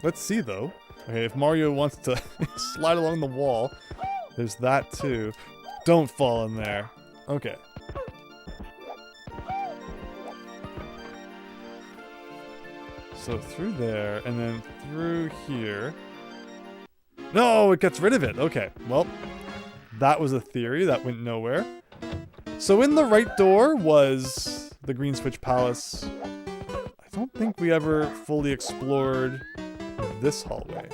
Let's see though. Okay, if Mario wants to slide along the wall, there's that too. Don't fall in there. Okay. So through there, and then through here. No, it gets rid of it. Okay, well, that was a theory. That went nowhere. So in the right door was the Green Switch Palace. I don't think we ever fully explored this hallway.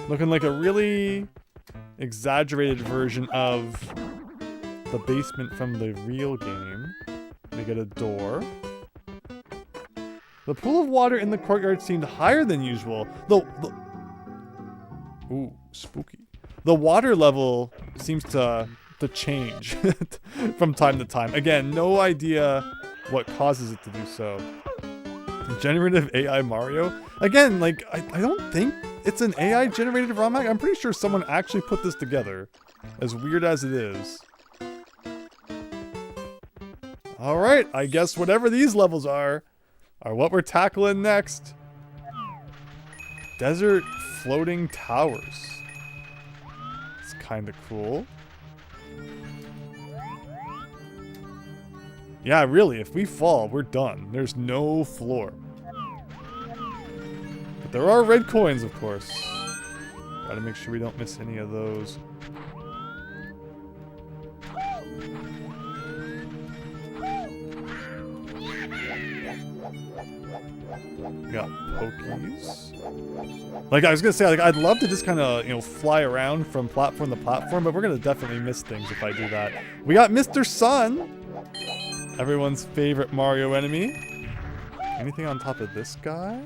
Looking like a really exaggerated version of the basement from the real game. We get a door. The pool of water in the courtyard seemed higher than usual. Ooh, spooky. The water level seems to change from time to time. Again, no idea what causes it to do so. Generative AI Mario? Again, like, I don't think it's an AI generated ROM hack. I'm pretty sure someone actually put this together. As weird as it is. Alright, I guess whatever these levels are what we're tackling next. Desert floating towers. It's kind of cool. Yeah, really, if we fall, we're done. There's no floor. But there are red coins, of course. Gotta make sure we don't miss any of those. We got pokies. Like, I was gonna say, like, I'd love to just kind of, you know, fly around from platform to platform, but we're gonna definitely miss things if I do that. We got Mr. Sun! Everyone's favorite Mario enemy. Anything on top of this guy?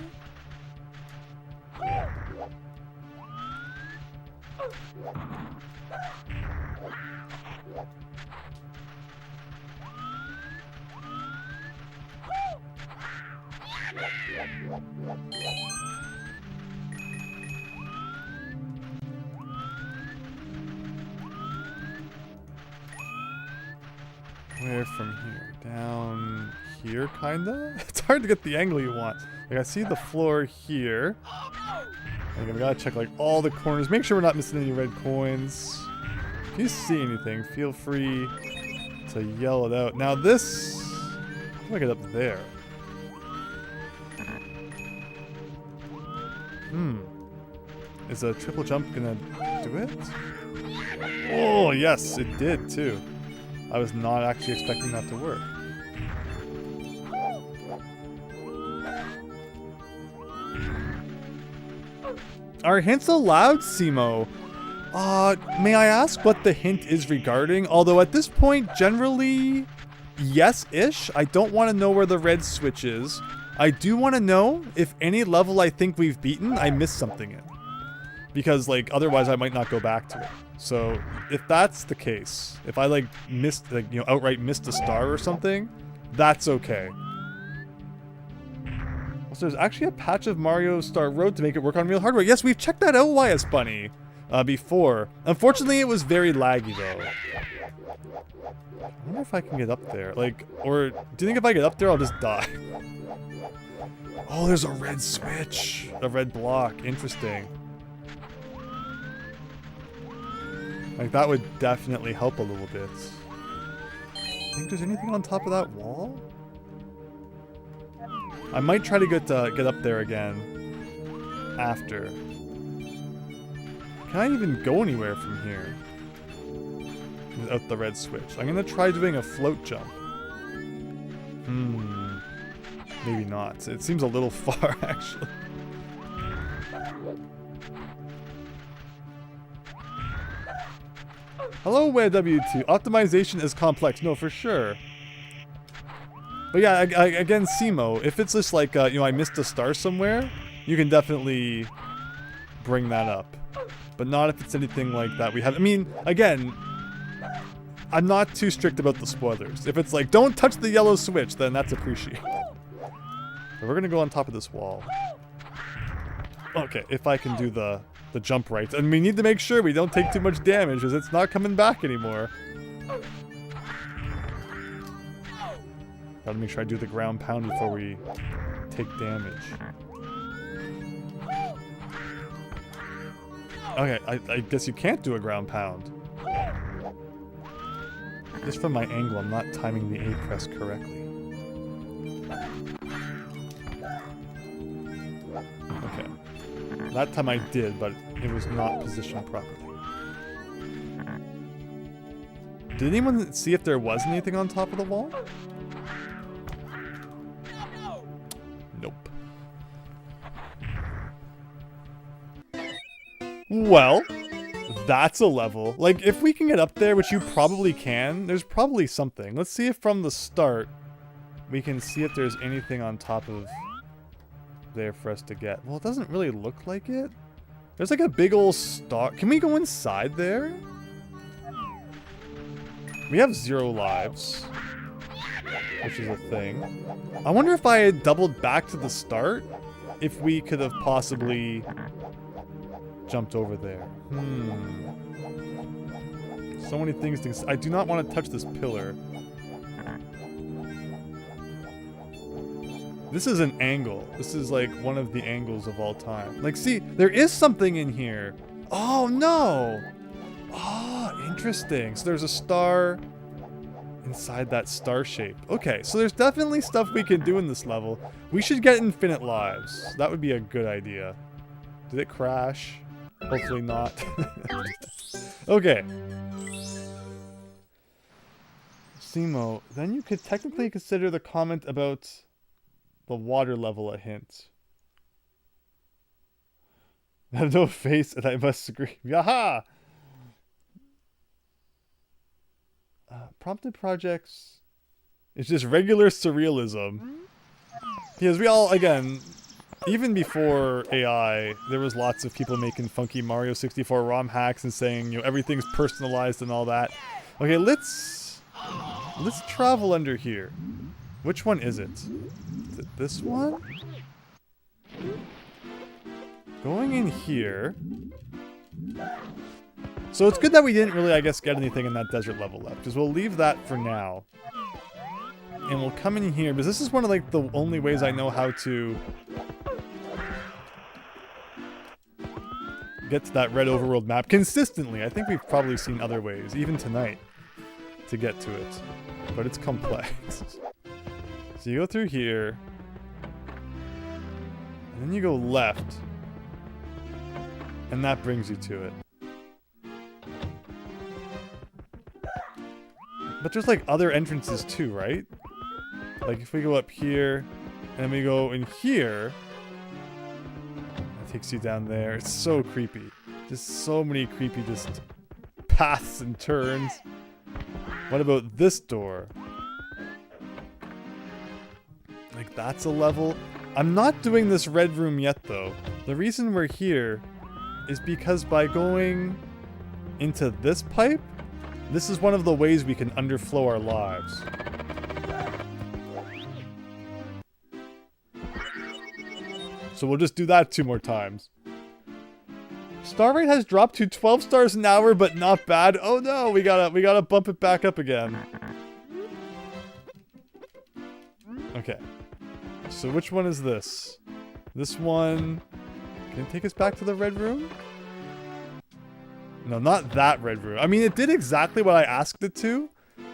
Where from here? Down here, kinda? It's hard to get the angle you want. Like, I see the floor here. Like, we gotta check, like, all the corners. Make sure we're not missing any red coins. If you see anything, feel free to yell it out. Now this... How do I get up there? Is a triple jump gonna do it? Oh, yes, it did, too. I was not actually expecting that to work. Are hints allowed, Simo? May I ask what the hint is regarding? Although at this point, generally, yes-ish. I don't want to know where the red switch is. I do want to know if any level I think we've beaten, I missed something in. Because, like, otherwise I might not go back to it. So, if that's the case, if I, like, missed, like, you know, outright missed a star or something, that's okay. Also, there's actually a patch of Mario Star Road to make it work on real hardware. Yes, we've checked that out, YS Bunny, before. Unfortunately, it was very laggy, though. I wonder if I can get up there. Like, or, do you think if I get up there, I'll just die? Oh, there's a red switch. A red block. Interesting. Like, that would definitely help a little bit. Think there's anything on top of that wall? I might try to get up there again. After. Can I even go anywhere from here? without the red switch. I'm gonna try doing a float jump. Maybe not. It seems a little far, actually. Hello, W2. Optimization is complex. No, for sure. But yeah, again, Simo, if it's just like, you know, I missed a star somewhere, you can definitely bring that up. But not if it's anything like that we have. I mean, again, I'm not too strict about the spoilers. If it's like, don't touch the yellow switch, then that's appreciated. But we're gonna go on top of this wall. Okay, if I can do the jump right. And we need to make sure we don't take too much damage, because it's not coming back anymore. Gotta make sure I do the ground pound before we take damage. Okay, I guess you can't do a ground pound. Just from my angle, I'm not timing the A press correctly. Okay. That time I did, but it was not positioned properly. Did anyone see if there was anything on top of the wall? Nope. Well, that's a level. Like, if we can get up there, which you probably can, there's probably something. Let's see if from the start we can see if there's anything on top of there for us to get. Well, it doesn't really look like it. There's like a big old star. Can we go inside there? We have 0 lives, which is a thing. I wonder if I had doubled back to the start, if we could have possibly jumped over there. So many things to... I do not want to touch this pillar. This is an angle. This is like one of the angles of all time. Like, see, there is something in here. Oh, no. Oh, interesting. So there's a star inside that star shape. Okay, so there's definitely stuff we can do in this level. We should get infinite lives. That would be a good idea. Did it crash? Hopefully not. Okay. Simo, then you could technically consider the comment about the water level a hint. I have no face and I must scream. Yaha! Prompted projects. It's just regular surrealism. Because we all, again, even before AI, there was lots of people making funky Mario 64 ROM hacks and saying, you know, everything's personalized and all that. Okay, let's travel under here. Which one is it? Is it this one? Going in here. So it's good that we didn't really, I guess, get anything in that desert level left, because we'll leave that for now. And we'll come in here, because this is one of, like, the only ways I know how to get to that red overworld map consistently. I think we've probably seen other ways, even tonight, to get to it. But it's complex. So you go through here, and then you go left, and that brings you to it. But there's like other entrances too, right? Like if we go up here, and we go in here, that takes you down there. It's so creepy. Just so many creepy just paths and turns. What about this door? Like that's a level. I'm not doing this red room yet though. The reason we're here is because by going into this pipe, this is one of the ways we can underflow our lives. So we'll just do that 2 more times. Star rate has dropped to 12 stars an hour, but not bad. Oh no, we gotta bump it back up again. Okay. So which one is this? This one... Can it take us back to the red room? No, not that red room. I mean, it did exactly what I asked it to,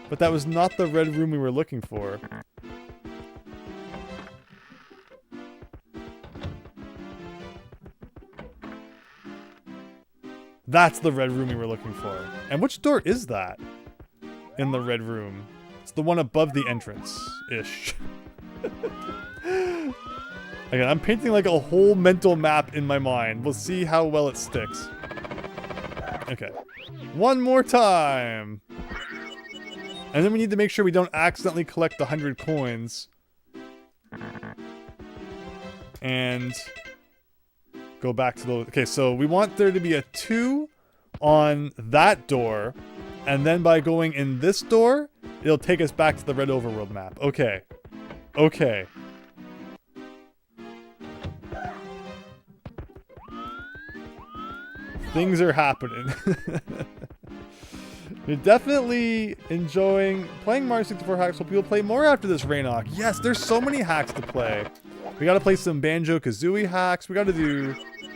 but that was not the red room we were looking for. That's the red room we were looking for. And which door is that? in the red room. It's the one above the entrance-ish. Again, I'm painting like a whole mental map in my mind. We'll see how well it sticks. Okay. One more time! And then we need to make sure we don't accidentally collect 100 coins. And go back to the... Okay, so we want there to be a 2 on that door. And then by going in this door, it'll take us back to the red overworld map. Okay. Okay. Things are happening. You're definitely enjoying playing Mario 64 hacks. Hope you'll play more after this, Rainoc. Yes, there's so many hacks to play. We gotta play some Banjo-Kazooie hacks. We gotta do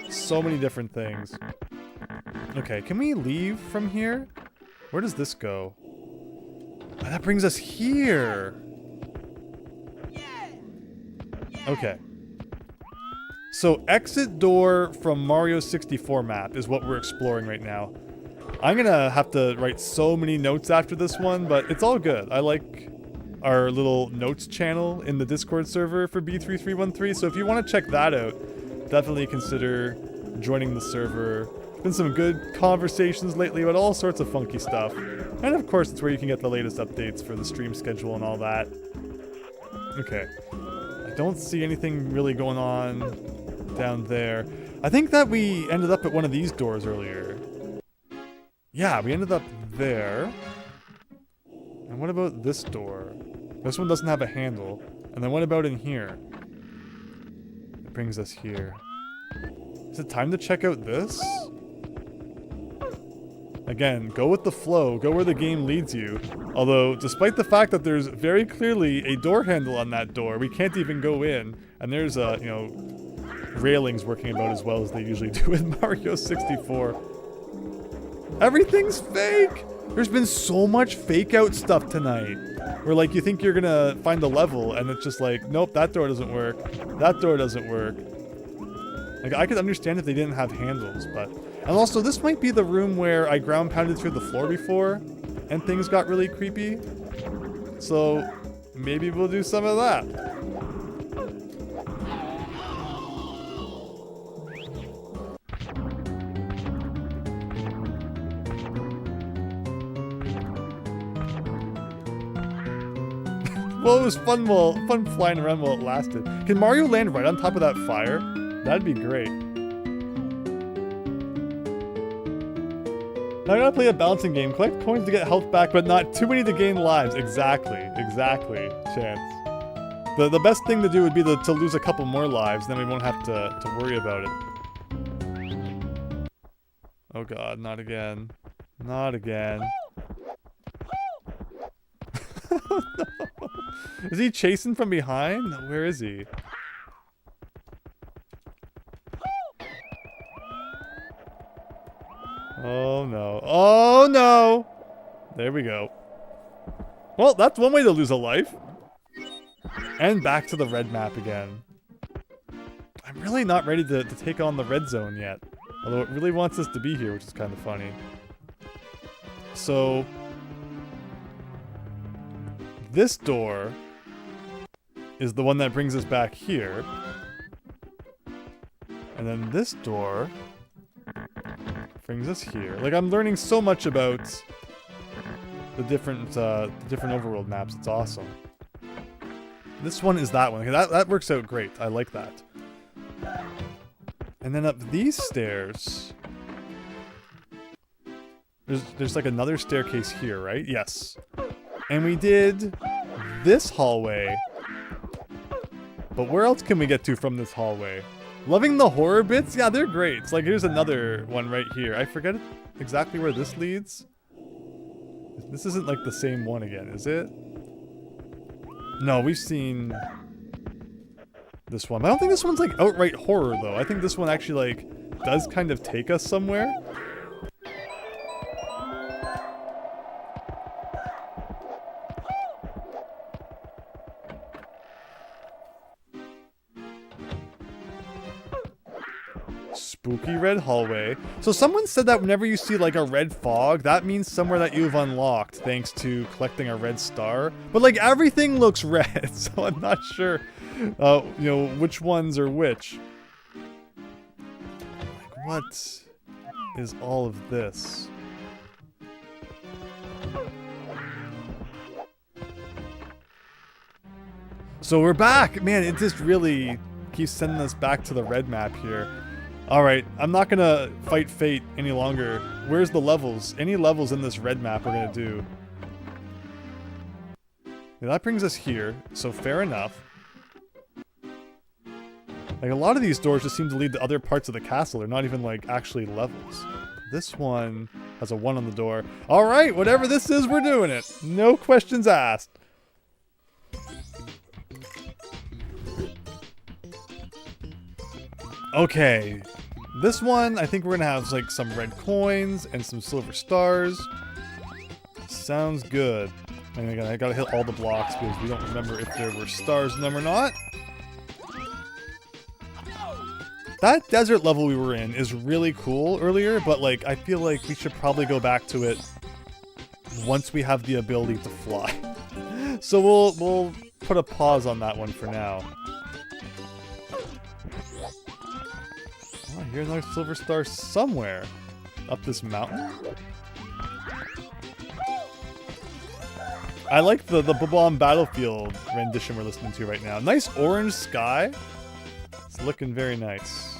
so many different things. Okay, can we leave from here? Where does this go? Oh, that brings us here. Okay. So exit door from Mario 64 map is what we're exploring right now. I'm gonna have to write so many notes after this one, but it's all good. I like our little notes channel in the Discord server for B3313, so if you want to check that out, definitely consider joining the server. Been some good conversations lately about all sorts of funky stuff. And of course, it's where you can get the latest updates for the stream schedule and all that. Okay. I don't see anything really going on down there. I think that we ended up at one of these doors earlier. Yeah, we ended up there. And what about this door? This one doesn't have a handle. And then what about in here? It brings us here. Is it time to check out this? Again, go with the flow, go where the game leads you. Although, despite the fact that there's very clearly a door handle on that door, we can't even go in. And there's, you know, railings working about as well as they usually do in Mario 64. Everything's fake! There's been so much fake out stuff tonight. Where, like, you think you're gonna find a level, and it's just like, nope, that door doesn't work. That door doesn't work. Like, I could understand if they didn't have handles, but... And also, this might be the room where I ground pounded through the floor before, and things got really creepy. So, maybe we'll do some of that. Well, it was fun flying around while it lasted. Can Mario land right on top of that fire? That'd be great. Now I gotta play a balancing game. Collect coins to get health back, but not too many to gain lives. Exactly, Chance. The best thing to do would be to lose a couple more lives, then we won't have to worry about it. Oh god, not again. Not again. No. Is he chasing from behind? Where is he? Oh no. Oh no! There we go. Well, that's one way to lose a life. And back to the red map again. I'm really not ready to take on the red zone yet. Although it really wants us to be here, which is kind of funny. So... this door is the one that brings us back here. And then this door brings us here. Like, I'm learning so much about the different overworld maps. It's awesome. This one is that one. Okay, that works out great. I like that. And then up these stairs... There's like another staircase here, right? Yes. And we did this hallway. But where else can we get to from this hallway? Loving the horror bits? Yeah, they're great. It's like, here's another one right here. I forget exactly where this leads. This isn't like the same one again, is it? No, we've seen this one. I don't think this one's like outright horror though. I think this one actually like does kind of take us somewhere. Spooky red hallway. So someone said that whenever you see like a red fog, that means somewhere that you've unlocked thanks to collecting a red star. But like everything looks red, so I'm not sure, you know, which ones are which. Like, what is all of this? So we're back! Man, it just really keeps sending us back to the red map here. Alright, I'm not gonna fight fate any longer. Where's the levels? Any levels in this red map we're gonna do. Yeah, that brings us here, so fair enough. Like, a lot of these doors just seem to lead to other parts of the castle. They're not even, like, actually levels. This one has a 1 on the door. Alright, whatever this is, we're doing it! No questions asked. Okay, this one, I think we're gonna have like some red coins and some silver stars. Sounds good. And again, I gotta hit all the blocks because we don't remember if there were stars in them or not. That desert level we were in is really cool earlier, but like, I feel like we should probably go back to it once we have the ability to fly. So we'll put a pause on that one for now. Oh, here's another silver star somewhere. Up this mountain? I like the Bomb Battlefield rendition we're listening to right now. Nice orange sky. It's looking very nice.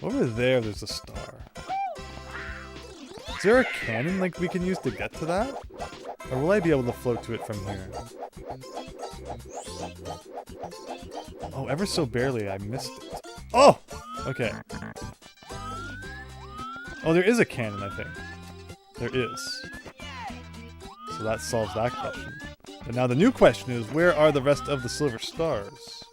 Over there, there's a star. Is there a cannon like we can use to get to that? Or will I be able to float to it from here? Oh, ever so barely, I missed it. Oh! Okay. Oh, there is a cannon, I think. There is. So that solves that question. But now the new question is, where are the rest of the silver stars?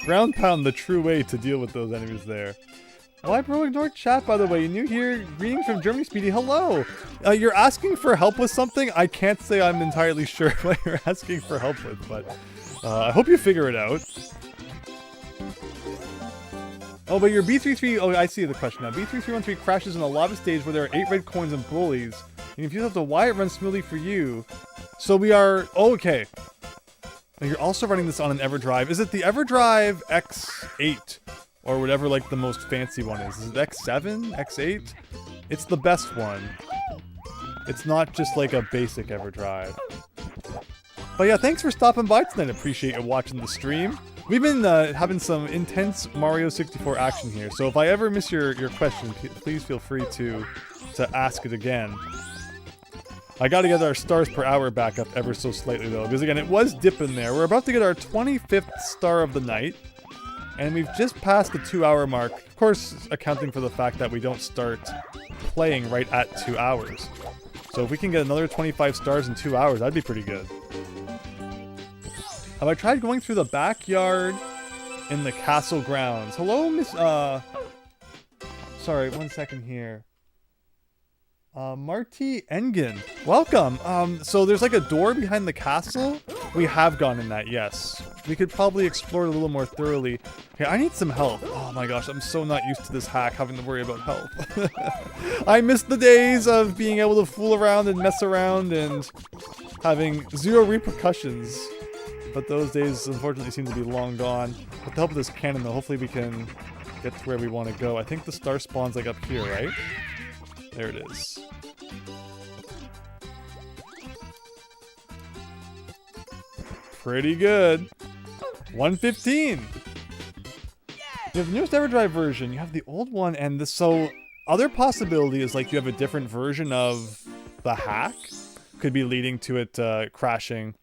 Ground pound, the true way to deal with those enemies there. Oh, I broke ignore chat, by the way. You new here? Greetings from Germany, Speedy. Hello! You're asking for help with something? I can't say I'm entirely sure what you're asking for help with, but I hope you figure it out. Oh, but your B33... Oh, I see the question now. B3313 crashes in a lava stage where there are 8 red coins and bullies. And if you have to why it runs smoothly for you. So we are... Oh, okay. And you're also running this on an EverDrive. Is it the EverDrive X8? Or whatever, like, the most fancy one is. Is it X7? X8? It's the best one. It's not just, like, a basic EverDrive. But yeah, thanks for stopping by tonight. Appreciate you watching the stream. We've been having some intense Mario 64 action here, so if I ever miss your question, please feel free to ask it again. I gotta get our stars per hour back up ever so slightly though, because again, it was dipping there. We're about to get our 25th star of the night, and we've just passed the 2-hour mark. Of course, accounting for the fact that we don't start playing right at 2 hours. So if we can get another 25 stars in 2 hours, that'd be pretty good. Have I tried going through the backyard in the castle grounds? Hello, Miss, sorry, 1 second here. Marty Engen, welcome. So there's like a door behind the castle. We have gone in that, yes. We could probably explore it a little more thoroughly. Okay, I need some help. Oh my gosh, I'm so not used to this hack, having to worry about health. I miss the days of being able to fool around and mess around and having 0 repercussions. But those days, unfortunately, seem to be long gone. With the help of this cannon, though, hopefully we can get to where we want to go. I think the star spawn's like up here, right? There it is. Pretty good. 115. You have the newest EverDrive version. You have the old one, and so other possibility is like you have a different version of the hack. Could be leading to it crashing.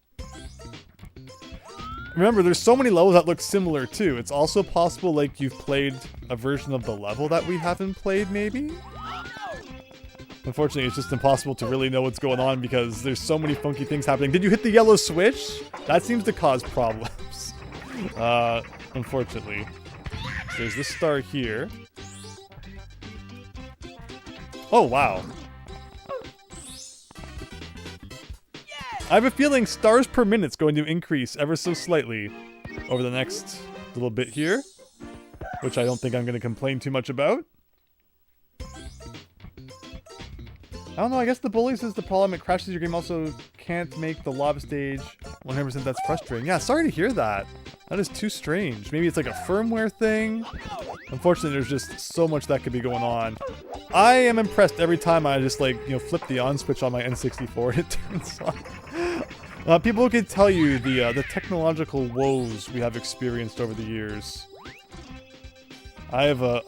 Remember, there's so many levels that look similar too. It's also possible like you've played a version of the level that we haven't played, maybe? Unfortunately, it's just impossible to really know what's going on because there's so many funky things happening. Did you hit the yellow switch? That seems to cause problems. Unfortunately. So there's this star here. Oh, wow. I have a feeling stars per minute's going to increase ever so slightly over the next little bit here, which I don't think I'm going to complain too much about. I don't know, I guess the bullies is the problem. It crashes your game, also can't make the lava stage 100%. That's frustrating. Yeah, sorry to hear that. That is too strange. Maybe it's like a firmware thing. Unfortunately, there's just so much that could be going on. I am impressed every time I just like, you know, flip the on switch on my N64 and it turns on. People could tell you the technological woes we have experienced over the years. I have a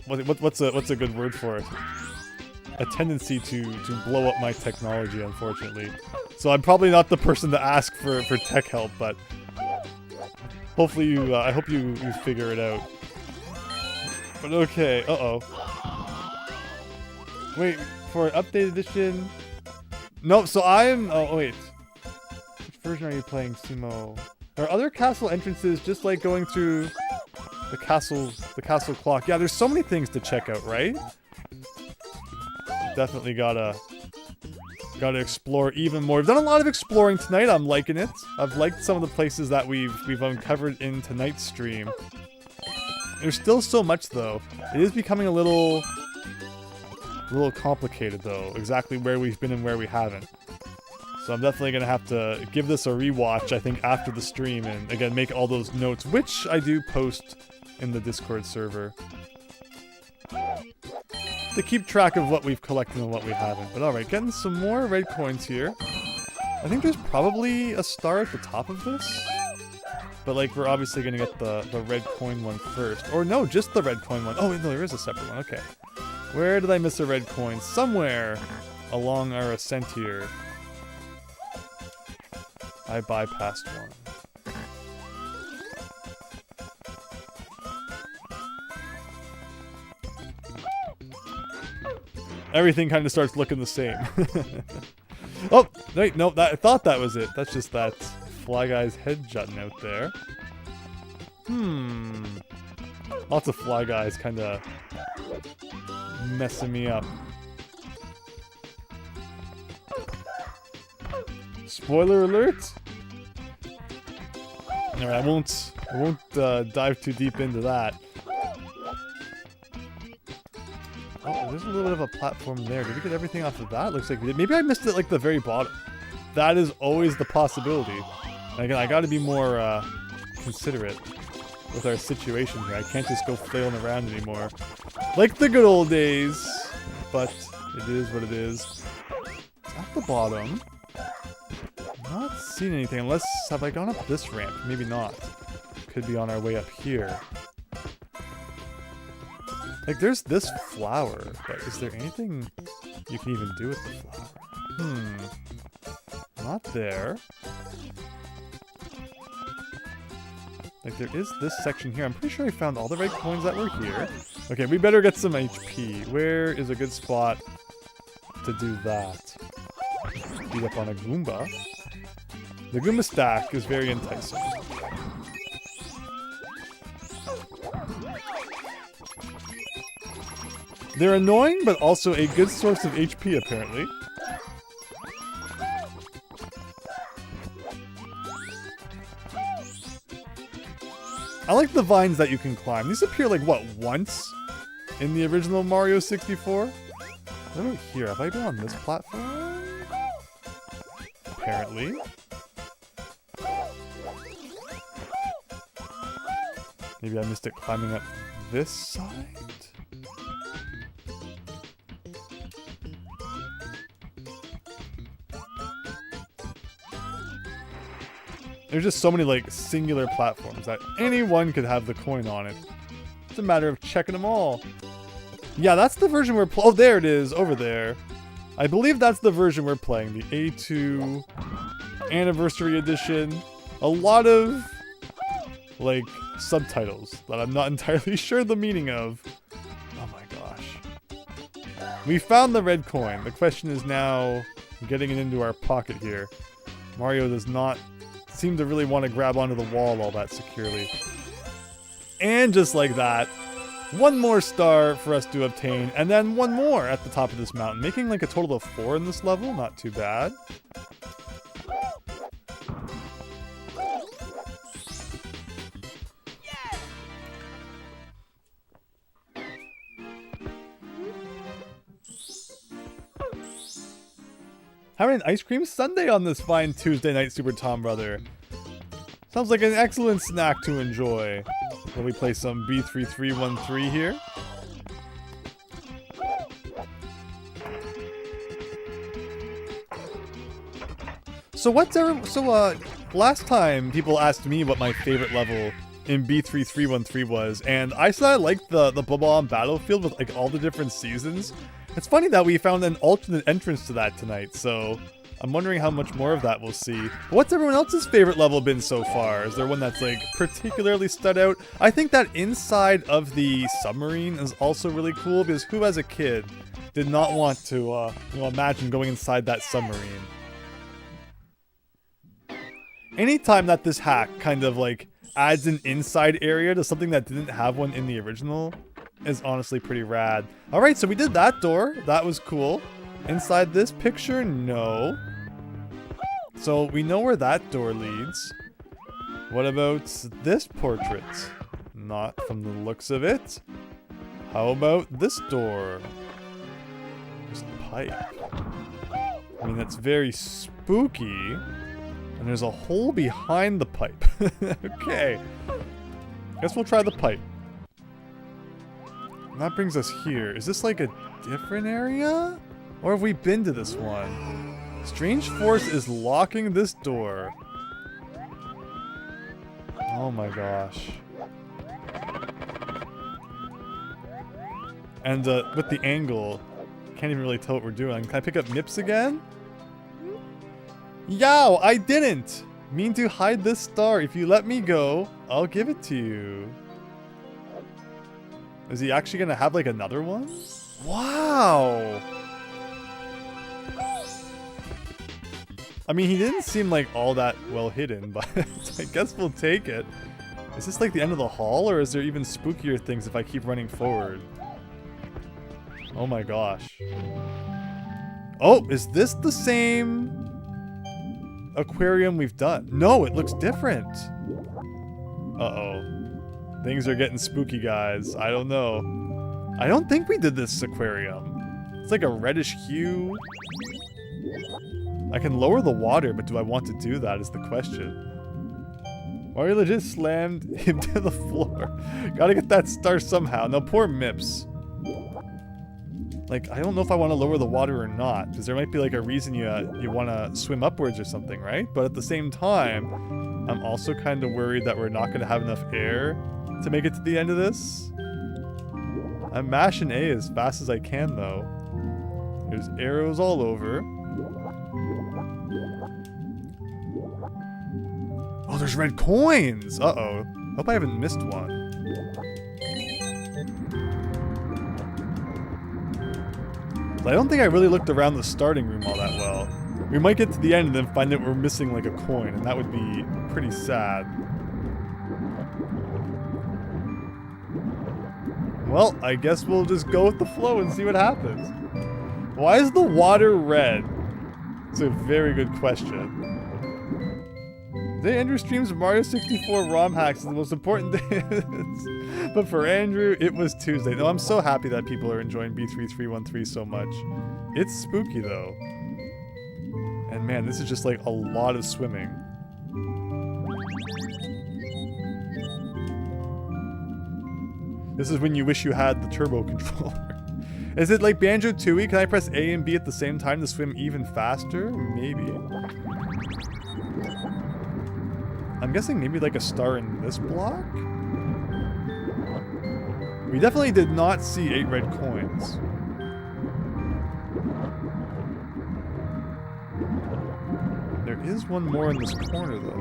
what's a good word for it? A tendency to blow up my technology, unfortunately. So I'm probably not the person to ask for tech help, but hopefully you, I hope you figure it out. But okay, uh-oh. Wait, for an updated edition? Nope, so I'm, oh wait. Which version are you playing, Simo? There are other castle entrances, just like going through the castle clock. Yeah, there's so many things to check out, right? Definitely gotta explore even more. We've done a lot of exploring tonight. I'm liking it. I've liked some of the places that we've uncovered in tonight's stream. There's still so much though. It is becoming a little complicated though, exactly where we've been and where we haven't. So I'm definitely gonna have to give this a rewatch, I think, after the stream, and again make all those notes, which I do post in the Discord server, to keep track of what we've collected and what we haven't. But alright, getting some more red coins here. I think there's probably a star at the top of this. But like, we're obviously gonna get the red coin one first. Or no, just the red coin one. Oh, no, there is a separate one. Okay. Where did I miss a red coin? Somewhere along our ascent here. I bypassed one. Everything kind of starts looking the same. Oh, wait, no, I thought that was it. That's just that fly guy's head jutting out there. Lots of fly guys kind of messing me up. Spoiler alert! Alright, I won't dive too deep into that. Oh, there's a little bit of a platform there. Did we get everything off of that? Looks like we did. Maybe I missed it like the very bottom. That is always the possibility. And again, I gotta be more considerate with our situation here. I can't just go flailing around anymore. Like the good old days. But it is what it is. It's at the bottom. I'm not seeing anything unless... Have I gone up this ramp? Maybe not. Could be on our way up here. Like, there's this flower, but is there anything you can even do with the flower? Not there. Like, there is this section here. I'm pretty sure I found all the red coins that were here. Okay, we better get some HP. Where is a good spot to do that? Beat up on a Goomba. The Goomba stack is very enticing. They're annoying, but also a good source of HP, apparently. I like the vines that you can climb. These appear like, what, once in the original Mario 64? What about here? Have I been on this platform? Apparently. Maybe I missed it climbing up this side? There's just so many, like, singular platforms that anyone could have the coin on it. It's a matter of checking them all. Yeah, that's the version we're oh, there it is, over there. I believe that's the version we're playing, the A2 Anniversary Edition. A lot of, like, subtitles that I'm not entirely sure the meaning of. Oh my gosh. We found the red coin. The question is now getting it into our pocket here. Mario does not seem to really want to grab onto the wall all that securely. And just like that, one more star for us to obtain, and then one more at the top of this mountain, making like a total of 4 in this level. Not too bad. Having an ice cream sundae on this fine Tuesday night, Super Tom Brother. Sounds like an excellent snack to enjoy. Will we play some B3313 here? So last time people asked me what my favorite level in B3313 was, and I said I liked the Bob-omb Battlefield with like all the different seasons. It's funny that we found an alternate entrance to that tonight, so I'm wondering how much more of that we'll see. What's everyone else's favorite level been so far? Is there one that's like particularly stood out? I think that inside of the submarine is also really cool, because who as a kid did not want to imagine going inside that submarine? Anytime that this hack kind of like adds an inside area to something that didn't have one in the original is honestly pretty rad. Alright, so we did that door. That was cool. Inside this picture, no. So we know where that door leads. What about this portrait? Not from the looks of it. How about this door? Just a pipe. I mean, that's very spooky. And there's a hole behind the pipe. Okay. Guess we'll try the pipe. And that brings us here. Is this like a different area? Or have we been to this one? Strange force is locking this door. Oh my gosh. And with the angle, can't even really tell what we're doing. Can I pick up Nips again? Yow, I didn't mean to hide this star. If you let me go, I'll give it to you. Is he actually gonna have like another one? Wow. I mean, he didn't seem like all that well hidden, but I guess we'll take it. Is this like the end of the hall, or is there even spookier things if I keep running forward? Oh my gosh. Oh, is this the same aquarium we've done? No, it looks different. Uh-oh. Things are getting spooky, guys. I don't know. I don't think we did this aquarium. It's like a reddish hue. I can lower the water, but do I want to do that is the question. Mario legit slammed him to the floor. Gotta get that star somehow. Now, poor Mips. Like, I don't know if I want to lower the water or not, because there might be like a reason you want to swim upwards or something, right? But at the same time, I'm also kind of worried that we're not going to have enough air to make it to the end of this. I'm mashing A as fast as I can, though. There's arrows all over. Oh, there's red coins! Uh-oh. Hope I haven't missed one. I don't think I really looked around the starting room all that well. We might get to the end and then find out we're missing like a coin, and that would be pretty sad. Well, I guess we'll just go with the flow and see what happens. Why is the water red? It's a very good question. Today, Andrew streams Mario 64 ROM hacks is the most important day. But for Andrew, it was Tuesday. No, I'm so happy that people are enjoying B3313 so much. It's spooky, though. And man, this is just like a lot of swimming. This is when you wish you had the turbo controller. Is it like Banjo-Tooie? Can I press A and B at the same time to swim even faster? Maybe. I'm guessing maybe like a star in this block? We definitely did not see 8 red coins. There is one more in this corner, though.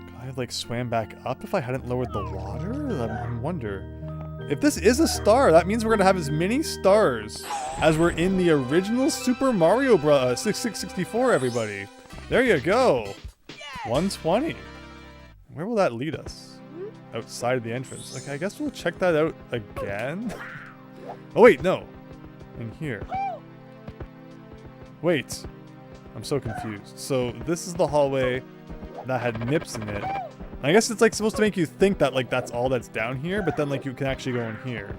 Could I have like swam back up if I hadn't lowered the water? I wonder. If this is a star, that means we're gonna have as many stars as were in the original Super Mario Bros. 64, everybody. There you go. 120. Where will that lead us? Outside of the entrance. Okay, I guess we'll check that out again. Oh wait, no. In here. Wait. I'm so confused. So this is the hallway that had Nips in it. I guess it's like supposed to make you think that like that's all that's down here, but then like you can actually go in here.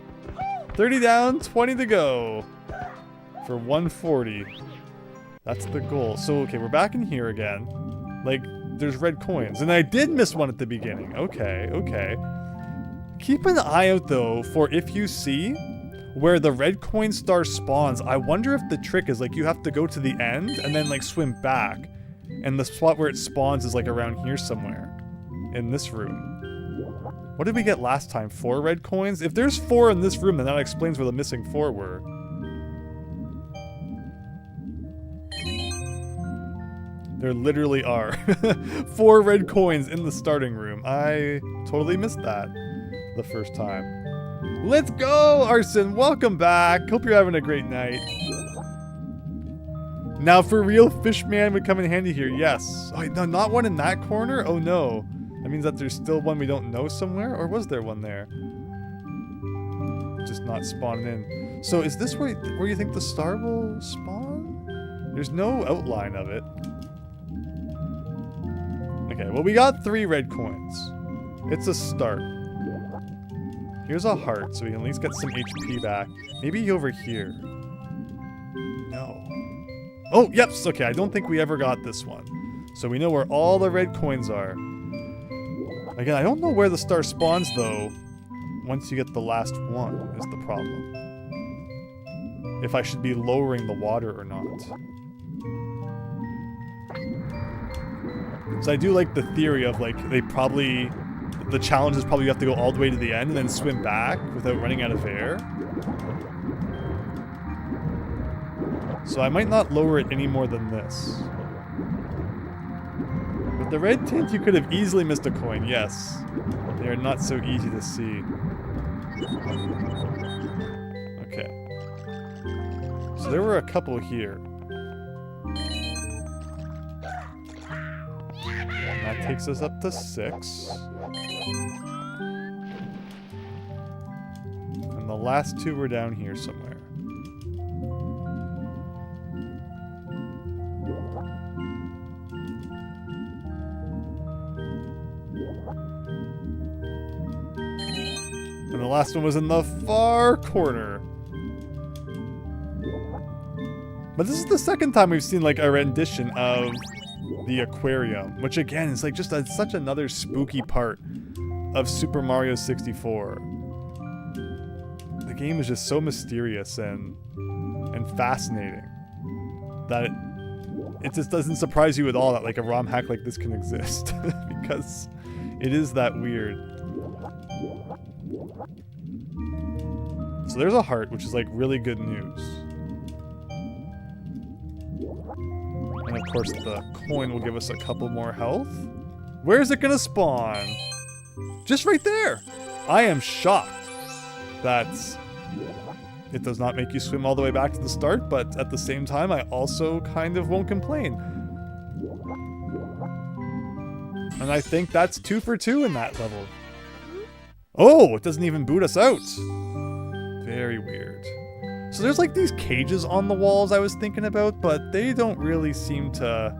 30 down, 20 to go for 140. That's the goal. So, okay, we're back in here again. Like, there's red coins. And I did miss one at the beginning. Okay, okay. Keep an eye out, though, for if you see where the red coin star spawns. I wonder if the trick is, like, you have to go to the end and then, like, swim back. And the spot where it spawns is, like, around here somewhere. In this room. What did we get last time? 4 red coins? If there's 4 in this room, then that explains where the missing 4 were. There literally are 4 red coins in the starting room. I totally missed that the first time. Let's go, Arson. Welcome back. Hope you're having a great night. Now, for real, Fishman would come in handy here. Yes. Oh, no, not one in that corner? Oh, no. That means that there's still one we don't know somewhere? Or was there one there? Just not spawning in. So is this where you think the star will spawn? There's no outline of it. Okay, well, we got 3 red coins. It's a start. Here's a heart, so we can at least get some HP back. Maybe over here. No. Oh, yep, okay, I don't think we ever got this one. So we know where all the red coins are. Again, I don't know where the star spawns, though, once you get the last one, is the problem. If I should be lowering the water or not. So I do like the theory of, like, the challenge is probably you have to go all the way to the end and then swim back without running out of air. So I might not lower it any more than this. With the red tint, you could have easily missed a coin, yes. They are not so easy to see. Okay. So there were a couple here. That takes us up to 6. And the last 2 were down here somewhere. And the last one was in the far corner. But this is the second time we've seen like a rendition of the aquarium, which again is like just such another spooky part of Super Mario 64. The game is just so mysterious and fascinating that it just doesn't surprise you at all that like a ROM hack like this can exist because it is that weird. So there's a heart, which is like really good news. And of course the coin will give us a couple more health. Where is it gonna spawn? Just right there! I am shocked that it does not make you swim all the way back to the start, but at the same time I also kind of won't complain. And I think that's 2 for 2 in that level. Oh, it doesn't even boot us out. Very weird. So there's like these cages on the walls I was thinking about, but they don't really seem to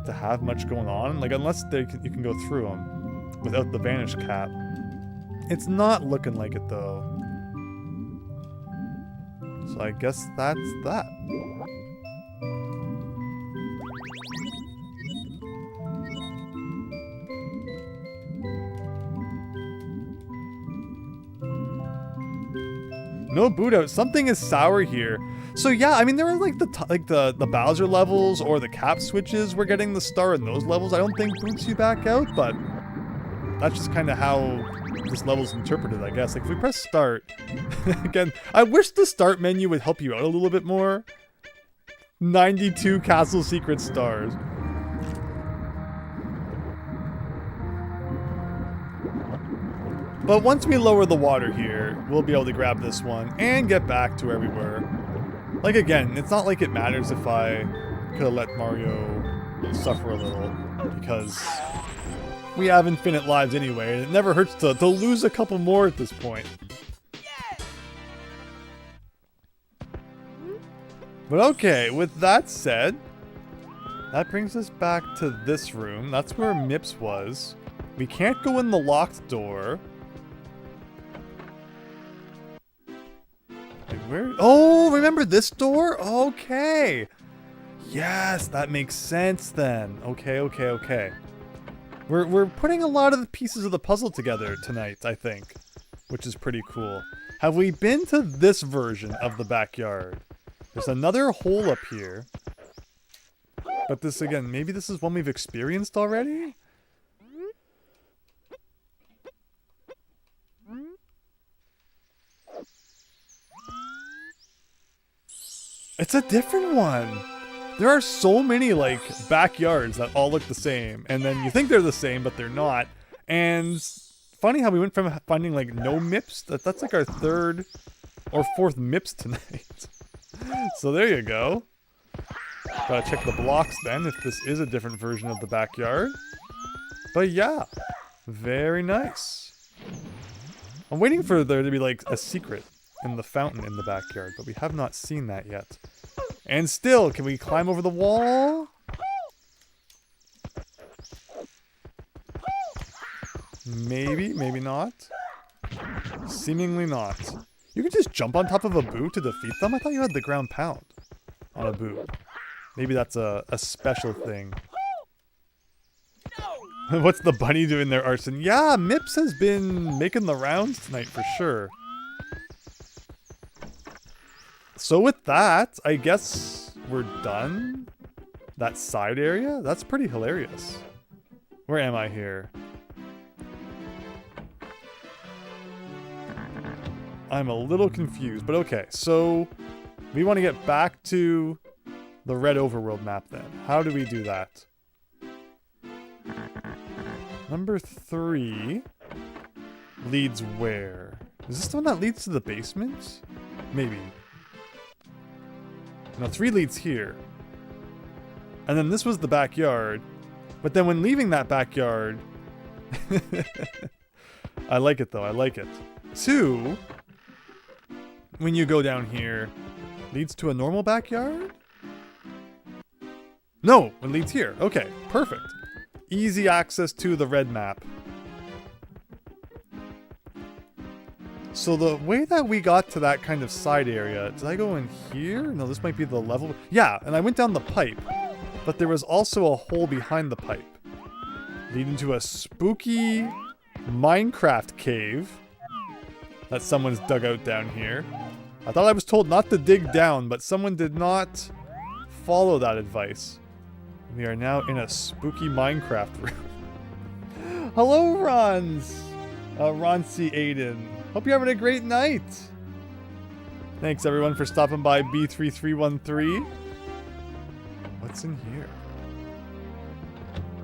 have much going on. Like unless you can go through them without the vanish cap. It's not looking like it though. So I guess that's that. No boot out. Something is sour here. So yeah, I mean there are like the Bowser levels or the cap switches we're getting the star in those levels. I don't think boots you back out, but that's just kind of how this level's interpreted, I guess. Like if we press start, again, I wish the start menu would help you out a little bit more. 92 castle secret stars. But once we lower the water here, we'll be able to grab this one and get back to where we were. Like again, it's not like it matters if I could have let Mario suffer a little, because we have infinite lives anyway, and it never hurts to lose a couple more at this point. But okay, with that said, That brings us back to this room. That's where Mips was. We can't go in the locked door. Wait, where? Oh, remember this door? Okay. Yes, that makes sense then. Okay, okay, okay. We're putting a lot of the pieces of the puzzle together tonight, I think, which is pretty cool. Have we been to this version of the backyard? There's another hole up here. But this, again, maybe this is one we've experienced already? It's a different one! There are so many, like, backyards that all look the same, and then you think they're the same, but they're not. And funny how we went from finding, like, no MIPS, that's like our third or fourth MIPS tonight. So there you go. Gotta check the blocks then, if this is a different version of the backyard. But yeah, very nice. I'm waiting for there to be, like, a secret in the fountain in the backyard, but we have not seen that yet. And still, can we climb over the wall? Maybe, maybe not. Seemingly not. You can just jump on top of a boo to defeat them? I thought you had the ground pound on a boo. Maybe that's a special thing. What's the bunny doing there, Arson? Yeah, Mips has been making the rounds tonight for sure. So with that, I guess we're done. That side area? That's pretty hilarious. Where am I here? I'm a little confused, but okay. So we want to get back to the red overworld map then. How do we do that? Number 3 leads where? Is this the one that leads to the basement? Maybe. No, 3 leads here. And then this was the backyard. But then when leaving that backyard... I like it though, I like it. 2, when you go down here, leads to a normal backyard? No, it leads here. Okay, perfect. Easy access to the red map. So the way that we got to that kind of side area, did I go in here? No, this might be the level. Yeah, and I went down the pipe, but there was also a hole behind the pipe, leading to a spooky Minecraft cave that someone's dug out down here. I thought I was told not to dig down, but someone did not follow that advice. We are now in a spooky Minecraft room. Hello, Rons! Roncy Aiden. Hope you're having a great night. Thanks everyone for stopping by B3313. What's in here?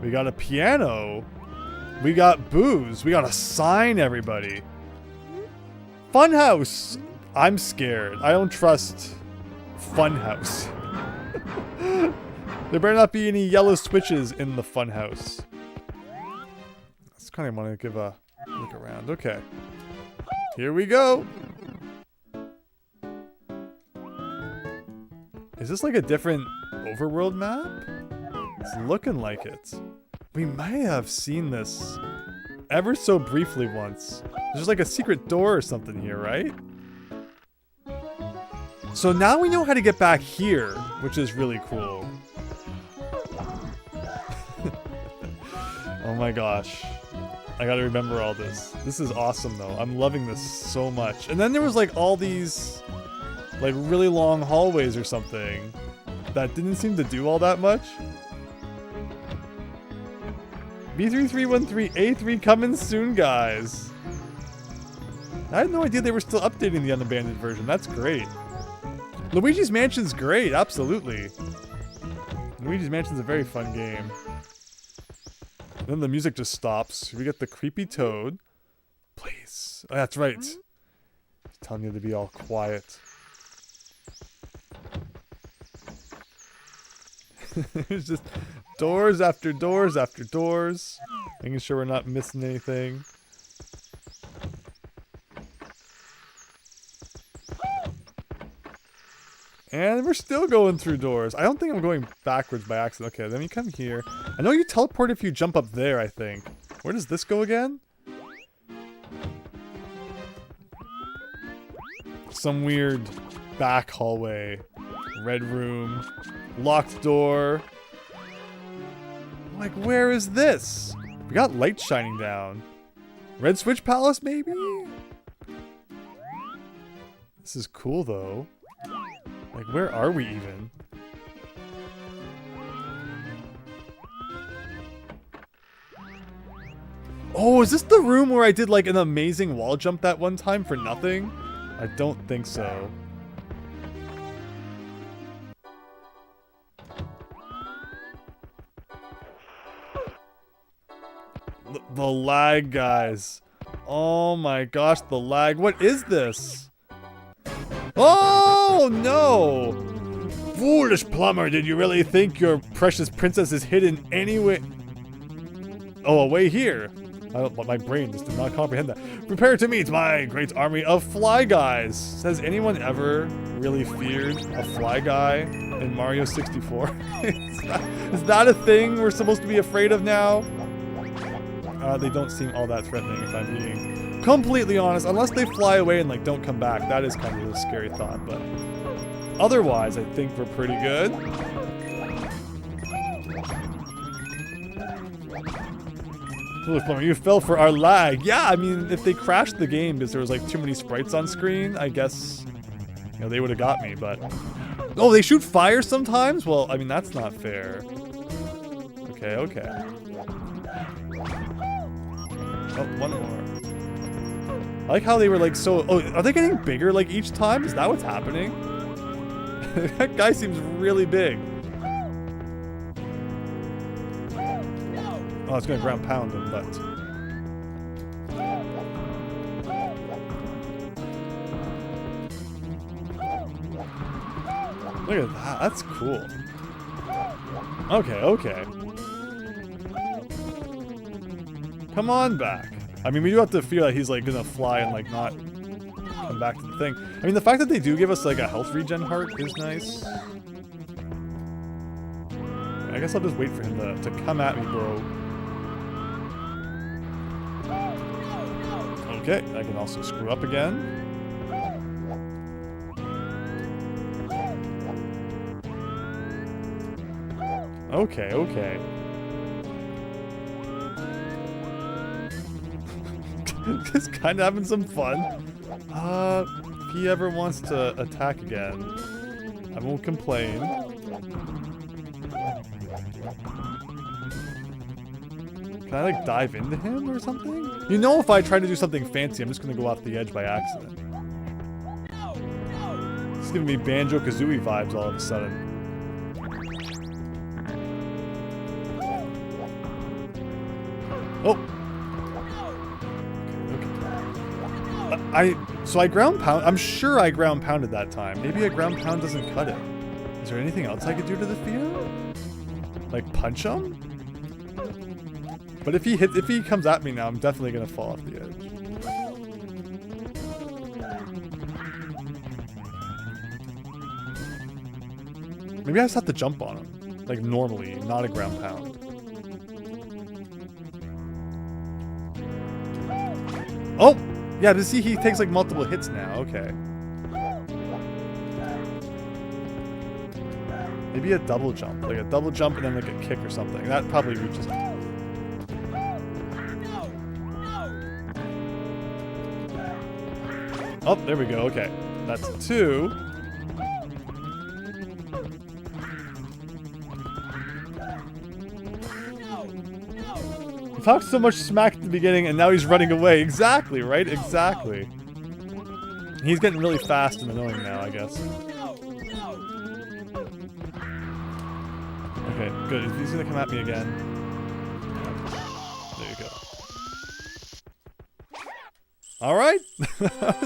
We got a piano. We got booze. We got a sign, everybody. Funhouse. I'm scared. I don't trust Funhouse. There better not be any yellow switches in the funhouse. I just kind of want to give a look around. Okay. Here we go. Is this like a different overworld map? It's looking like it. We may have seen this ever so briefly once. There's like a secret door or something here, right? So now we know how to get back here, which is really cool. Oh my gosh. I gotta remember all this. This is awesome though. I'm loving this so much. And then there was like all these like really long hallways or something that didn't seem to do all that much. B3313A3 coming soon, guys. I had no idea they were still updating the unabandoned version. That's great. Luigi's Mansion's great, absolutely. Luigi's Mansion's a very fun game. Then the music just stops. We get the creepy toad. Please. Oh, that's right. He's telling you to be all quiet. There's just doors after doors after doors. Making sure we're not missing anything. And we're still going through doors. I don't think I'm going backwards by accident. Okay, then you come here. I know you teleport if you jump up there, I think. Where does this go again? Some weird back hallway. Red room. Locked door. Like, where is this? We got light shining down. Red Switch Palace, maybe? This is cool, though. Like, where are we even? Oh, is this the room where I did, like, an amazing wall jump that one time for nothing? I don't think so. The lag, guys. Oh my gosh, the lag. What is this? Oh, no! Foolish plumber, did you really think your precious princess is hidden anywhere? Oh, away here. My brain just did not comprehend that. Prepare to meet my great army of fly guys. Has anyone ever really feared a fly guy in Mario 64? Is that a thing we're supposed to be afraid of now? They don't seem all that threatening, if I'm being completely honest. Unless they fly away and like don't come back. That is kind of a scary thought, but otherwise I think we're pretty good. Foolish plumber, you fell for our lag. Yeah, I mean, if they crashed the game because there was like too many sprites on screen, I guess, you know, they would have got me, but... Oh, they shoot fire sometimes? Well, I mean, that's not fair. Okay, okay. Oh, one more. I like how they were like so... Oh, are they getting bigger like each time? Is that what's happening? That guy seems really big. Oh, it's gonna ground pound him, but... Look at that, that's cool. Okay, okay. Come on back. I mean, we do have to feel that he's like gonna fly and like not come back to the thing. I mean, the fact that they do give us like a health regen heart is nice. I guess I'll just wait for him to come at me, bro. Okay, I can also screw up again. Okay, okay. Just kind of having some fun. If he ever wants to attack again, I won't complain. Can I like dive into him or something? You know, if I try to do something fancy, I'm just gonna go off the edge by accident. It's giving me Banjo-Kazooie vibes all of a sudden. Oh! So I ground pound. I'm sure I ground pounded that time. Maybe a ground pound doesn't cut it. Is there anything else I could do to the field? Like punch him? But if he comes at me now, I'm definitely gonna fall off the edge. Maybe I just have to jump on him, like normally, not a ground pound. Oh! Yeah, to see he takes like multiple hits now, okay. Maybe a double jump, like a double jump and then like a kick or something. That probably reaches him. Oh, there we go, okay. That's 2. Talked so much smack at the beginning and now he's running away. Exactly, right? Exactly. He's getting really fast and annoying now, I guess. Okay, good. He's gonna come at me again. There you go. Alright.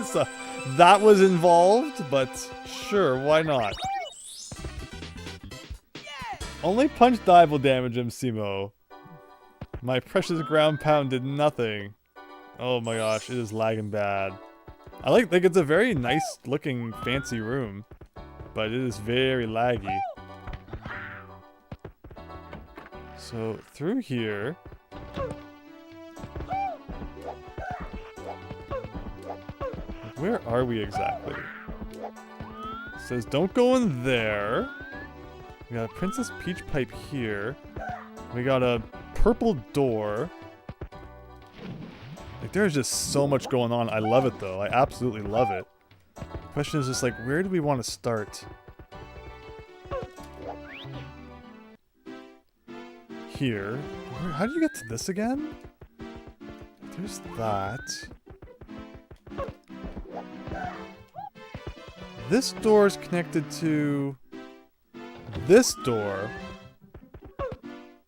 So, that was involved, but sure, why not? Only punch dive will damage him, Simo. My precious ground pound did nothing. Oh my gosh, it is lagging bad. I like it's a very nice looking fancy room. but it is very laggy. So through here. Where are we exactly? It says don't go in there. We got a Princess Peach pipe here. We got a purple door. Like, there's just so much going on. I love it, though. I absolutely love it. The question is just, like, where do we want to start? Here. How do you get to this again? There's that. This door is connected to this door,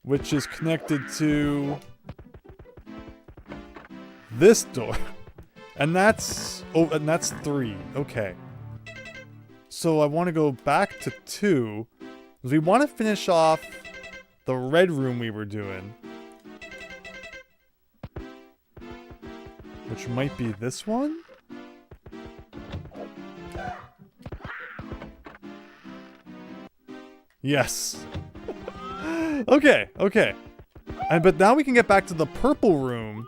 which is connected to this door. And that's 3. Okay. So I want to go back to 2, because we want to finish off the red room we were doing, which might be this one. Yes. Okay. But now we can get back to the purple room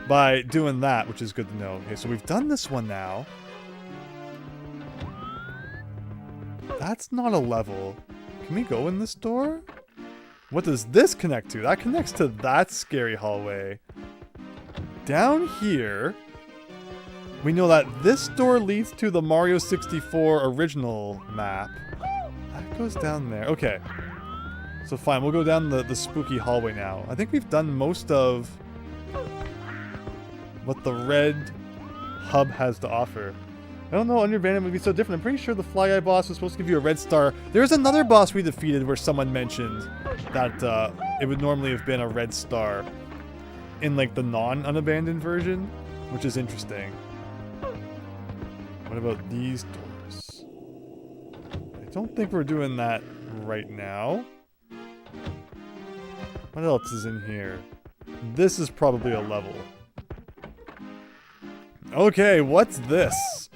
by doing that, which is good to know. Okay, so we've done this one now. That's not a level. Can we go in this door? What does this connect to? That connects to that scary hallway. Down here, we know that this door leads to the Mario 64 original map. That goes down there. Okay. So fine, we'll go down the spooky hallway now. I think we've done most of what the red hub has to offer. I don't know, Underbanded would be so different. I'm pretty sure the Fly Guy boss was supposed to give you a red star. There's another boss we defeated where someone mentioned that it would normally have been a red star in like the non-unabandoned version, which is interesting. What about these doors? I don't think we're doing that right now. What else is in here? This is probably a level. Okay, what's this?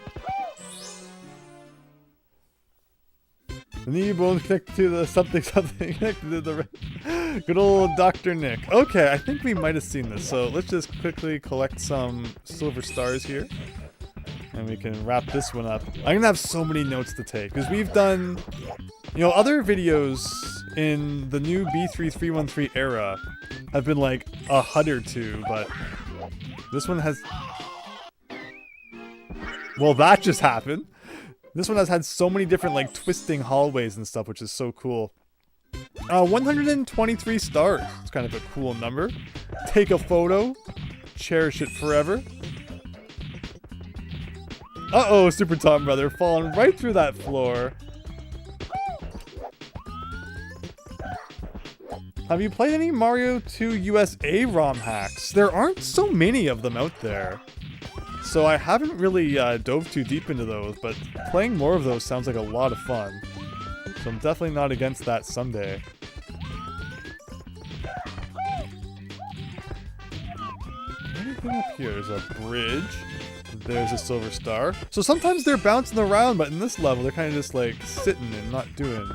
The knee bone connected to the something connected to the good old Dr. Nick. Okay, I think we might have seen this. So let's just quickly collect some silver stars here. And we can wrap this one up. I'm gonna have so many notes to take because we've done, you know, other videos in the new B3313 era have been like a HUD or 2, but this one has... Well, that just happened. This one has had so many different like twisting hallways and stuff, which is so cool. 123 stars. It's kind of a cool number. Take a photo. Cherish it forever. Uh-oh, Super Tom Brother falling right through that floor. Have you played any Mario 2 USA ROM hacks? There aren't so many of them out there. So I haven't really dove too deep into those, but playing more of those sounds like a lot of fun. So I'm definitely not against that someday. Anything up here? There's a bridge. There's a silver star. So sometimes they're bouncing around, but in this level they're kind of just like sitting and not doing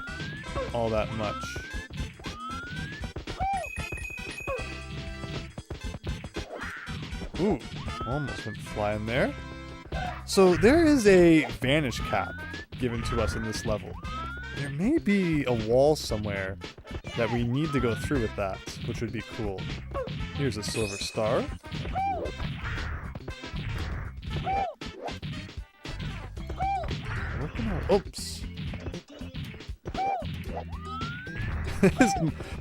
all that much. Ooh. Almost went flying there. So there is a vanish cap given to us in this level. There may be a wall somewhere that we need to go through with that, which would be cool. Here's a silver star. Oops.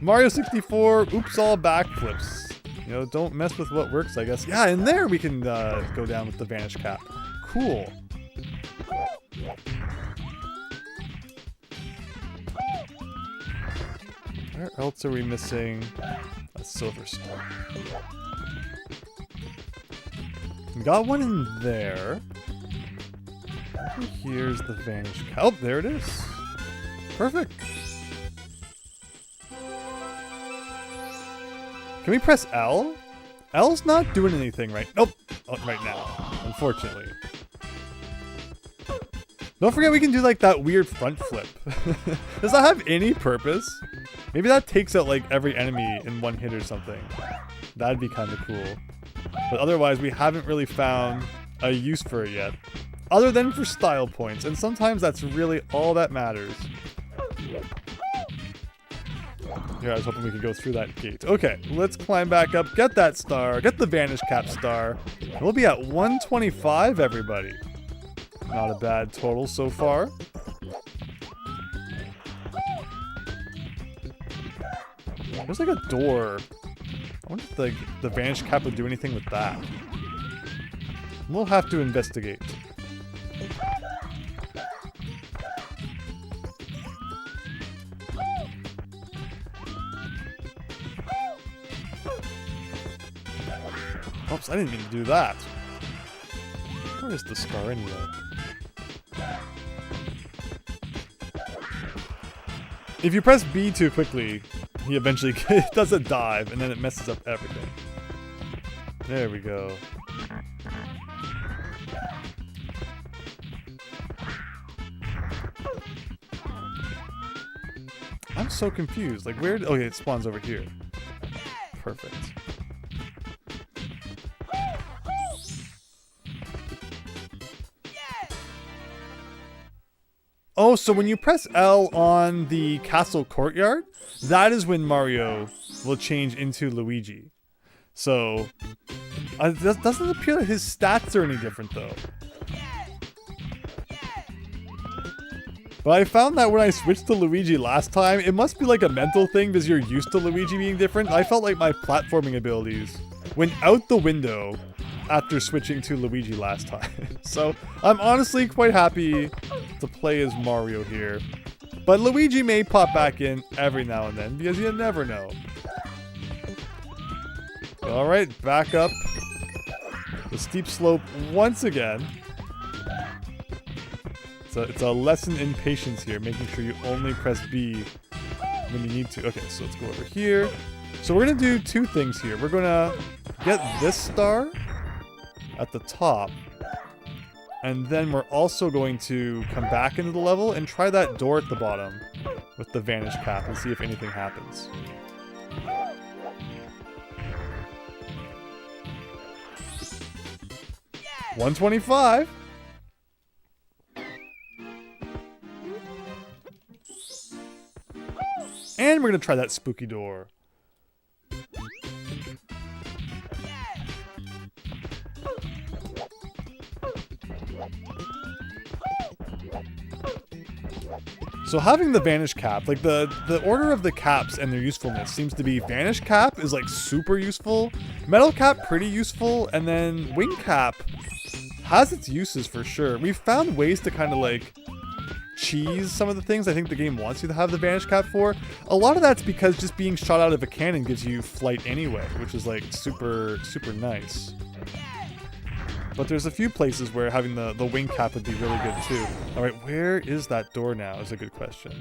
Mario 64, oops all backflips. You know, don't mess with what works, I guess. Yeah, and there we can go down with the vanish cap. Cool. Where else are we missing a silver star? We got one in there. Here's the vanish cap. Oh, there it is. Perfect. Can we press L? L's not doing anything right. Nope. Oh, right now, unfortunately. Don't forget we can do like that weird front flip. Does that have any purpose? Maybe that takes out like every enemy in one hit or something. That'd be kind of cool. But otherwise, we haven't really found a use for it yet. Other than for style points, and sometimes that's really all that matters. Here, I was hoping we could go through that gate. Okay, let's climb back up, get that star, get the Vanish Cap star. We'll be at 125, everybody. Not a bad total so far. There's like a door. I wonder if the Vanish Cap would do anything with that. We'll have to investigate. Oops, I didn't mean to do that. Where is the star anyway? If you press B too quickly, he eventually does a dive, and then it messes up everything. There we go. I'm so confused. Like, where? Okay, it spawns over here. Perfect. Oh, so when you press L on the castle courtyard, that is when Mario will change into Luigi. So, it doesn't appear that his stats are any different, though. But I found that when I switched to Luigi last time, it must be like a mental thing because you're used to Luigi being different. I felt like my platforming abilities went out the window after switching to Luigi last time. So, I'm honestly quite happy to play as Mario here. But Luigi may pop back in every now and then because you never know. Alright, back up the steep slope once again. It's a lesson in patience here, making sure you only press B when you need to. Okay, so let's go over here. So we're going to do two things here. We're going to get this star at the top. And then we're also going to come back into the level and try that door at the bottom with the Vanish Cap and see if anything happens. Yeah. 125. And we're going to try that spooky door. So having the Vanish Cap, like the order of the caps and their usefulness seems to be Vanish Cap is like super useful, Metal Cap pretty useful, and then Wing Cap has its uses for sure. We've found ways to kind of like cheese some of the things I think the game wants you to have the Vanish Cap for. A lot of that's because just being shot out of a cannon gives you flight anyway, which is like super nice. But there's a few places where having the Wing Cap would be really good too. Alright, where is that door now is a good question.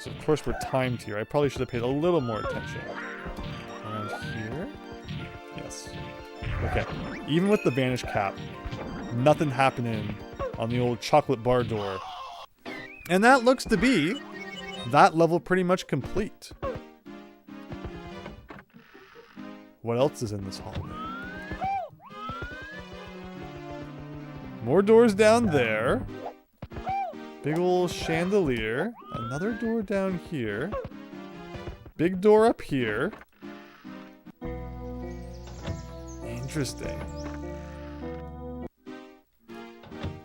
So of course we're timed here. I probably should have paid a little more attention. Around here? Yes. Okay. Even with the Vanish Cap, nothing happening on the old chocolate bar door. And that looks to be that level pretty much complete. What else is in this hallway? More doors down there. Big ol' chandelier. Another door down here. Big door up here. Interesting.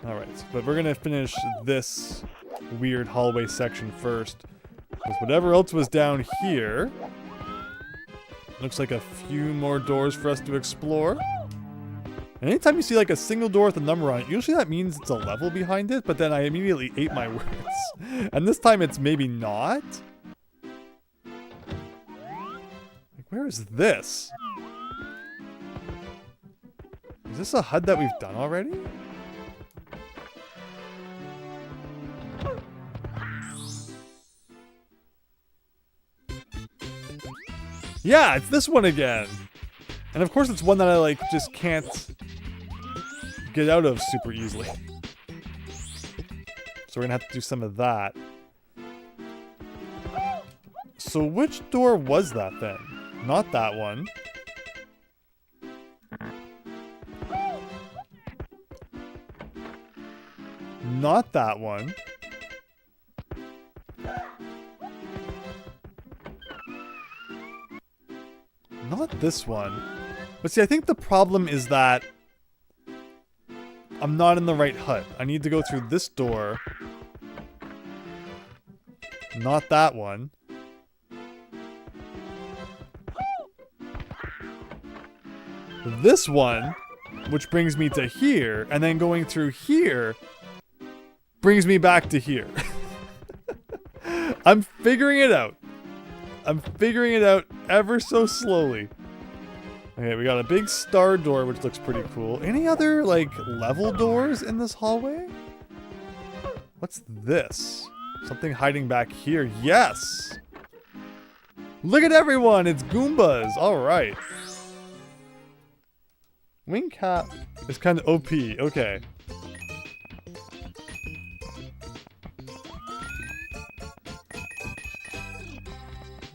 Alright, but we're gonna finish this weird hallway section first. With whatever else was down here. Looks like a few more doors for us to explore. And anytime you see like a single door with a number on it, usually that means it's a level behind it, but then I immediately ate my words. And this time it's maybe not. Like, where is this? Is this a HUD that we've done already? Yeah, it's this one again. And of course it's one that I like just can't get out of super easily. So we're gonna have to do some of that. So which door was that then? Not that one. Not that one. Not this one. But see, I think the problem is that I'm not in the right hut. I need to go through this door. Not that one. This one, which brings me to here, and then going through here brings me back to here. I'm figuring it out. I'm figuring it out ever so slowly. Okay, we got a big star door, which looks pretty cool. Any other, like, level doors in this hallway? What's this? Something hiding back here. Yes! Look at everyone! It's Goombas! Alright. Wing cap is kind of OP. Okay.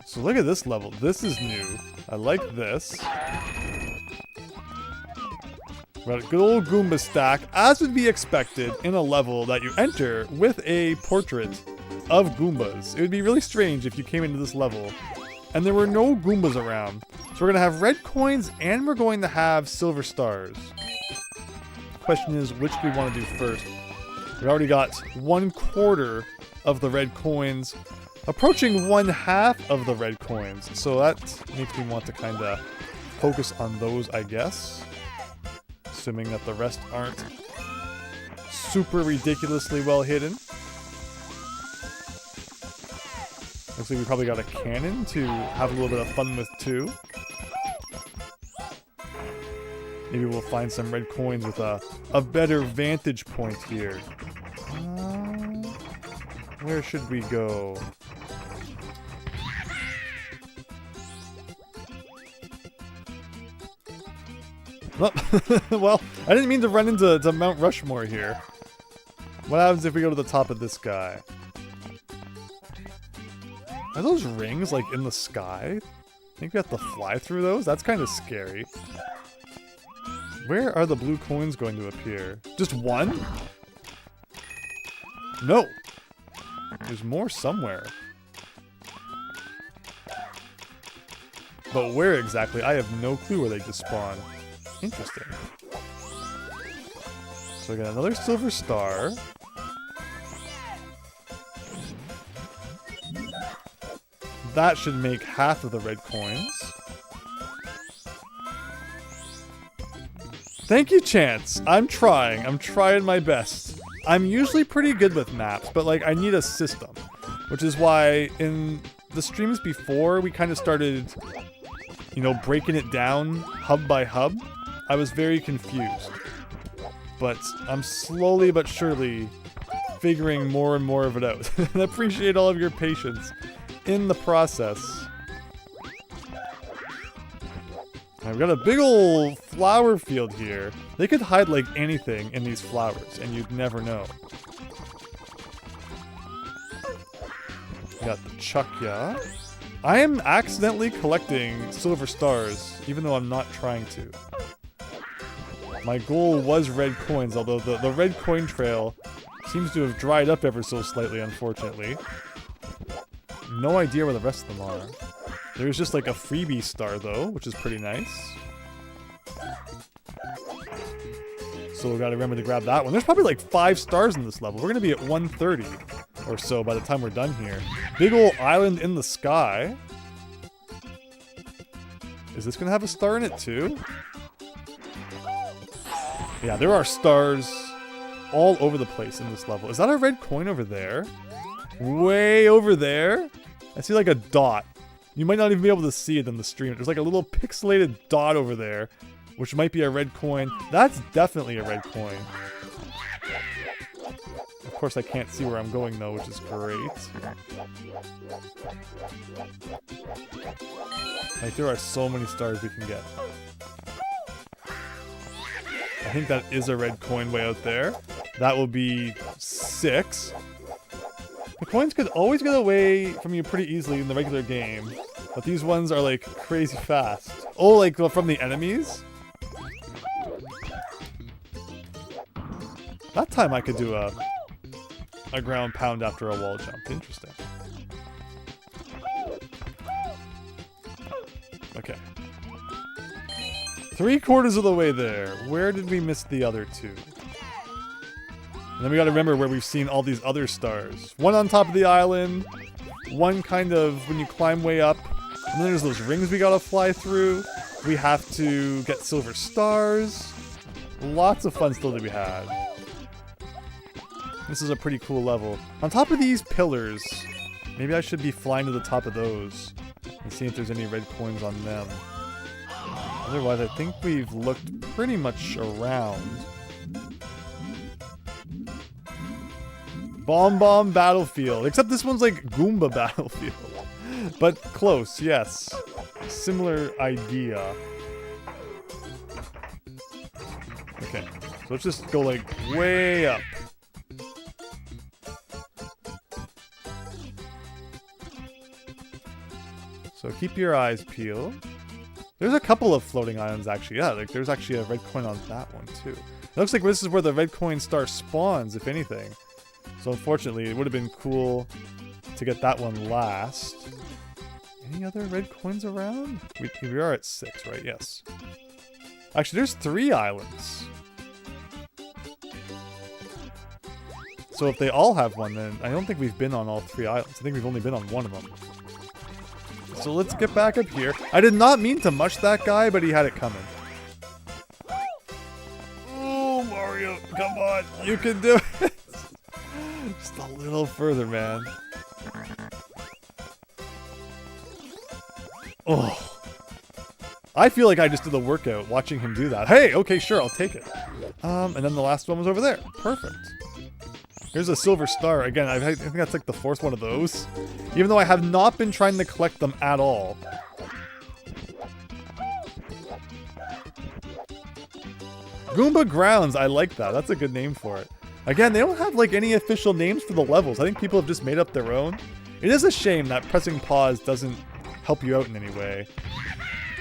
So look at this level. This is new. I like this. Got a good old Goomba stack, as would be expected in a level that you enter with a portrait of Goombas. It would be really strange if you came into this level and there were no Goombas around. So we're going to have red coins and we're going to have silver stars. The question is, which do we want to do first? We already got 1/4 of the red coins, approaching 1/2 of the red coins. So that makes me want to kind of focus on those, I guess. Assuming that the rest aren't super ridiculously well hidden. Looks like we probably got a cannon to have a little bit of fun with too. Maybe we'll find some red coins with a better vantage point here. Where should we go? Oh, well, I didn't mean to run into Mount Rushmore here. What happens if we go to the top of this guy? Are those rings, like, in the sky? I think we have to fly through those? That's kind of scary. Where are the blue coins going to appear? Just one? No! There's more somewhere. But where exactly? I have no clue where they just spawn. Interesting. So we got another silver star. That should make 1/2 of the red coins. Thank you, Chance. I'm trying. I'm trying my best. I'm usually pretty good with maps, but like I need a system. Which is why in the streams before we kind of started, you know, breaking it down hub by hub. I was very confused. But I'm slowly but surely figuring more and more of it out. And I appreciate all of your patience in the process. Right, we've got a big old flower field here. They could hide like anything in these flowers and you'd never know. We got the Chukya. I am accidentally collecting silver stars, even though I'm not trying to. My goal was red coins, although the red coin trail seems to have dried up ever so slightly, unfortunately. No idea where the rest of them are. There's just like a freebie star, though, which is pretty nice. So we gotta remember to grab that one. There's probably like 5 stars in this level. We're gonna be at 130 or so by the time we're done here. Big ol' island in the sky. Is this gonna have a star in it, too? Yeah, there are stars all over the place in this level. Is that a red coin over there? Way over there? I see like a dot. You might not even be able to see it in the stream. There's like a little pixelated dot over there, which might be a red coin. That's definitely a red coin. Of course, I can't see where I'm going though, which is great. Like, there are so many stars we can get. I think that is a red coin way out there. That will be 6. The coins could always get away from you pretty easily in the regular game, but these ones are like crazy fast. Oh, like from the enemies? That time I could do a ground pound after a wall jump. Interesting. Okay. 3/4 of the way there. Where did we miss the other 2? And then we gotta remember where we've seen all these other stars. One on top of the island, one kind of when you climb way up, and then there's those rings we gotta fly through. We have to get silver stars. Lots of fun still to be had. This is a pretty cool level. On top of these pillars, maybe I should be flying to the top of those and see if there's any red coins on them. Otherwise, I think we've looked pretty much around. Bomb Bomb Battlefield. Except this one's like Goomba Battlefield. But close, yes. Similar idea. Okay, so let's just go like way up. So keep your eyes peeled. There's a couple of floating islands actually. Yeah, like there's actually a red coin on that one too. It looks like this is where the red coin star spawns, if anything. So unfortunately, it would have been cool to get that one last. Any other red coins around? We are at 6, right? Yes. Actually, there's 3 islands. So if they all have one, then I don't think we've been on all 3 islands. I think we've only been on one of them. So let's get back up here. I did not mean to mush that guy, but he had it coming. Oh, Mario, come on. You can do it. Just a little further, man. Oh. I feel like I just did the workout watching him do that. Hey, okay, sure, I'll take it. And then the last one was over there. Perfect. Here's a silver star. Again, I think that's like the 4th one of those. Even though I have not been trying to collect them at all. Goomba Grounds, I like that. That's a good name for it. Again, they don't have like any official names for the levels. I think people have just made up their own. It is a shame that pressing pause doesn't help you out in any way.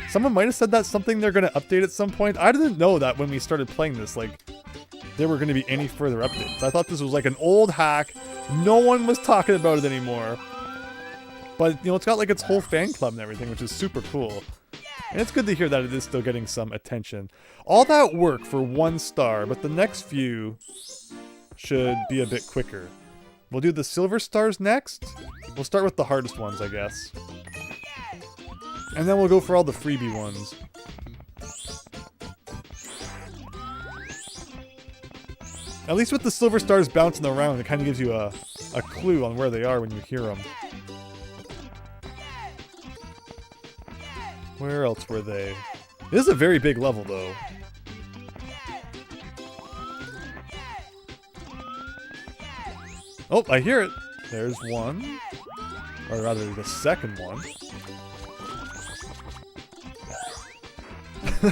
Someone might have said that's something they're going to update at some point. I didn't know that when we started playing this, like, there were going to be any further updates. I thought this was like an old hack. No one was talking about it anymore. But, you know, it's got like its whole fan club and everything, which is super cool. And it's good to hear that it is still getting some attention. All that work for 1 star, but the next few should be a bit quicker. We'll do the silver stars next. We'll start with the hardest ones, I guess. And then we'll go for all the freebie ones. At least with the silver stars bouncing around, it kind of gives you a clue on where they are when you hear them. Where else were they? This is a very big level, though. Oh, I hear it. There's one. Or rather, the second one.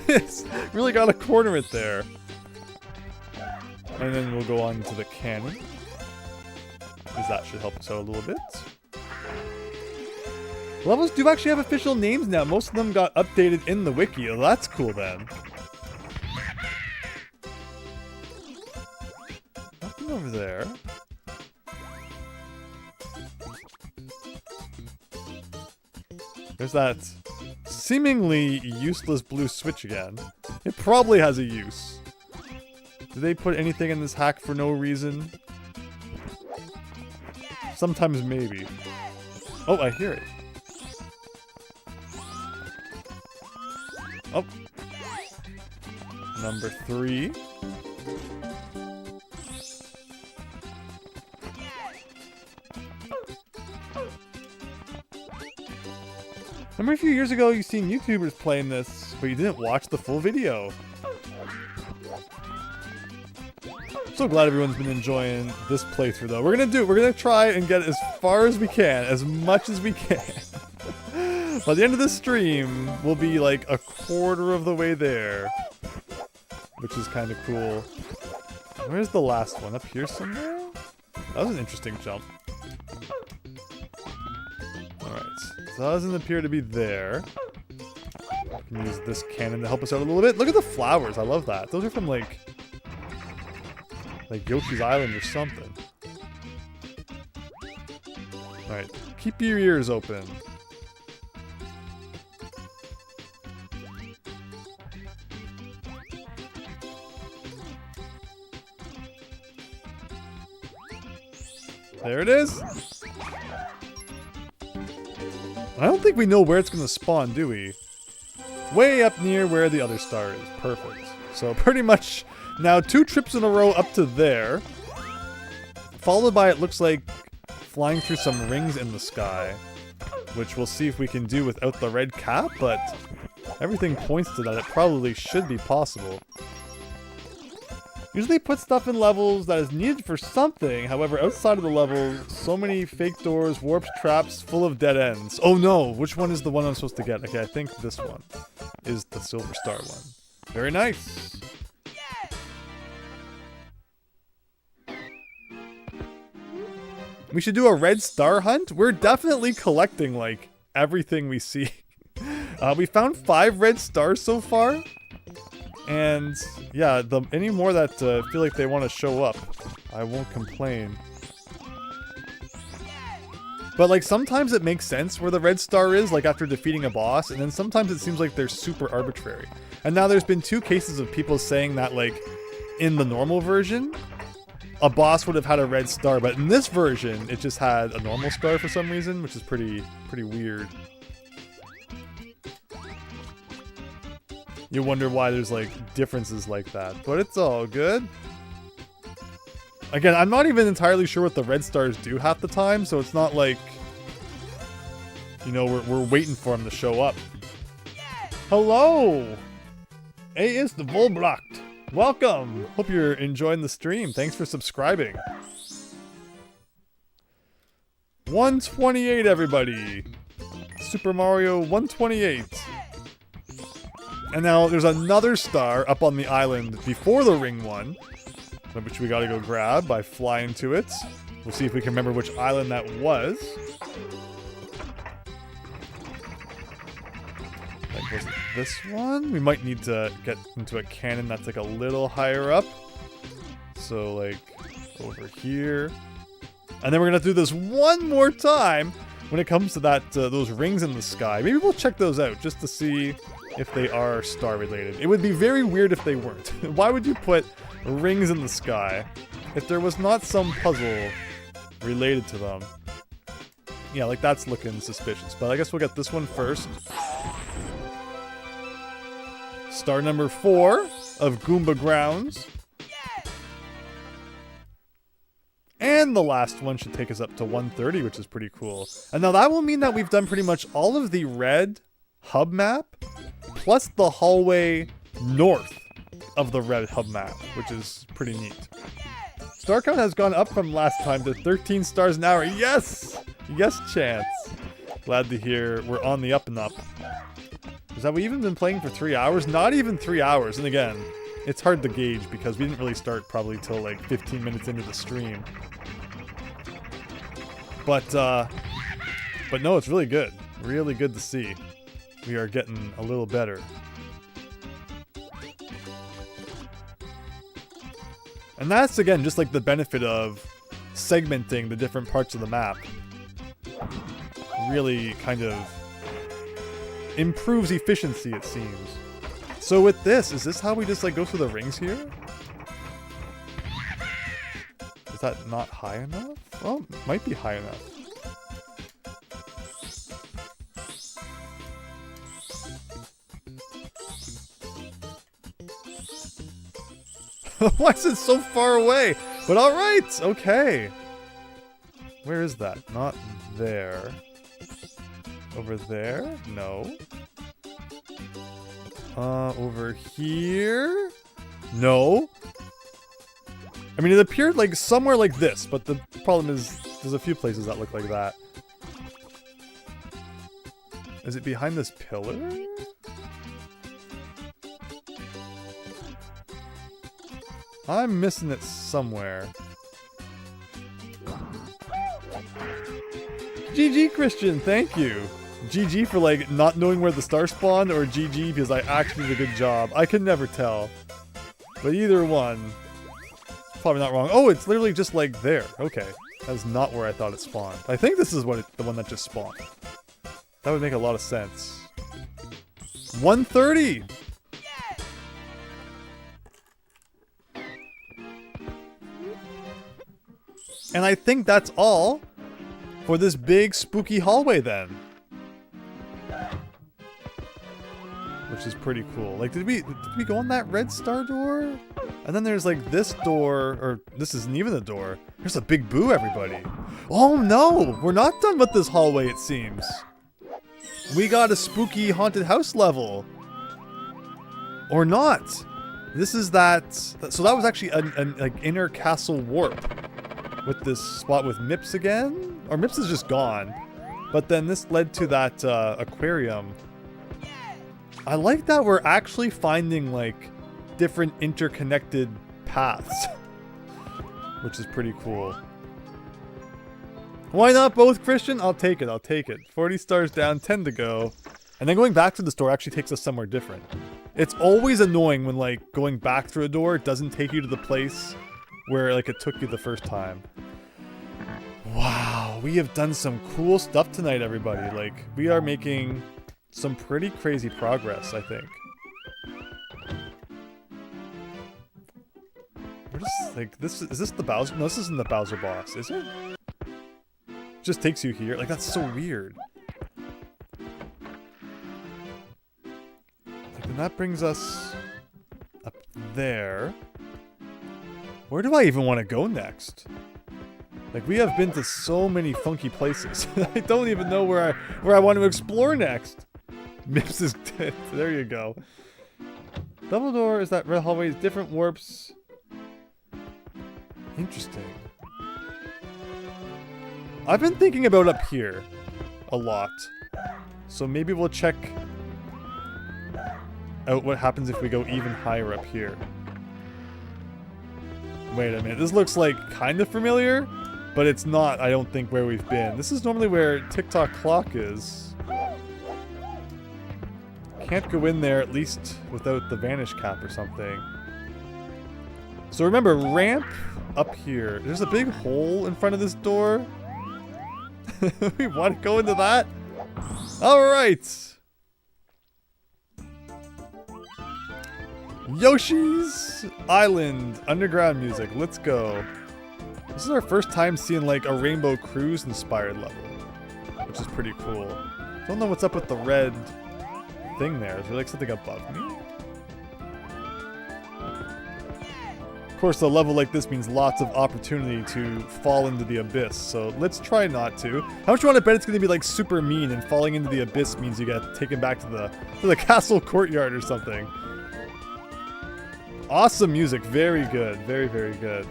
It's really got to corner it there. And then we'll go on to the cannon, because that should help us out a little bit. Levels do actually have official names now. Most of them got updated in the wiki. Well, that's cool then. Nothing over there. There's that seemingly useless blue switch again. It probably has a use. Did they put anything in this hack for no reason? Sometimes maybe. Oh, I hear it. Oh. Number 3. Remember a few years ago you seen YouTubers playing this, but you didn't watch the full video. So glad everyone's been enjoying this playthrough though. We're gonna try and get as far as we can, as much as we can. By the end of this stream, we'll be like a quarter of the way there. which is kind of cool. Where's the last one? Up here somewhere? That was an interesting jump. Alright, so that doesn't appear to be there. I can use this cannon to help us out a little bit. Look at the flowers, I love that. Those are from like Yoshi's Island or something. Alright, keep your ears open. There it is. I don't think we know where it's going to spawn, do we? Way up near where the other star is. Perfect. So pretty much now 2 trips in a row up to there. Followed by, it looks like, flying through some rings in the sky. Which we'll see if we can do without the red cap, but everything points to that. It probably should be possible. Usually put stuff in levels that is needed for something. However, outside of the level, so many fake doors, warps, traps, full of dead ends. Oh no, which one is the one I'm supposed to get? Okay, I think this one is the silver star one. Very nice. We should do a red star hunt. We're definitely collecting like everything we see. We found 5 red stars so far. And yeah, any more that feel like they want to show up, I won't complain. But like sometimes it makes sense where the red star is, like after defeating a boss, and then sometimes it seems like they're super arbitrary. And now there's been 2 cases of people saying that like in the normal version, a boss would have had a red star, but in this version, it just had a normal star for some reason, which is pretty weird. You wonder why there's like differences like that, but it's all good. Again, I'm not even entirely sure what the red stars do half the time, so it's not like, you know, we're waiting for them to show up. Hello! Hey, it's the Volblocked. Welcome! Hope you're enjoying the stream. Thanks for subscribing. 128, everybody! Super Mario 128. And now there's another star up on the island before the ring one, which we gotta go grab by flying to it. We'll see if we can remember which island that was. Like, was it this one? We might need to get into a cannon that's like a little higher up. So like over here. And then we're gonna do this one more time when it comes to that those rings in the sky. Maybe we'll check those out just to see if they are star related. It would be very weird if they weren't. Why would you put rings in the sky if there was not some puzzle related to them? Yeah, like that's looking suspicious, but I guess we'll get this one first. Star number 4 of Goomba Grounds. And the last one should take us up to 130, which is pretty cool. And now that will mean that we've done pretty much all of the red hub map, plus the hallway north of the red hub map, which is pretty neat. Star count has gone up from last time to 13 stars an hour. Yes! Yes, Chance. Glad to hear we're on the up and up. Have we even been playing for 3 hours? Not even 3 hours. And again, it's hard to gauge because we didn't really start probably till like 15 minutes into the stream. But no, it's really good. Really good to see. We are getting a little better. And that's, again, just like the benefit of segmenting the different parts of the map. Really kind of improves efficiency, it seems. So with this, is this how we just like go through the rings here? Is that not high enough? Well, it might be high enough. Why is it so far away? But alright, okay. Where is that? Not there. Over there? No. Over here? No. I mean, it appeared like somewhere like this, but the problem is there's a few places that look like that. Is it behind this pillar? I'm missing it somewhere. GG, Christian, thank you. GG for like not knowing where the star spawned, or GG because I actually did a good job. I can never tell. But either one, probably not wrong. Oh, it's literally just like there. Okay. That's not where I thought it spawned. I think this is the one that just spawned. That would make a lot of sense. 130! And I think that's all for this big spooky hallway then. Which is pretty cool. Like, did we go on that red star door? And then there's like this door, or this isn't even a door. There's a big boo, everybody. Oh no! We're not done with this hallway, it seems. We got a spooky haunted house level. Or not. This is that... So that was actually an like inner castle warp. With this spot with Mips again? Or Mips is just gone. But then this led to that aquarium. I like that we're actually finding like different interconnected paths. Which is pretty cool. Why not both, Christian? I'll take it, I'll take it. 40 stars down, 10 to go. And then going back to the store actually takes us somewhere different. It's always annoying when like going back through a door doesn't take you to the place where like it took you the first time. Wow, we have done some cool stuff tonight, everybody. Like, we are making some pretty crazy progress, I think. We're just like, is this the Bowser? No, this isn't the Bowser boss, is it? Just takes you here. Like, that's so weird. Like, and that brings us up there. Where do I even want to go next? Like, we have been to so many funky places. I don't even know where I want to explore next. Mips is dead. There you go. Double door is that red hallway, different warps. Interesting. I've been thinking about up here a lot. So maybe we'll check out what happens if we go even higher up here. Wait a minute, this looks like kind of familiar, but it's not, I don't think, where we've been. This is normally where TikTok clock is. Can't go in there, at least without the vanish cap or something. So remember, ramp up here. There's a big hole in front of this door. We want to go into that? Alright! Yoshi's Island underground music. Let's go. This is our first time seeing like a Rainbow Cruise inspired level, which is pretty cool. Don't know what's up with the red thing there. Is there like something above me? Of course, a level like this means lots of opportunity to fall into the abyss, so let's try not to. How much do you want to bet it's going to be like super mean and falling into the abyss means you get taken back to the castle courtyard or something? Awesome music, very good, very, very good.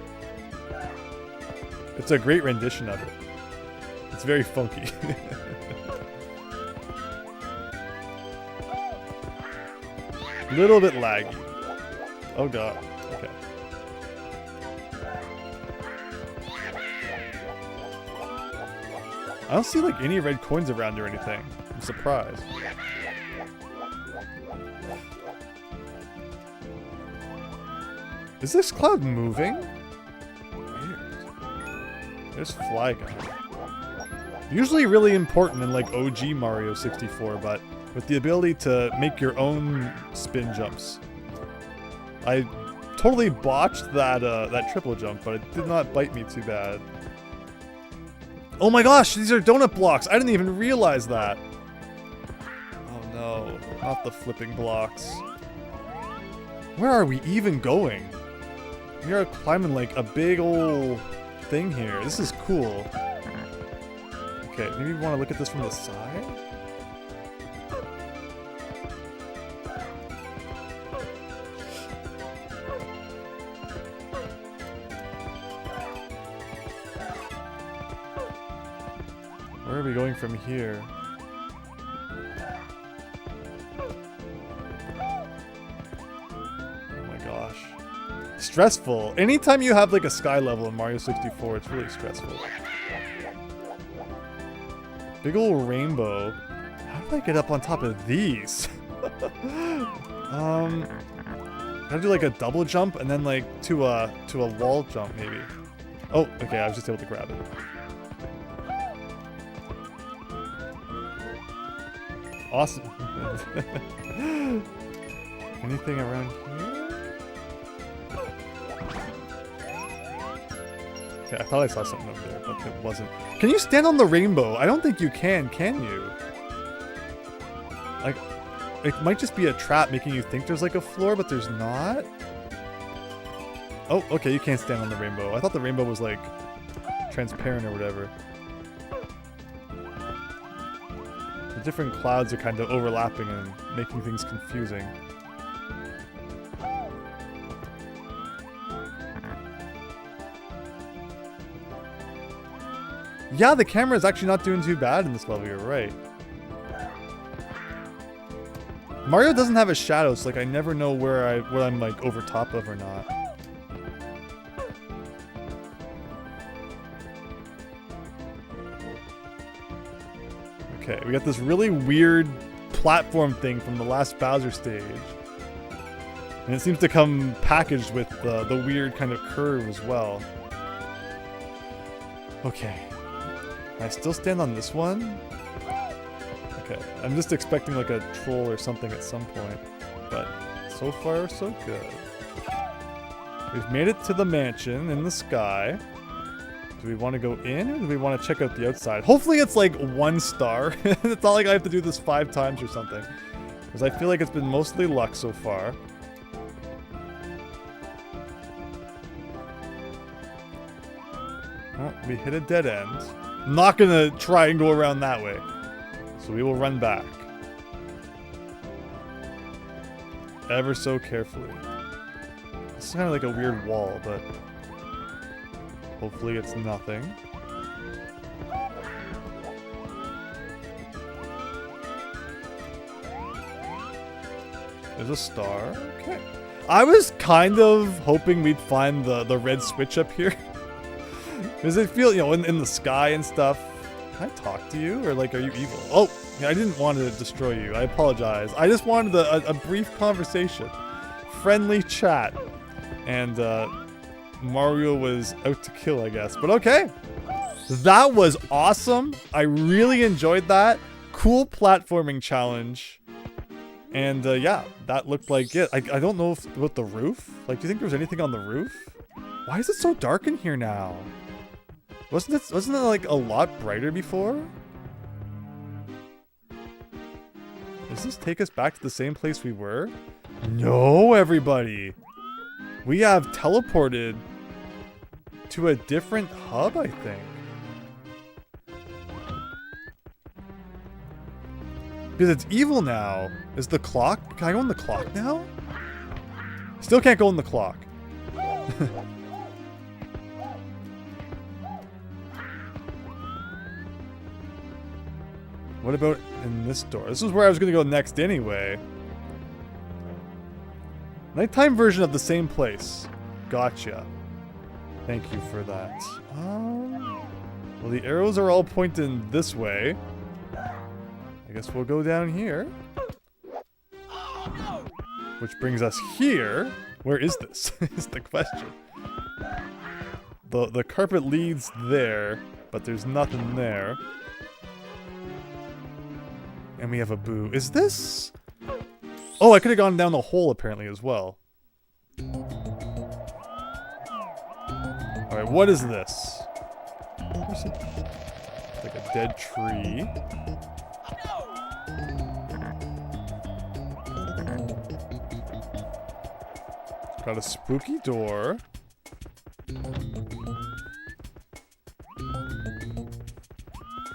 It's a great rendition of it. It's very funky. Little bit laggy. Oh god, okay. I don't see like any red coins around or anything. I'm surprised. Is this cloud moving? Weird. There's Fly Guy. Usually really important in like OG Mario 64, but with the ability to make your own spin jumps. I totally botched that triple jump, but it did not bite me too bad. Oh my gosh, these are donut blocks! I didn't even realize that! Oh no, not the flipping blocks. Where are we even going? We are climbing like a big ol' thing here. This is cool. Okay, maybe we want to look at this from the side? Where are we going from here? Stressful. Anytime you have like a sky level in Mario 64, it's really stressful. Big old rainbow. How do I get up on top of these? Gotta do like a double jump and then like to a wall jump maybe. Oh, okay, I was just able to grab it. Awesome. Anything around here? Okay, I thought I saw something over there, but it wasn't. Can you stand on the rainbow? I don't think you can you? Like, it might just be a trap making you think there's like a floor, but there's not. Oh, okay, you can't stand on the rainbow. I thought the rainbow was like transparent or whatever. The different clouds are kind of overlapping and making things confusing. Yeah, the camera is actually not doing too bad in this level, you're right. Mario doesn't have a shadow, so like I never know where I'm like over top of or not. Okay, we got this really weird platform thing from the last Bowser stage. And it seems to come packaged with the weird kind of curve as well. Okay. Can I still stand on this one? Okay, I'm just expecting like a troll or something at some point. But so far, so good. We've made it to the mansion in the sky. Do we want to go in or do we want to check out the outside? Hopefully it's like 1 star. It's not like I have to do this 5 times or something. Because I feel like it's been mostly luck so far. Oh, we hit a dead end. I'm not gonna try and go around that way. So we will run back. Ever so carefully. This is kind of like a weird wall, but hopefully it's nothing. There's a star. Okay. I was kind of hoping we'd find the red switch up here. Does it feel, you know, in the sky and stuff? Can I talk to you? Or like, are you evil? Oh, I didn't want to destroy you. I apologize. I just wanted a brief conversation. Friendly chat. And Mario was out to kill, I guess. But okay. That was awesome. I really enjoyed that. Cool platforming challenge. And yeah, that looked like it. I don't know about the roof. Like, do you think there was anything on the roof? Why is it so dark in here now? Wasn't it like a lot brighter before? Does this take us back to the same place we were? No, everybody. We have teleported to a different hub, I think. Because it's evil now. Is the clock? Can I go in the clock now? Still can't go in the clock. What about in this door? This is where I was going to go next anyway. Nighttime version of the same place. Gotcha. Thank you for that. Well, the arrows are all pointing this way. I guess we'll go down here. Which brings us here. Where is this? Is the question. The carpet leads there, but there's nothing there. And we have a boo. Is this? Oh, I could have gone down the hole apparently as well. Alright, what is this? It's like a dead tree. Got a spooky door.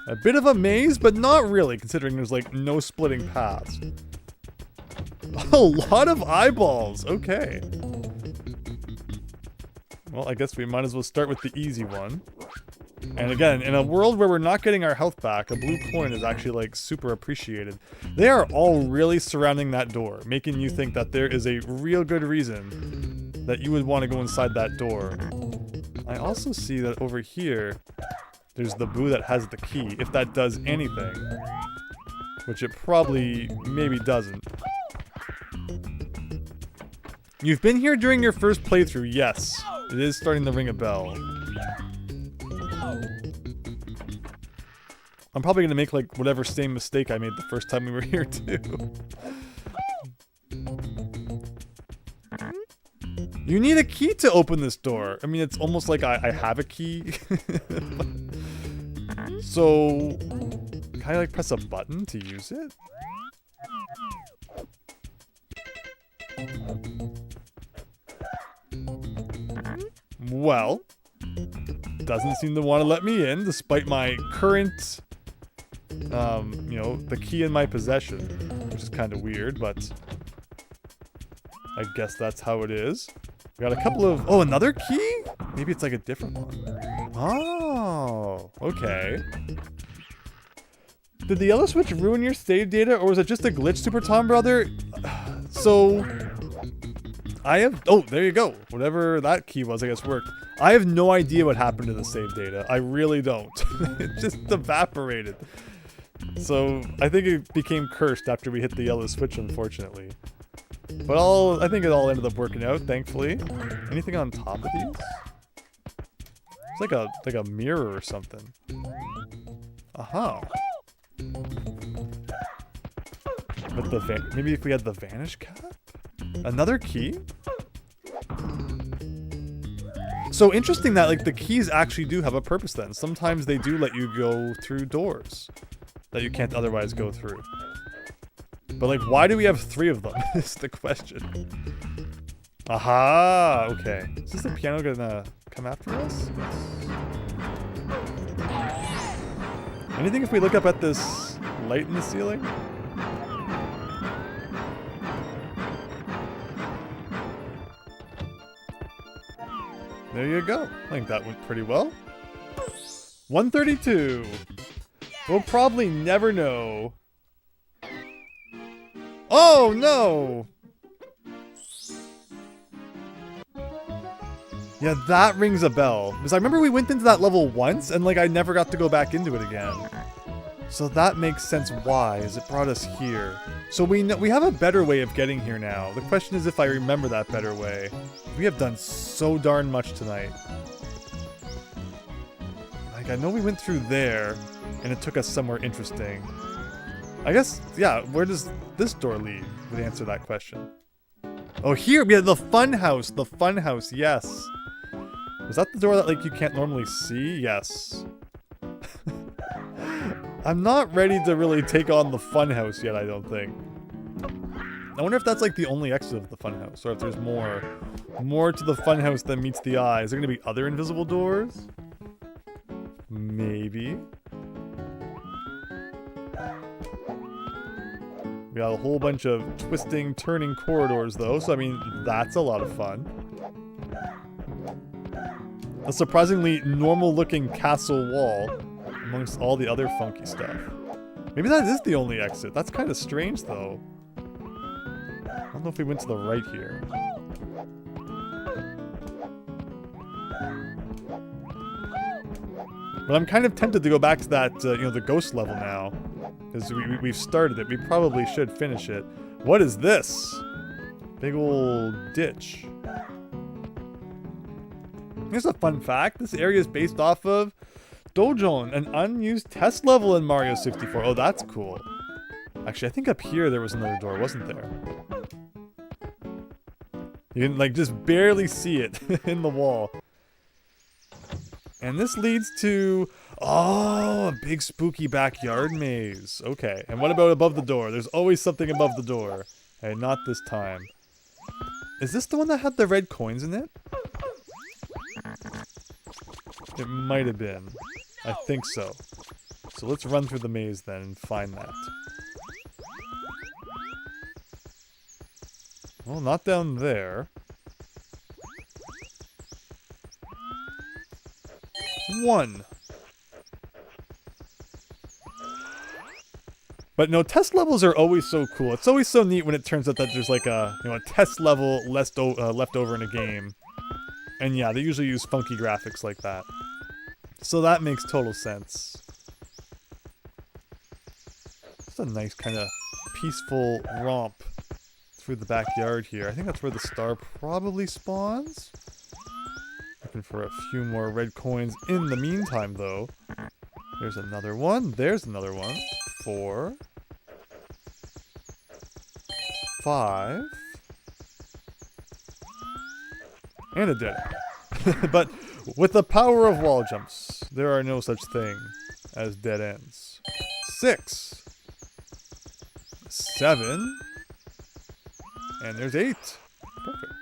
A bit of a maze, but not really, considering there's like no splitting paths. A lot of eyeballs. Okay. Well, I guess we might as well start with the easy one. And again, in a world where we're not getting our health back, a blue coin is actually like super appreciated. They are all really surrounding that door, making you think that there is a real good reason that you would want to go inside that door. I also see that over here, there's the boo that has the key, if that does anything. Which it probably maybe doesn't. You've been here during your first playthrough, yes. It is starting to ring a bell. I'm probably gonna make like whatever same mistake I made the first time we were here too. You need a key to open this door. I mean, it's almost like I have a key. So, can I like press a button to use it? Well, doesn't seem to want to let me in despite my current, you know, the key in my possession, which is kind of weird, but I guess that's how it is. We got a couple of... Oh, another key? Maybe it's like a different one. Oh, okay. Did the yellow switch ruin your save data, or was it just a glitch, Super Tom Brother? So... I have... Oh, there you go. Whatever that key was, I guess, worked. I have no idea what happened to the save data. I really don't. It just evaporated. So, I think it became cursed after we hit the yellow switch, unfortunately. But I think it all ended up working out, thankfully. Anything on top of these? It's like a mirror or something. Aha. But maybe if we had the vanish cap? Another key? So interesting that like the keys actually do have a purpose then. Sometimes they do let you go through doors that you can't otherwise go through. But like, why do we have 3 of them is the question. Aha! Okay. Is this the piano gonna come after us? Anything if we look up at this light in the ceiling? There you go. I think that went pretty well. 132. We'll probably never know. Oh no! Yeah, that rings a bell. Because I remember we went into that level once and like I never got to go back into it again. So that makes sense why, as it brought us here. So we have a better way of getting here now. The question is if I remember that better way. We have done so darn much tonight. Like, I know we went through there, and it took us somewhere interesting. I guess, yeah, where does this door lead? Would answer that question. Oh, here! We have the fun house! The fun house, yes. Is that the door that, like, you can't normally see? Yes. I'm not ready to really take on the funhouse yet, I don't think. I wonder if that's like the only exit of the funhouse, or if there's more to the funhouse than meets the eye. Is there gonna be other invisible doors? Maybe. We got a whole bunch of twisting, turning corridors though, so I mean, that's a lot of fun. A surprisingly normal looking castle wall amongst all the other funky stuff. Maybe that is the only exit. That's kind of strange, though. I don't know if we went to the right here. But I'm kind of tempted to go back to that, you know, the ghost level now. Because we've started it. We probably should finish it. What is this? Big old ditch. Here's a fun fact. This area is based off of Dojon, an unused test level in Mario 64. Oh, that's cool. Actually, I think up here there was another door, wasn't there? You can, like, just barely see it in the wall. And this leads to... Oh, a big spooky backyard maze. Okay, and what about above the door? There's always something above the door. Hey, not this time. Is this the one that had the red coins in it? It might have been. I think so. So let's run through the maze then and find that. Well, not down there. 1. But no, test levels are always so cool. It's always so neat when it turns out that there's like a, you know, a test level left over in a game. And yeah, they usually use funky graphics like that. So that makes total sense. It's a nice kind of peaceful romp through the backyard here. I think that's where the star probably spawns. Looking for a few more red coins in the meantime, though. There's another one. There's another one. 4, 5, and a dead end. But with the power of wall jumps, there are no such thing as dead ends. 6, 7, and there's 8. Perfect.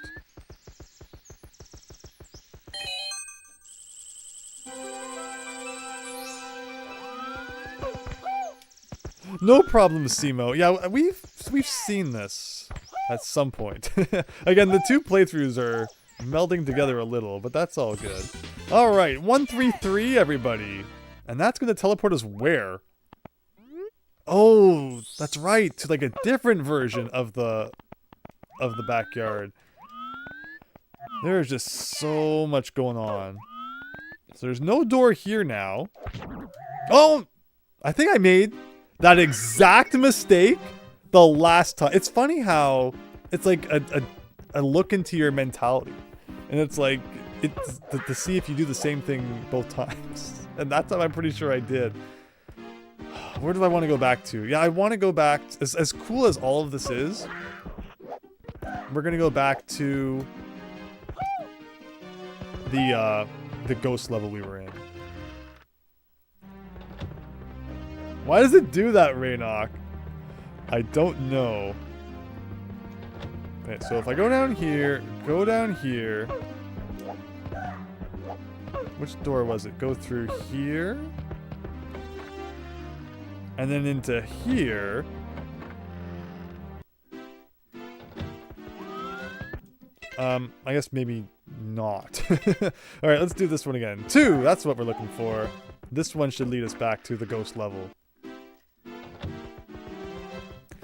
No problem, Simo. Yeah, we've seen this at some point. Again, the two playthroughs are melding together a little, but that's all good. All right, 133, everybody, and that's going to teleport us where? Oh, that's right, to like a different version of the backyard. There's just so much going on. So there's no door here now. Oh, I think I made that exact mistake the last time. It's funny how it's like a look into your mentality. And it's like, it's to see if you do the same thing both times. And that's what I'm pretty sure I did. Where do I want to go back to? Yeah, I want to go back, as cool as all of this is, we're going to go back to the ghost level we were in. Why does it do that, Raynok? I don't know. Okay, so if I go down here, which door was it? Go through here, and then into here. I guess maybe not. Alright, let's do this one again. 2, that's what we're looking for. This one should lead us back to the ghost level.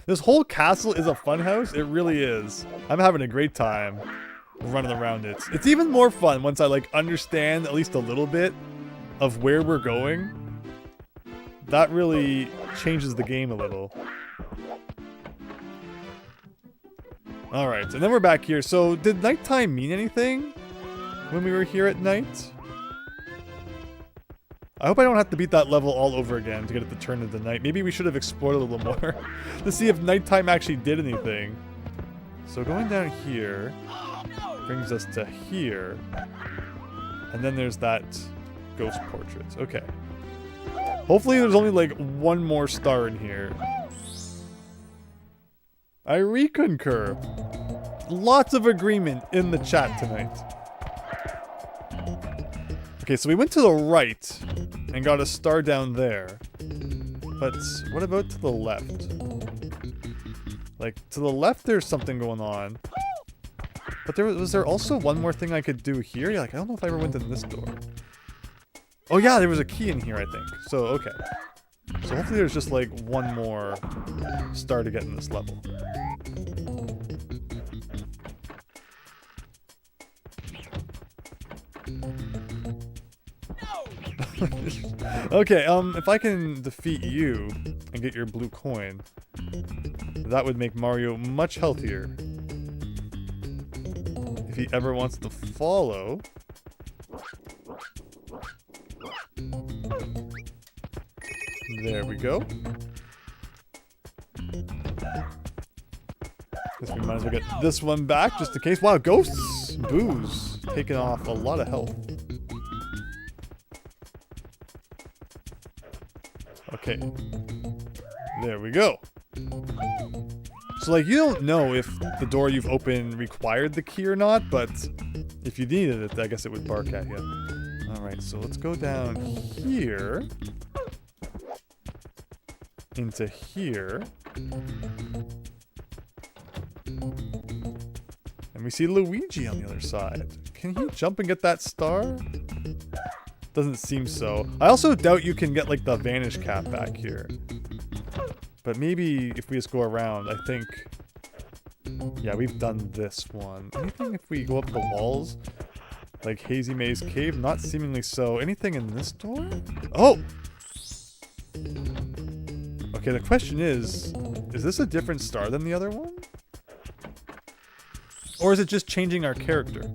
This whole castle is a funhouse. It really is. I'm having a great time running around it. It's even more fun once I like understand at least a little bit of where we're going. That really changes the game a little. Alright, and then we're back here. So, did nighttime mean anything when we were here at night? I hope I don't have to beat that level all over again to get it to turn into night. Maybe we should have explored a little more to see if nighttime actually did anything. So going down here brings us to here. And then there's that ghost portrait. Okay. Hopefully there's only like one more star in here. I reconcur. Lots of agreement in the chat tonight. Okay, so we went to the right and got a star down there. But what about to the left? Like, to the left there's something going on. But was there also one more thing I could do here? Yeah, like, I don't know if I ever went in this door. Oh yeah, there was a key in here, I think. So, okay. So hopefully there's just like one more star to get in this level. Okay, if I can defeat you and get your blue coin, that would make Mario much healthier. If he ever wants to follow. There we go. Guess we might as well get this one back just in case. Wow, ghosts! Booze. Taking off a lot of health. Okay. There we go. So, like, you don't know if the door you've opened required the key or not, but if you needed it, I guess it would bark at you. Alright, so let's go down here. Into here. And we see Luigi on the other side. Can he jump and get that star? Doesn't seem so. I also doubt you can get, like, the vanish cap back here. But maybe if we just go around, I think... Yeah, we've done this one. Anything if we go up the walls? Like Hazy Maze Cave? Not seemingly so. Anything in this door? Oh! Okay, the question is this a different star than the other one? Or is it just changing our character?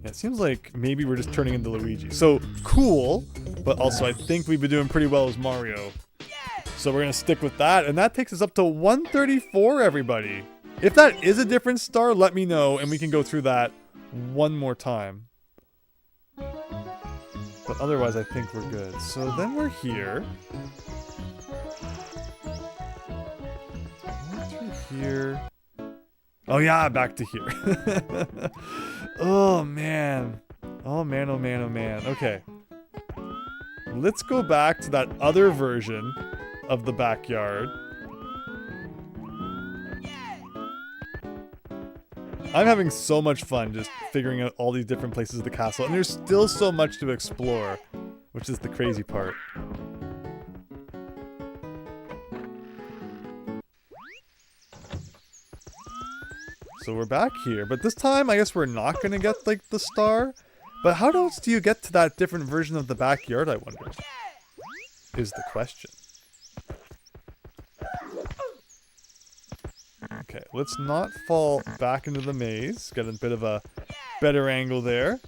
Yeah, it seems like maybe we're just turning into Luigi. So, cool, but also I think we've been doing pretty well as Mario. So we're going to stick with that, and that takes us up to 134, everybody. If that is a different star, let me know, and we can go through that one more time. But otherwise, I think we're good. So then we're here. Through here. Oh yeah, back to here. Oh man. Oh man, oh man, oh man. Okay. Let's go back to that other version of the backyard. I'm having so much fun just figuring out all these different places of the castle, and there's still so much to explore, which is the crazy part. So we're back here, but this time I guess we're not gonna get like the star. But how else do you get to that different version of the backyard, I wonder? Is the question. Okay, let's not fall back into the maze. Get a bit of a better angle there.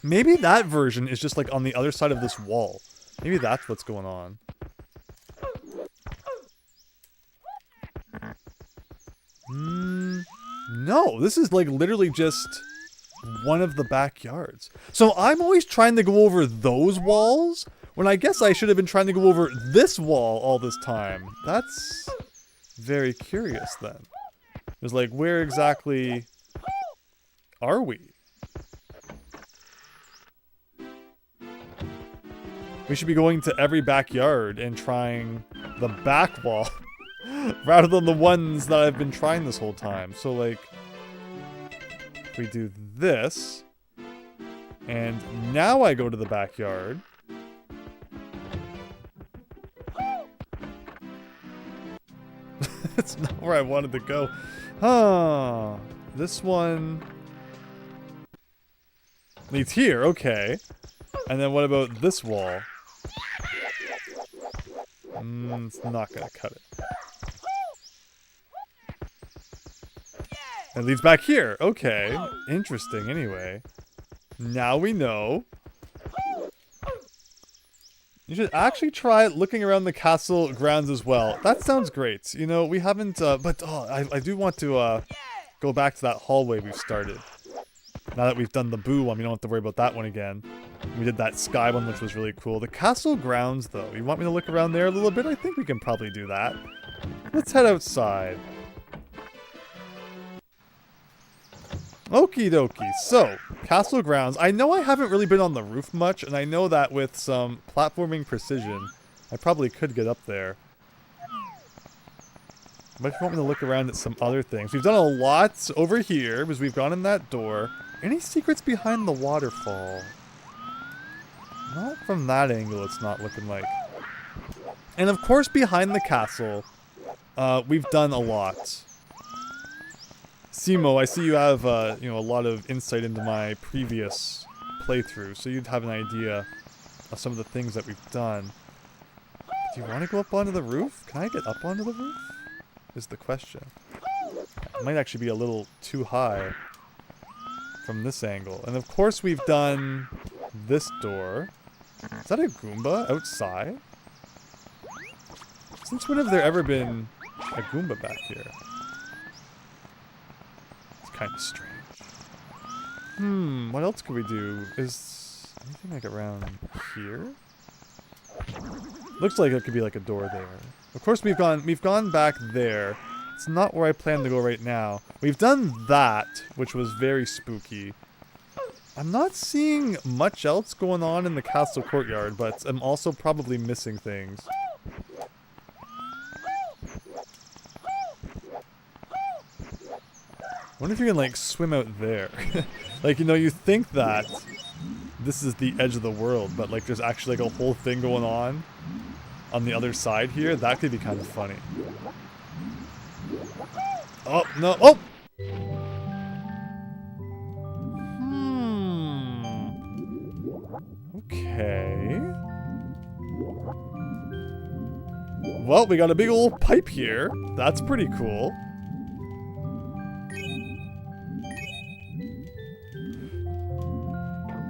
Maybe that version is just like on the other side of this wall. Maybe that's what's going on. No, this is like literally just one of the backyards. So I'm always trying to go over those walls, when I guess I should have been trying to go over this wall all this time. That's very curious then. It was like, where exactly are we? We should be going to every backyard and trying the back wall rather than the ones that I've been trying this whole time. So like, if we do this, and now I go to the backyard. It's not where I wanted to go. Huh. This one leads here, okay. And then what about this wall? It's not gonna cut it. It leads back here. Okay. Interesting, anyway. Now we know. You should actually try looking around the castle grounds as well. That sounds great. You know, we haven't, but I do want to go back to that hallway we've started. Now that we've done the Boo one, we don't have to worry about that one again. We did that sky one, which was really cool. The castle grounds, though. You want me to look around there a little bit? I think we can probably do that. Let's head outside. Okie dokie. So, castle grounds. I know I haven't really been on the roof much, and I know that with some platforming precision, I probably could get up there. But if you want me to look around at some other things. We've done a lot over here, because we've gone in that door. Any secrets behind the waterfall? Not from that angle, it's not looking like. And of course, behind the castle, we've done a lot. Simo, I see you have, you know, a lot of insight into my previous playthrough, so you'd have an idea of some of the things that we've done. Do you want to go up onto the roof? Can I get up onto the roof? Is the question. It might actually be a little too high from this angle. And of course we've done this door. Is that a Goomba outside? Since when have there ever been a Goomba back here? Kind of strange. What else could we do? Is anything like around here? Looks like it could be like a door there. Of course we've gone back there. It's not where I plan to go right now. We've done that, which was very spooky. I'm not seeing much else going on in the castle courtyard, but I'm also probably missing things. wonder if you can, like, swim out there. Like, you know, you think that this is the edge of the world, but, like, there's actually, like, a whole thing going on the other side here. That could be kind of funny. Oh, no. Oh! Okay. Well, we got a big old pipe here. That's pretty cool.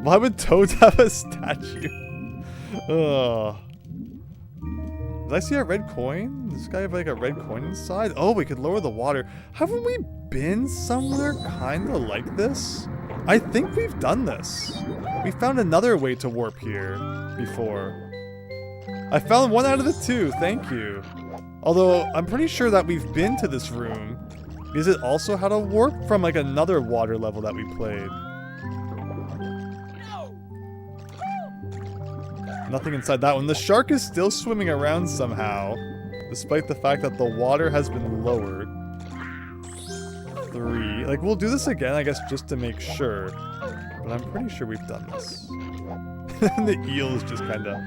Why would toads have a statue? Ugh. Did I see a red coin? Does this guy have like a red coin inside? Oh, we could lower the water. Haven't we been somewhere kind of like this? I think we've done this. We found another way to warp here before. I found one out of the two, thank you. Although, I'm pretty sure that we've been to this room because it also had a warp from like another water level that we played. Nothing inside that one. The shark is still swimming around somehow, despite the fact that the water has been lowered. 3. Like, we'll do this again, I guess, just to make sure. But I'm pretty sure we've done this. And the eel is just kind of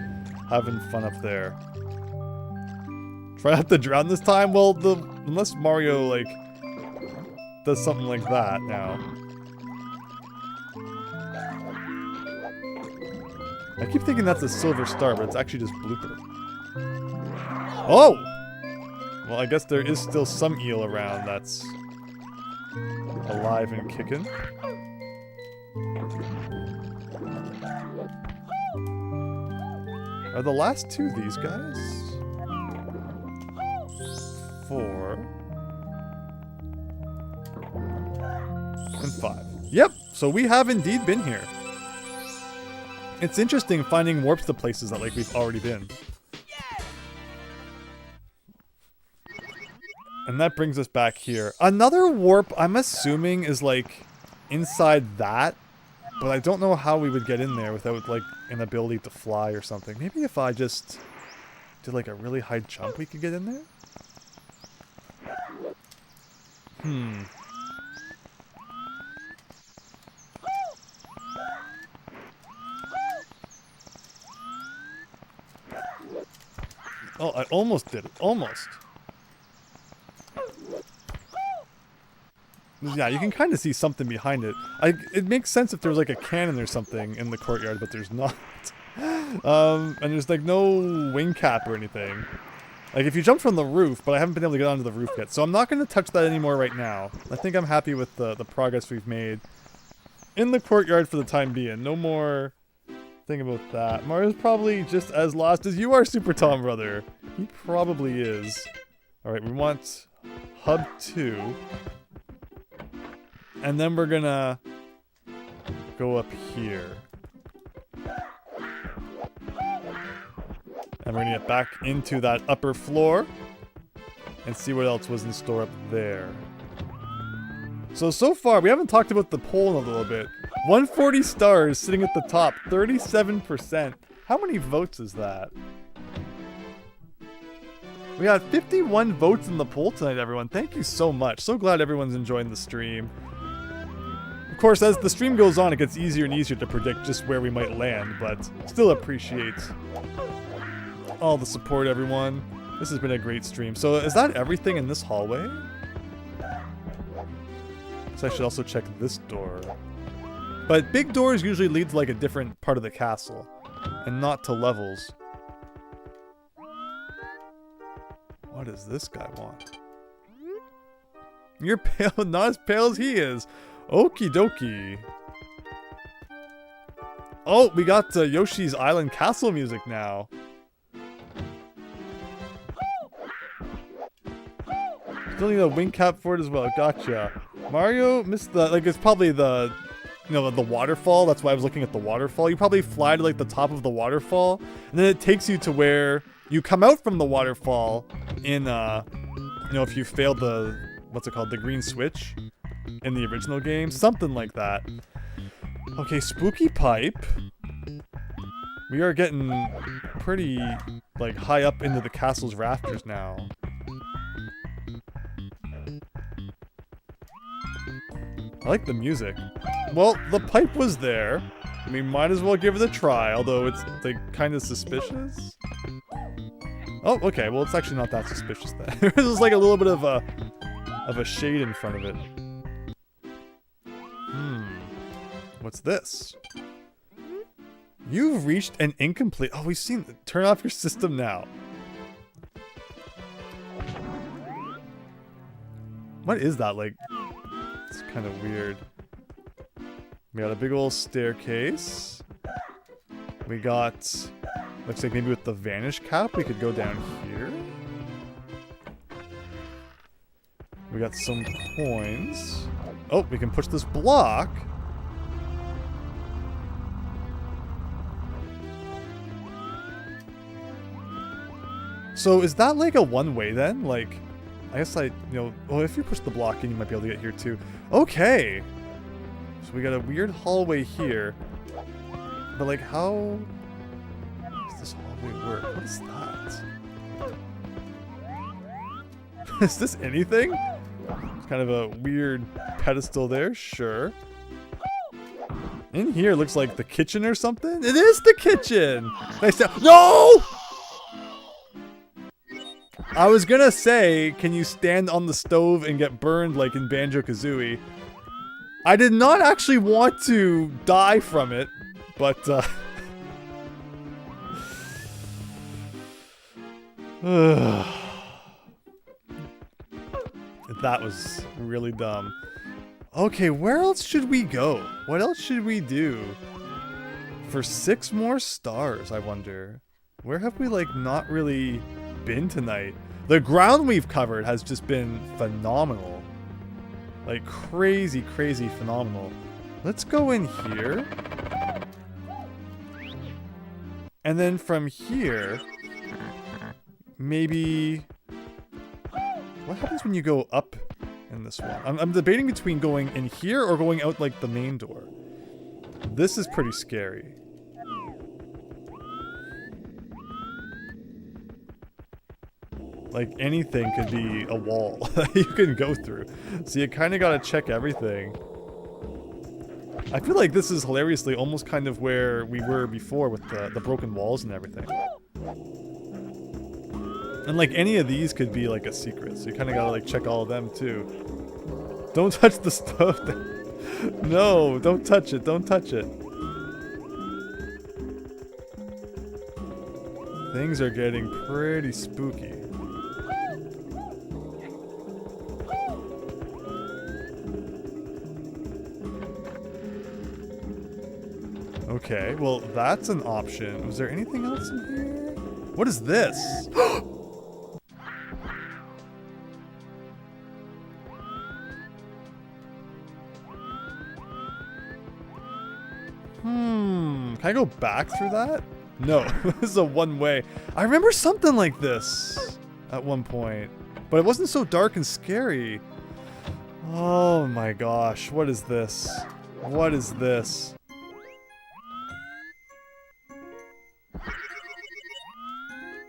having fun up there. Try not to drown this time? Well, unless Mario, like, does something like that now. I keep thinking that's a silver star, but it's actually just blooper. Oh! Well, I guess there is still some eel around that's alive and kicking. Are the last two these guys? 4. And 5. Yep, so we have indeed been here. It's interesting finding warps to places that, like, we've already been. And that brings us back here. Another warp, I'm assuming, is, like, inside that. But I don't know how we would get in there without, like, an ability to fly or something. Maybe if I just did, like, a really high jump, we could get in there? Oh, I almost did it. Almost. Yeah, you can kind of see something behind it. It makes sense if there was like a cannon or something in the courtyard, but there's not. And there's like no wing cap or anything. Like if you jump from the roof, but I haven't been able to get onto the roof yet. So I'm not going to touch that anymore right now. I think I'm happy with the progress we've made in the courtyard for the time being. No more thing about that. Mario's probably just as lost as you are, Super Tom Brother. He probably is. Alright, we want Hub 2. And then we're gonna go up here. And we're gonna get back into that upper floor and see what else was in store up there. So far, we haven't talked about the poll in a little bit. 140 stars sitting at the top, 37%. How many votes is that? We got 51 votes in the poll tonight, everyone. Thank you so much. So glad everyone's enjoying the stream. Of course, as the stream goes on, it gets easier and easier to predict just where we might land, but still appreciate all the support, everyone. This has been a great stream. So is that everything in this hallway? So I should also check this door. But big doors usually lead to like a different part of the castle, and not to levels. What does this guy want? You're pale, not as pale as he is. Okie dokie. Oh, we got Yoshi's Island Castle music now. Still need a wing cap for it as well. Gotcha. Mario missed the, like, it's probably the, you know, the waterfall. That's why I was looking at the waterfall. You probably fly to like the top of the waterfall, and then it takes you to where you come out from the waterfall in, you know, if you failed the, what's it called, the green switch in the original game, something like that. Okay, spooky pipe. We are getting pretty, like, high up into the castle's rafters now. I like the music. Well, the pipe was there. I mean, might as well give it a try, although it's like kind of suspicious. Oh, okay. Well, it's actually not that suspicious then. There's like a little bit of a shade in front of it. What's this? You've reached an incomplete... Oh, we've seen... Turn off your system now. What is that? Like... It's kind of weird. We got a big old staircase. We got... Looks like maybe with the vanish cap, we could go down here. We got some coins. Oh, we can push this block. So is that like a one-way then? Like, I guess well, if you push the block in, you might be able to get here too. Okay. So we got a weird hallway here. But like, how does this hallway work? What is that? Is this anything? It's kind of a weird pedestal there, sure. In here looks like the kitchen or something. It is the kitchen! Nice. No! I was gonna say, can you stand on the stove and get burned like in Banjo-Kazooie? I did not actually want to die from it, but that was really dumb. Okay, where else should we go? What else should we do? For 6 more stars, I wonder. Where have we, like, not really been tonight? The ground we've covered has just been phenomenal. Like, crazy, crazy phenomenal. Let's go in here. And then from here, maybe... What happens when you go up in this one? I'm debating between going in here or going out, like, the main door. This is pretty scary. Like, anything could be a wall that you can go through. So you kind of got to check everything. I feel like this is hilariously almost kind of where we were before with the broken walls and everything. And like, any of these could be like a secret. So you kind of got to like check all of them too. Don't touch the stove. No, don't touch it. Don't touch it. Things are getting pretty spooky. Okay, well, that's an option. Was there anything else in here? What is this? Can I go back through that? No, this is a one-way. I remember something like this at one point, but it wasn't so dark and scary. Oh my gosh, what is this? What is this?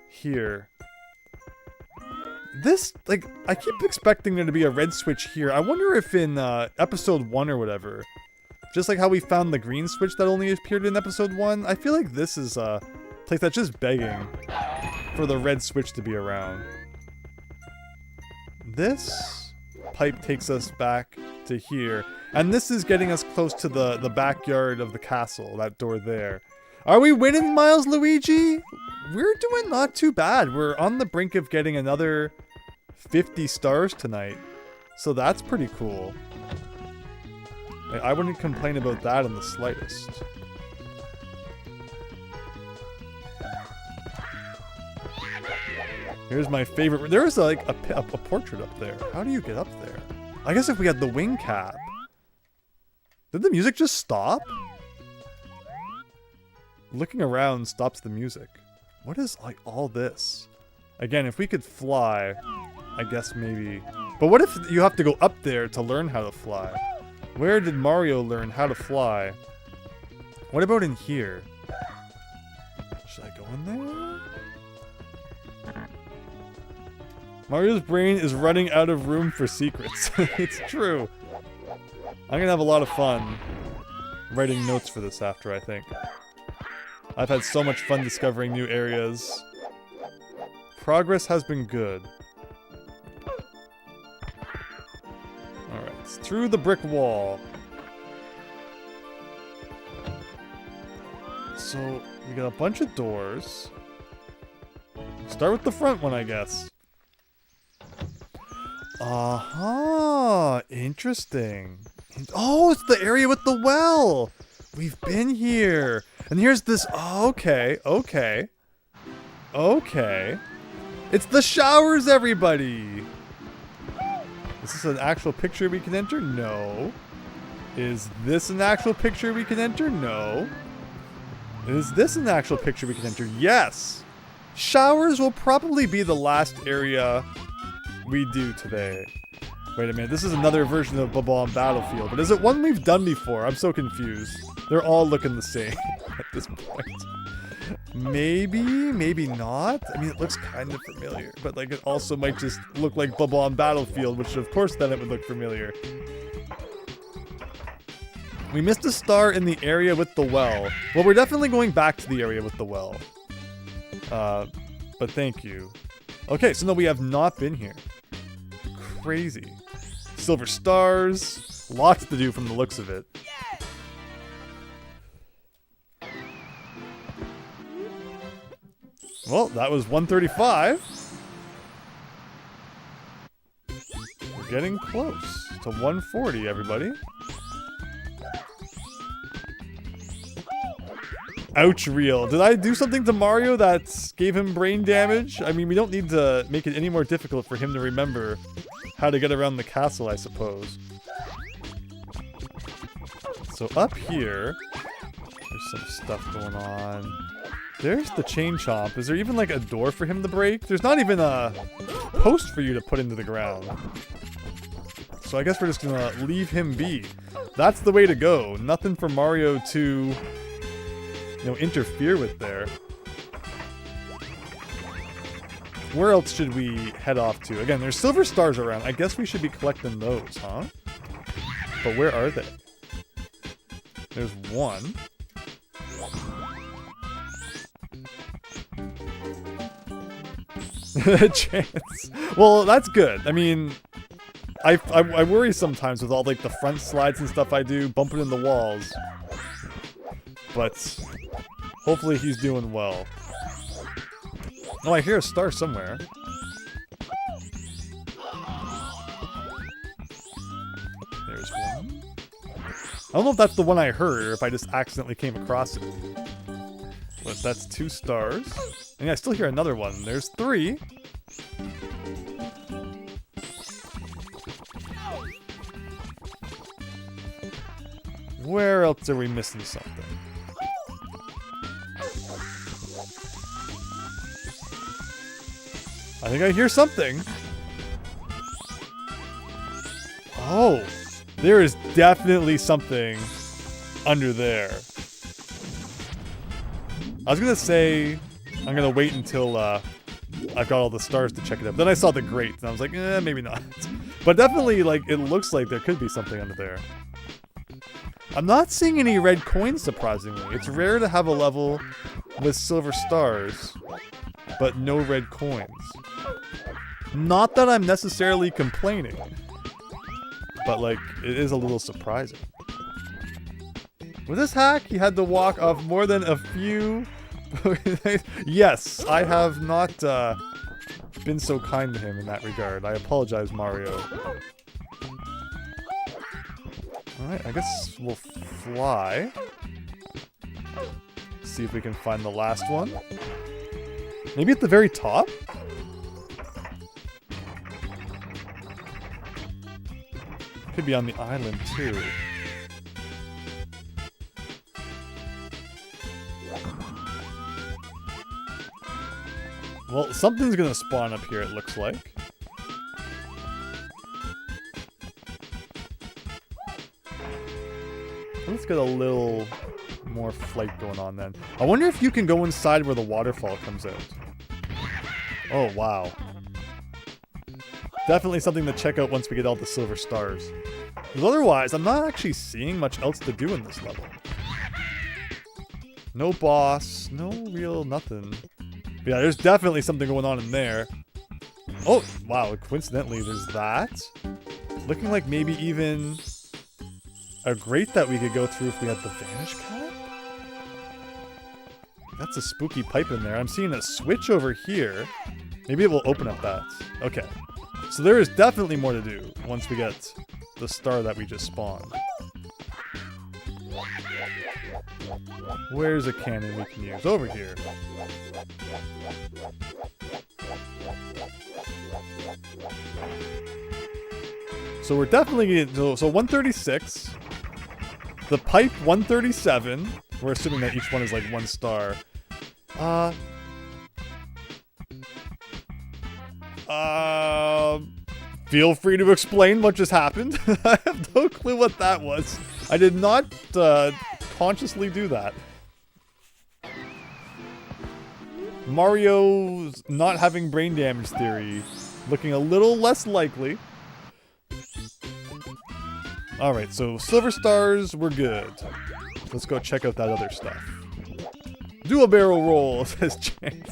Here. This, like, I keep expecting there to be a red switch here. I wonder if in episode 1 or whatever, just like how we found the green switch that only appeared in episode 1, I feel like this is a place that's just begging for the red switch to be around. This pipe takes us back to here, and this is getting us close to the backyard of the castle, that door there. Are we winning, Miles Luigi? We're doing not too bad. We're on the brink of getting another 50 stars tonight. So that's pretty cool. I wouldn't complain about that in the slightest. Here's my favorite. There's like a portrait up there. How do you get up there? I guess if we had the wing cap. Did the music just stop? Looking around stops the music. What is like all this? Again, if we could fly, I guess maybe. But what if you have to go up there to learn how to fly? Where did Mario learn how to fly? What about in here? Should I go in there? Mario's brain is running out of room for secrets. It's true. I'm gonna have a lot of fun writing notes for this after, I think. I've had so much fun discovering new areas. Progress has been good. Alright, it's through the brick wall. So, we got a bunch of doors. Start with the front one, I guess. Uh-huh. Interesting. Oh, it's the area with the well. We've been here. And here's this. Oh, okay. Okay. Okay. It's the showers, everybody. Is this an actual picture we can enter? No. Is this an actual picture we can enter? No. Is this an actual picture we can enter? Yes. Showers will probably be the last area we do today. Wait a minute, this is another version of Bubble on Battlefield, but is it one we've done before? I'm so confused. They're all looking the same at this point. Maybe, maybe not. I mean, it looks kind of familiar, but like it also might just look like Bubble on Battlefield, which of course then it would look familiar. We missed a star in the area with the well. Well, we're definitely going back to the area with the well. But thank you. Okay, so no, we have not been here. Crazy. Silver stars. Lots to do from the looks of it. Well, that was 135. We're getting close to 140, everybody. Ouch, real. Did I do something to Mario that gave him brain damage? I mean, we don't need to make it any more difficult for him to remember how to get around the castle, I suppose. So up here, there's some stuff going on. There's the chain chomp. Is there even like a door for him to break? There's not even a post for you to put into the ground. So I guess we're just gonna leave him be. That's the way to go. Nothing for Mario to, interfere with there. Where else should we head off to? Again, there's silver stars around. I guess we should be collecting those, huh? But where are they? There's one. Chance. Well, that's good. I mean, I worry sometimes with all like the front slides and stuff I do, bumping in the walls. But hopefully he's doing well. Oh, I hear a star somewhere. There's one. I don't know if that's the one I heard or if I just accidentally came across it. But that's 2 stars. And I still hear another one. There's 3. Where else are we missing something? I think I hear something. Oh, there is definitely something under there. I was gonna say I'm gonna wait until I've got all the stars to check it out. Then I saw the grate and I was like, maybe not. But definitely, like, it looks like there could be something under there. I'm not seeing any red coins, surprisingly. It's rare to have a level with silver stars, but no red coins. Not that I'm necessarily complaining, but like, it is a little surprising. With this hack, he had to walk off more than a few. Yes, I have not been so kind to him in that regard. I apologize, Mario. Alright, I guess we'll fly. See if we can find the last one. Maybe at the very top? Could be on the island, too. Well, something's gonna spawn up here, it looks like. Let's get a little more flight going on then. I wonder if you can go inside where the waterfall comes out. Oh, wow. Definitely something to check out once we get all the silver stars. But otherwise, I'm not actually seeing much else to do in this level. No boss, no real nothing. But yeah, there's definitely something going on in there. Oh, wow, coincidentally, there's that. Looking like maybe even a grate that we could go through if we had the Vanish Cap. That's a spooky pipe in there. I'm seeing a switch over here. Maybe it will open up that. Okay. So there is definitely more to do once we get the star that we just spawned. Where's a cannon we can use? Over here. So we're definitely getting... So 136. The pipe 137. We're assuming that each one is like 1 star. Feel free to explain what just happened. I have no clue what that was. I did not consciously do that. Mario's not having brain damage theory looking a little less likely. Alright, so silver stars, we're good. Let's go check out that other stuff. Do a barrel roll, says Chance.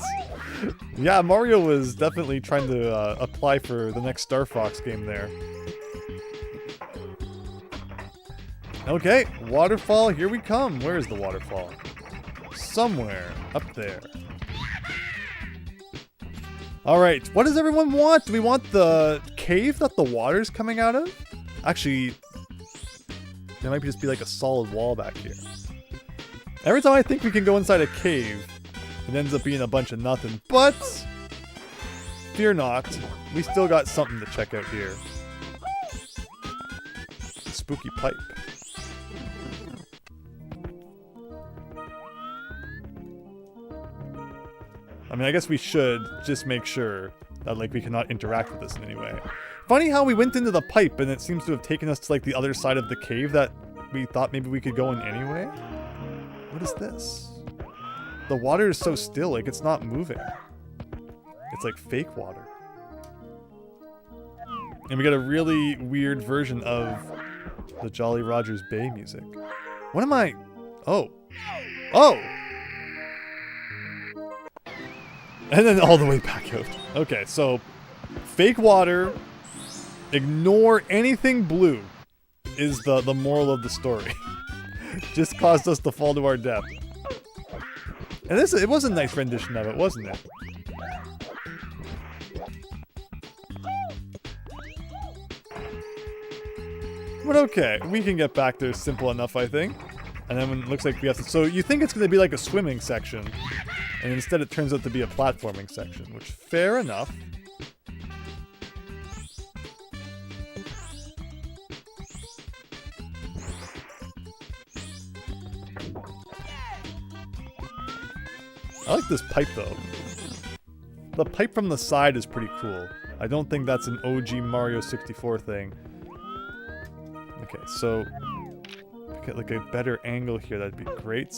Yeah, Mario was definitely trying to apply for the next Star Fox game there. Okay, waterfall, here we come. Where is the waterfall? Somewhere up there. Alright, what does everyone want? Do we want the cave that the water's coming out of? Actually, there might just be like a solid wall back here. Every time I think we can go inside a cave, it ends up being a bunch of nothing. But, fear not, we still got something to check out here. Spooky pipe. I mean, I guess we should just make sure that, like, we cannot interact with this in any way. Funny how we went into the pipe and it seems to have taken us to, like, the other side of the cave that we thought maybe we could go in anyway. What is this? The water is so still, like, it's not moving. It's like fake water. And we got a really weird version of the Jolly Rogers Bay music. What am I... Oh. Oh! And then all the way back out. Okay, so fake water, ignore anything blue is the moral of the story. Just caused us to fall to our death. And it was a nice rendition of it, wasn't it? But okay, we can get back there simple enough, I think. And then when it looks like we have to... So you think it's going to be like a swimming section. And instead it turns out to be a platforming section, which, fair enough. I like this pipe, though. The pipe from the side is pretty cool. I don't think that's an OG Mario 64 thing. Okay, so... get like a better angle here, that'd be great.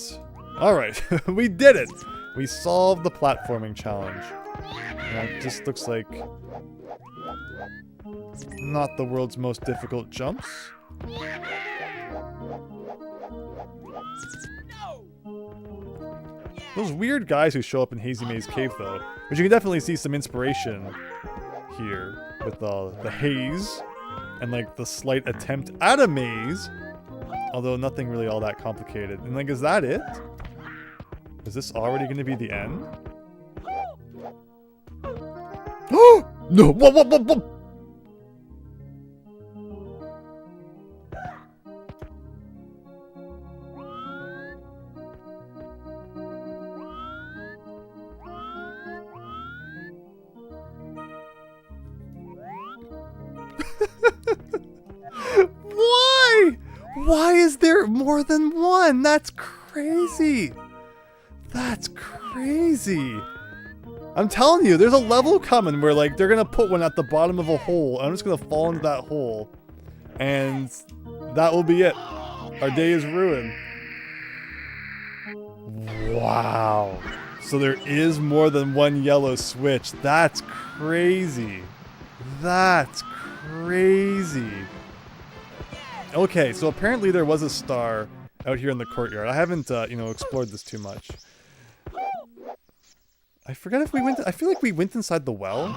Alright, we did it! We solved the platforming challenge. And it just looks like... not the world's most difficult jumps. Those weird guys who show up in Hazy Maze Cave, though. But you can definitely see some inspiration here with the haze and like the slight attempt at a maze. Although nothing really all that complicated. And like, is that it? Is this already going to be the end? Oh! No! Whoa! Why? Why is there more than one? That's crazy. That's crazy. I'm telling you, there's a level coming where like they're gonna put one at the bottom of a hole. I'm just gonna fall into that hole. And that will be it. Our day is ruined. Wow. So there is more than one yellow switch. That's crazy. That's crazy. Okay, so apparently there was a star out here in the courtyard. I haven't, you know, explored this too much. I forget if we went... I feel like we went inside the well.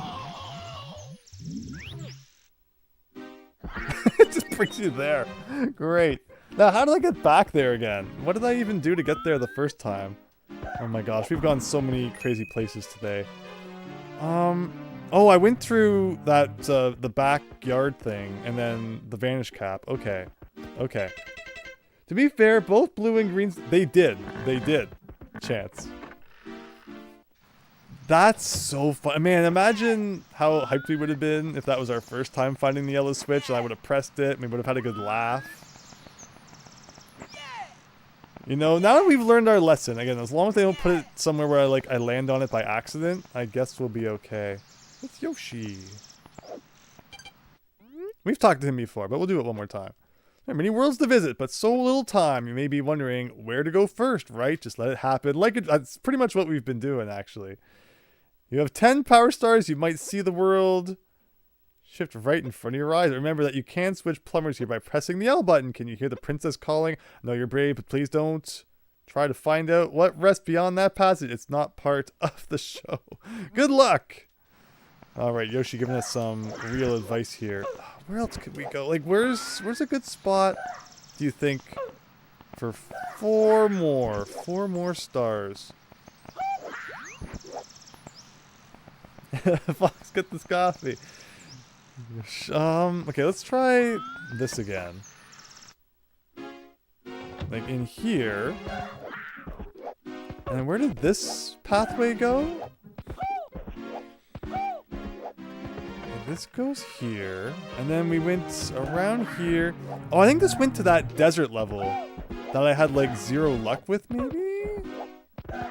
It just brings you there. Great. Now, how did I get back there again? What did I even do to get there the first time? Oh my gosh, we've gone so many crazy places today. Oh, I went through that, the backyard thing, and then the vanish cap. Okay. Okay. To be fair, both blue and greens, they did. They did. Chance. That's so fun. Man, imagine how hyped we would have been if that was our first time finding the yellow switch and I would have pressed it and we would have had a good laugh. You know, now that we've learned our lesson, again, as long as they don't put it somewhere where I land on it by accident, I guess we'll be okay. It's Yoshi. We've talked to him before, but we'll do it one more time. There are many worlds to visit, but so little time. You may be wondering where to go first, right? Just let it happen. That's pretty much what we've been doing, actually. You have 10 power stars. You might see the world shift right in front of your eyes. Remember that you can switch plumbers here by pressing the L button. Can you hear the princess calling? No, you're brave, but please don't try to find out what rests beyond that passage. It's not part of the show. Good luck. All right, Yoshi giving us some real advice here. Where else could we go? Like, where's a good spot, do you think, for four more stars? Fox, get this coffee. Okay, let's try this again. Like in here. And where did this pathway go? This goes here. And then we went around here. Oh, I think this went to that desert level that I had like 0 luck with, maybe?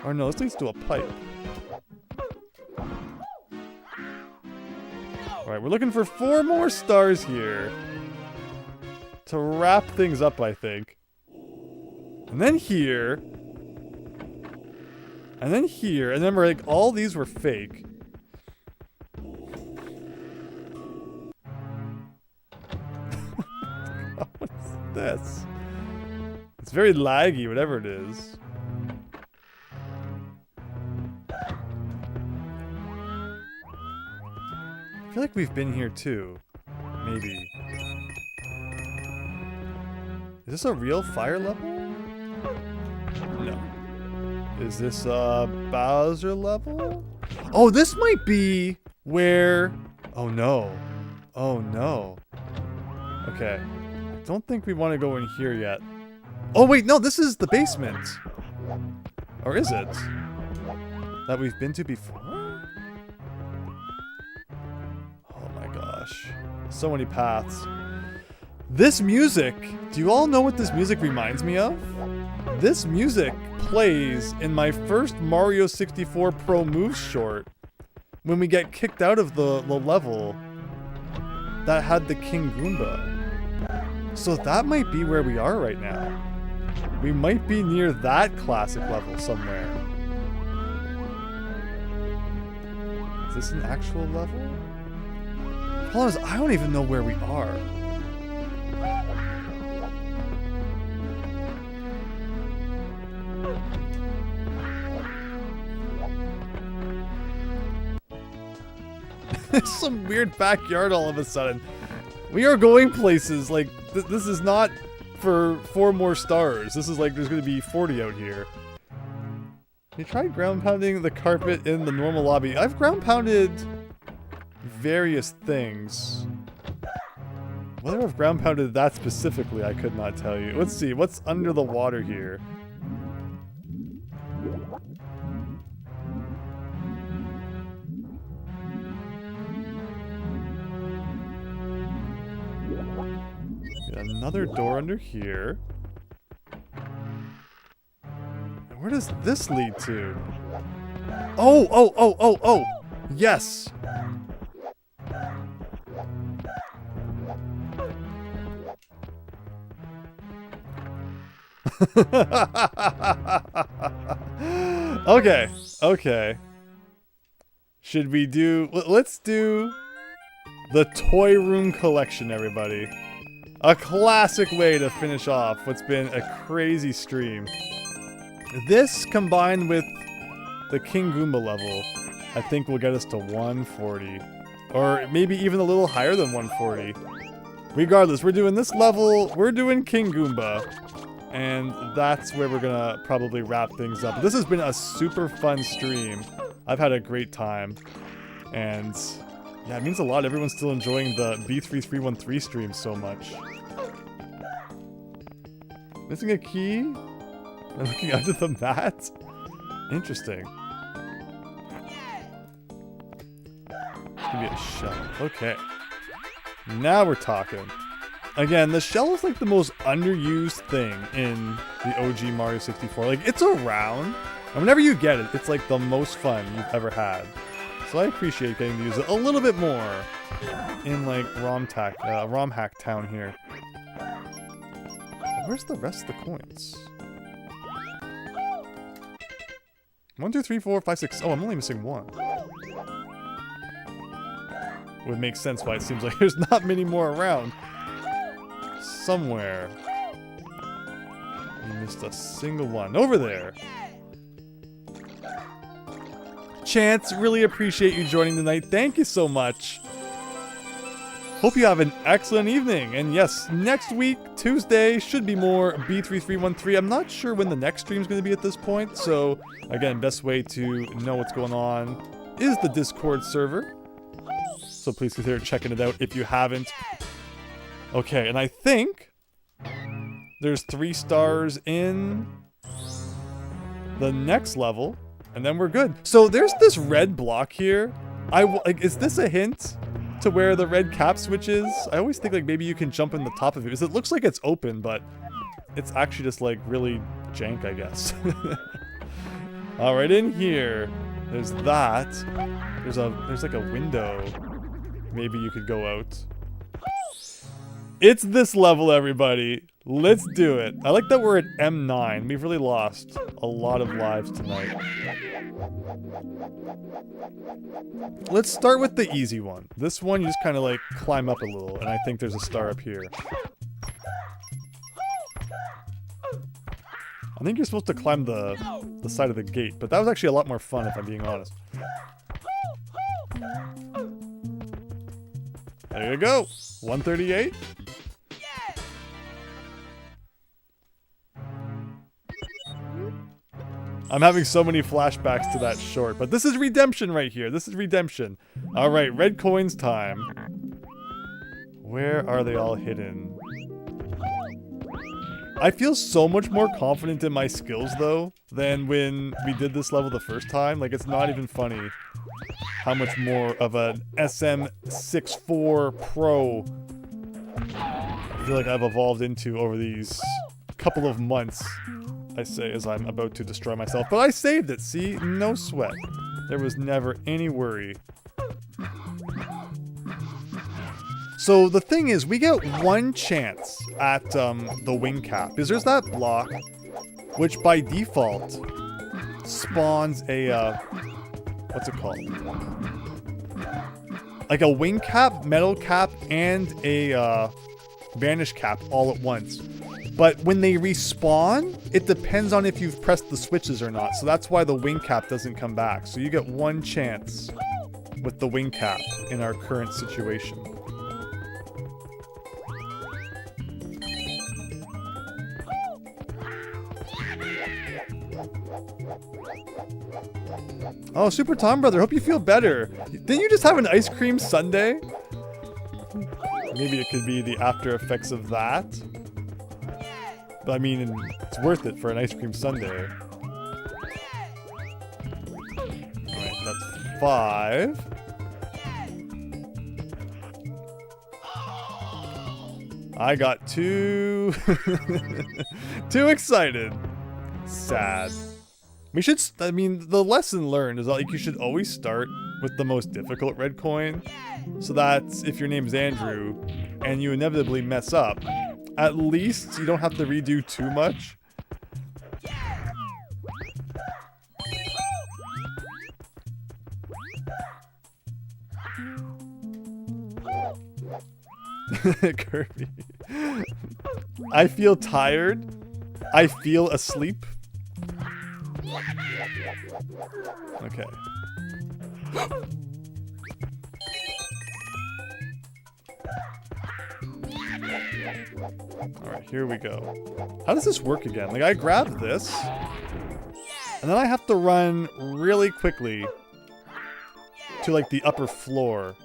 Or no, this leads to a pipe. Alright, we're looking for 4 more stars here to wrap things up, I think. And then here. And then here. And then we're like, all these were fake. What is this? It's very laggy, whatever it is. I feel like we've been here too. Maybe. Is this a real fire level? No. Is this a Bowser level? Oh, this might be where... Oh no. Oh no. Okay. I don't think we want to go in here yet. Oh wait, no, this is the basement. Or is it? That we've been to before? So many paths. This music, do you all know what this music reminds me of? This music plays in my first Mario 64 Pro Moves short when we get kicked out of the level that had the King Goomba. So that might be where we are right now. We might be near that classic level somewhere. Is this an actual level? The problem is, I don't even know where we are. There's some weird backyard all of a sudden. We are going places, like, this is not for 4 more stars. This is like, there's gonna be 40 out here. You tried ground pounding the carpet in the normal lobby. I've ground pounded various things. Whether I've ground pounded that specifically, I could not tell you. Let's see, what's under the water here? Got another door under here. And where does this lead to? Oh! Yes! Okay. Should we do... Let's do the toy room collection, everybody. A classic way to finish off what's been a crazy stream. This combined with the King Goomba level, I think will get us to 140. Or maybe even a little higher than 140. Regardless, we're doing this level, we're doing King Goomba. And that's where we're gonna probably wrap things up. This has been a super fun stream. I've had a great time. And yeah, it means a lot. Everyone's still enjoying the B3313 stream so much. Missing a key? I'm looking under the mat? Interesting. It's gonna be a shell. Okay. Now we're talking. Again, the shell is like the most underused thing in the OG Mario 64. Like, it's around, and whenever you get it, it's like the most fun you've ever had. So I appreciate getting to use it a little bit more in like ROM hack town here. Where's the rest of the coins? 1, 2, 3, 4, 5, 6. Oh, I'm only missing 1. Would make sense why it seems like there's not many more around. Somewhere. You missed a single one. Over there. Chance, really appreciate you joining tonight. Thank you so much. Hope you have an excellent evening. And yes, next week, Tuesday, should be more B3313. I'm not sure when the next stream is going to be at this point. So, again, best way to know what's going on is the Discord server. So please consider checking it out if you haven't. Okay, and I think there's 3 stars in the next level, and then we're good. So there's this red block here. Like, is this a hint to where the red cap switch is? I always think like maybe you can jump in the top of it, because it looks like it's open, but it's actually just like really jank, I guess. All right, in here, there's that. There's like a window. Maybe you could go out. It's this level, everybody. Let's do it. I like that we're at M9. We've really lost a lot of lives tonight. Let's start with the easy one. This one, you just kind of like climb up a little, and I think there's a star up here. I think you're supposed to climb the side of the gate, but that was actually a lot more fun if I'm being honest. There you go. 138. I'm having so many flashbacks to that short, but this is redemption right here. This is redemption. All right, red coins time. Where are they all hidden? I feel so much more confident in my skills, though, than when we did this level the first time. Like, it's not even funny how much more of an SM64 Pro I feel like I've evolved into over these couple of months, I say, as I'm about to destroy myself. But I saved it, see? No sweat. There was never any worry. So the thing is, we get 1 chance at the wing cap, because there's that block, which by default spawns a, what's it called? Like a wing cap, metal cap, and a vanish cap all at once. But when they respawn, it depends on if you've pressed the switches or not. So that's why the wing cap doesn't come back. So you get 1 chance with the wing cap in our current situation. Oh, Super Tom Brother, hope you feel better. Didn't you just have an ice cream sundae? Maybe it could be the after effects of that. But I mean, it's worth it for an ice cream sundae. Alright, that's 5. I got too excited. Sad. We should, I mean, the lesson learned is that like you should always start with the most difficult red coin, so that if your name is Andrew and you inevitably mess up, at least you don't have to redo too much. Kirby. I feel tired. I feel asleep. Okay. Alright, here we go. How does this work again? Like, I grab this, and then I have to run really quickly to, like, the upper floor,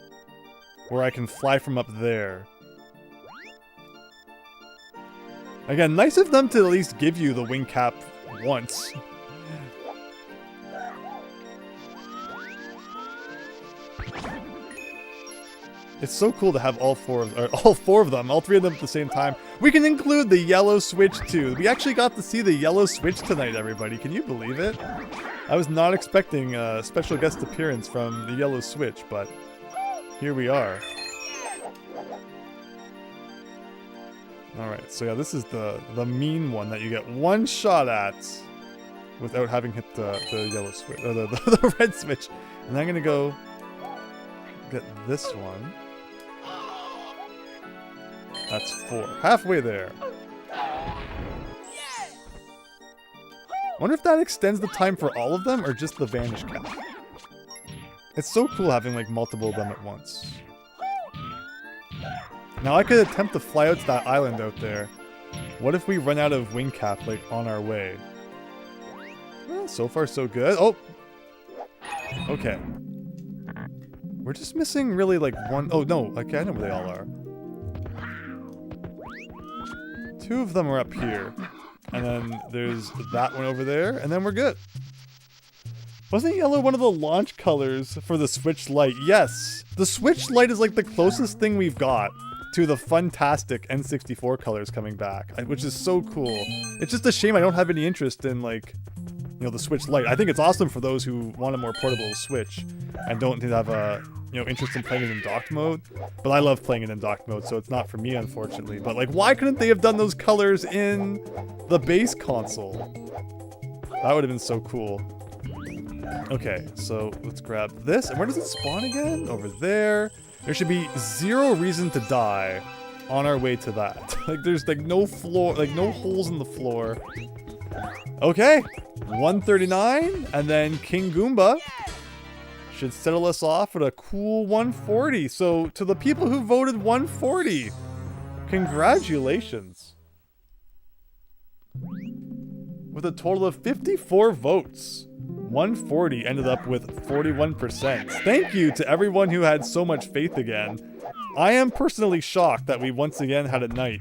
where I can fly from up there. Again, nice of them to at least give you the wing cap once. It's so cool to have all four of them, all three of them at the same time. We can include the yellow switch too. We actually got to see the yellow switch tonight, everybody. Can you believe it? I was not expecting a special guest appearance from the yellow switch, but here we are. Alright, so yeah, this is the mean one that you get one shot at without having hit the yellow switch, or the red switch. And I'm gonna go get this one. That's 4. Halfway there. Wonder if that extends the time for all of them or just the vanish cap. It's so cool having like multiple of them at once. Now I could attempt to fly out to that island out there. What if we run out of wing cap like on our way? Well, so far so good. Oh! Okay. We're just missing really like one... Oh no, okay, I know where they all are. 2 of them are up here. And then there's that one over there, and then we're good. Wasn't yellow one of the launch colors for the Switch Lite? Yes! The Switch Lite is like the closest thing we've got to the fantastic N64 colors coming back, which is so cool. It's just a shame I don't have any interest in, like, you know, the Switch Lite. I think it's awesome for those who want a more portable Switch and don't have a, you know, interest in playing it in docked mode. But I love playing it in docked mode, so it's not for me, unfortunately. But, like, why couldn't they have done those colors in the base console? That would have been so cool. Okay, so let's grab this. And where does it spawn again? Over there. There should be 0 reason to die on our way to that. Like, there's, like, no floor, like, no holes in the floor. Okay, 139, and then King Goomba should settle us off with a cool 140. So, to the people who voted 140, congratulations. With a total of 54 votes, 140 ended up with 41%. Thank you to everyone who had so much faith again. I am personally shocked that we once again had a night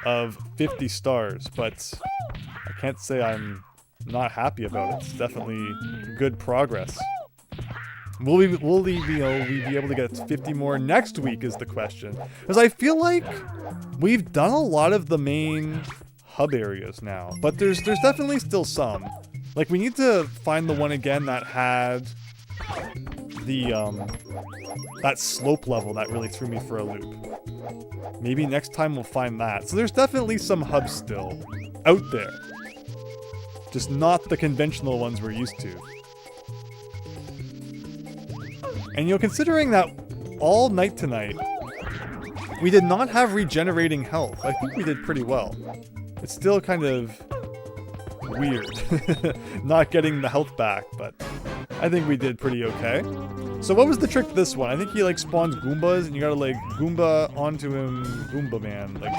of 50 stars, but I can't say I'm not happy about it. It's definitely good progress. Will we be able to get 50 more next week is the question. Because I feel like we've done a lot of the main hub areas now, but there's definitely still some. Like, we need to find the one again that had the, that slope level that really threw me for a loop. Maybe next time we'll find that. So there's definitely some hubs still out there. Just not the conventional ones we're used to. And, you know, considering that all night tonight, we did not have regenerating health. I think we did pretty well. It's still kind of weird not getting the health back, but I think we did pretty okay. So what was the trick to this one? I think he like spawns Goombas and you gotta like Goomba onto him, Goomba man, like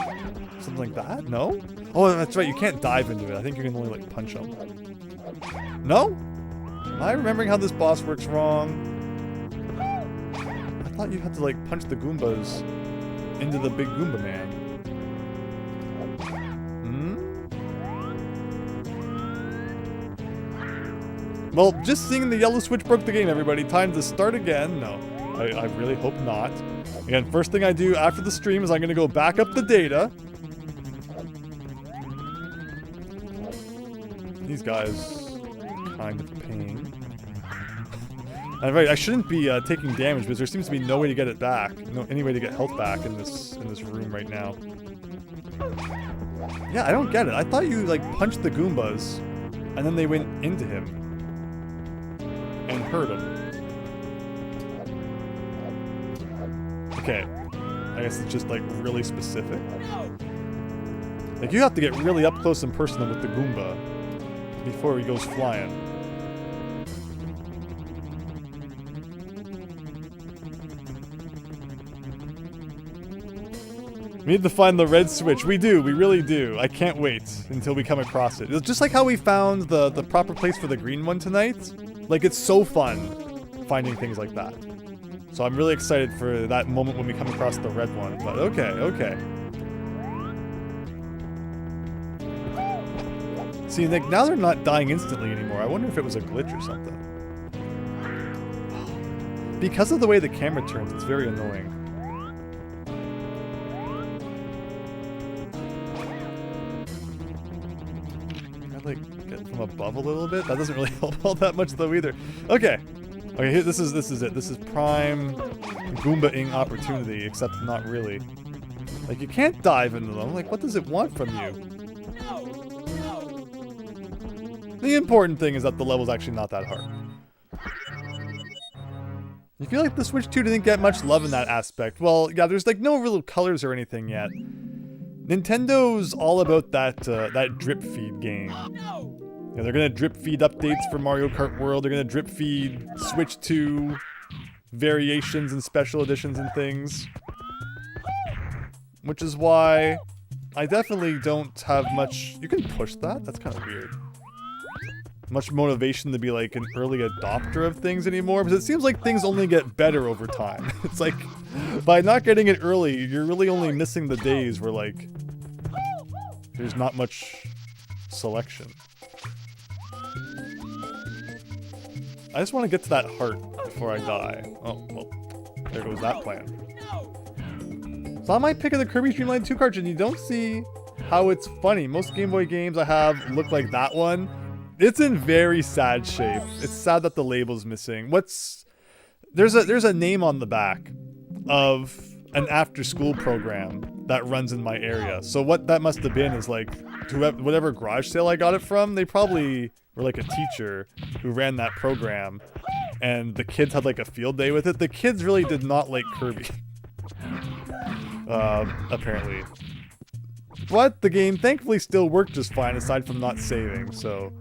something like that? No? Oh, that's right, you can't dive into it. I think you can only like punch him. No? Am I remembering how this boss works wrong? I thought you had to like punch the Goombas into the big Goomba man. Well, just seeing the yellow switch broke the game, everybody. Time to start again. No, I really hope not. Again, first thing I do after the stream is I'm going to go back up the data. These guys kind of pain. And right, I shouldn't be taking damage because there seems to be no way to get it back. No, any way to get health back in this room right now. Yeah, I don't get it. I thought you like punched the Goombas and then they went into him. And hurt him. Okay. I guess it's just like really specific. Like, you have to get really up close and personal with the Goomba before he goes flying. We need to find the red switch. We do. We really do. I can't wait until we come across it. It's just like how we found the proper place for the green one tonight. Like, it's so fun finding things like that. So I'm really excited for that moment when we come across the red one. But okay, okay. See, like, now they're not dying instantly anymore. I wonder if it was a glitch or something. Because of the way the camera turns, it's very annoying. Like, get from above a little bit? That doesn't really help all that much though either. Okay. Okay, here, this is it. This is prime Goomba-ing opportunity, except not really. Like, you can't dive into them. Like, what does it want from you? The important thing is that the level's actually not that hard. You feel like the Switch 2 didn't get much love in that aspect. Well, yeah, there's like no real colors or anything yet. Nintendo's all about that that drip feed game. Yeah, they're gonna drip feed updates for Mario Kart World. They're gonna drip feed Switch 2 variations and special editions and things. Which is why I definitely don't have much... You can push that? That's kind of weird. Much motivation to be like an early adopter of things anymore, because it seems like things only get better over time. It's like, by not getting it early, you're really only missing the days where like there's not much selection. I just want to get to that heart before I die. Oh, well, there goes that plan. So I might pick of the Kirby Dream Light 2 cartridge, and you don't see how it's funny. Most Game Boy games I have look like that one. It's in very sad shape. It's sad that the label's missing. There's a name on the back of an after-school program that runs in my area. So what that must have been is like, whatever garage sale I got it from, they probably were like a teacher who ran that program, and the kids had like a field day with it. The kids really did not like Kirby. Apparently. But the game thankfully still worked just fine, aside from not saving, so...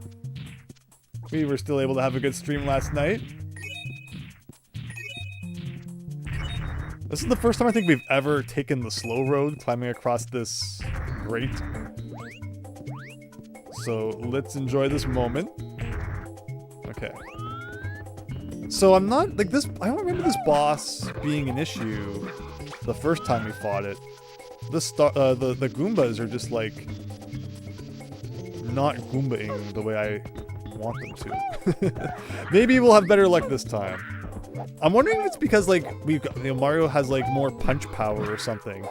We were still able to have a good stream last night. This is the first time I think we've ever taken the slow road, climbing across this grate. So let's enjoy this moment. Okay. So I'm not, like this, I don't remember this boss being an issue the first time we fought it. The Goombas are just like, not Goomba-ing the way I want them to. Maybe we'll have better luck this time. I'm wondering if it's because like Mario has like more punch power or something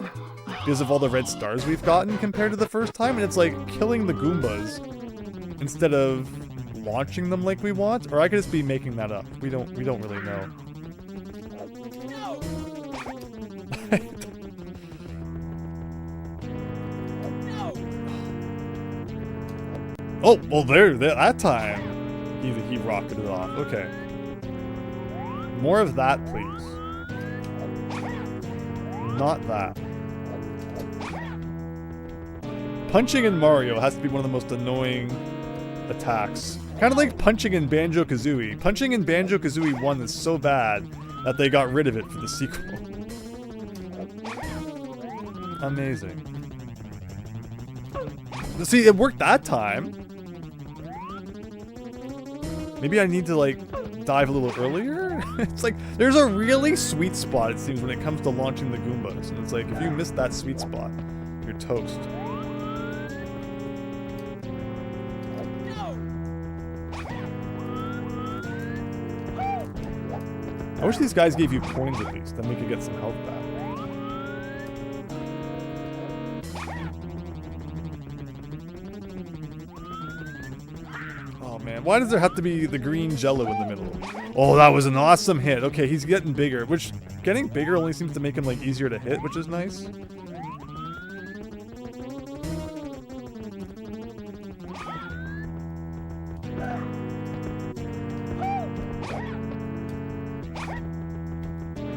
because of all the red stars we've gotten compared to the first time, and it's like killing the Goombas instead of launching them like we want, or I could just be making that up. We don't really know. Oh, well there, that time, he rocketed off. Okay. More of that, please. Not that. Punching in Mario has to be one of the most annoying attacks. Kind of like punching in Banjo-Kazooie. Punching in Banjo-Kazooie 1 is so bad that they got rid of it for the sequel. Amazing. See, it worked that time. Maybe I need to, like, dive a little earlier? It's like, there's a really sweet spot, it seems, when it comes to launching the Goombas. And it's like, if you miss that sweet spot, you're toast. I wish these guys gave you coins at least, then we could get some health back. Man, why does there have to be the green jello in the middle? Oh, that was an awesome hit. Okay, he's getting bigger, which getting bigger only seems to make him like easier to hit, which is nice.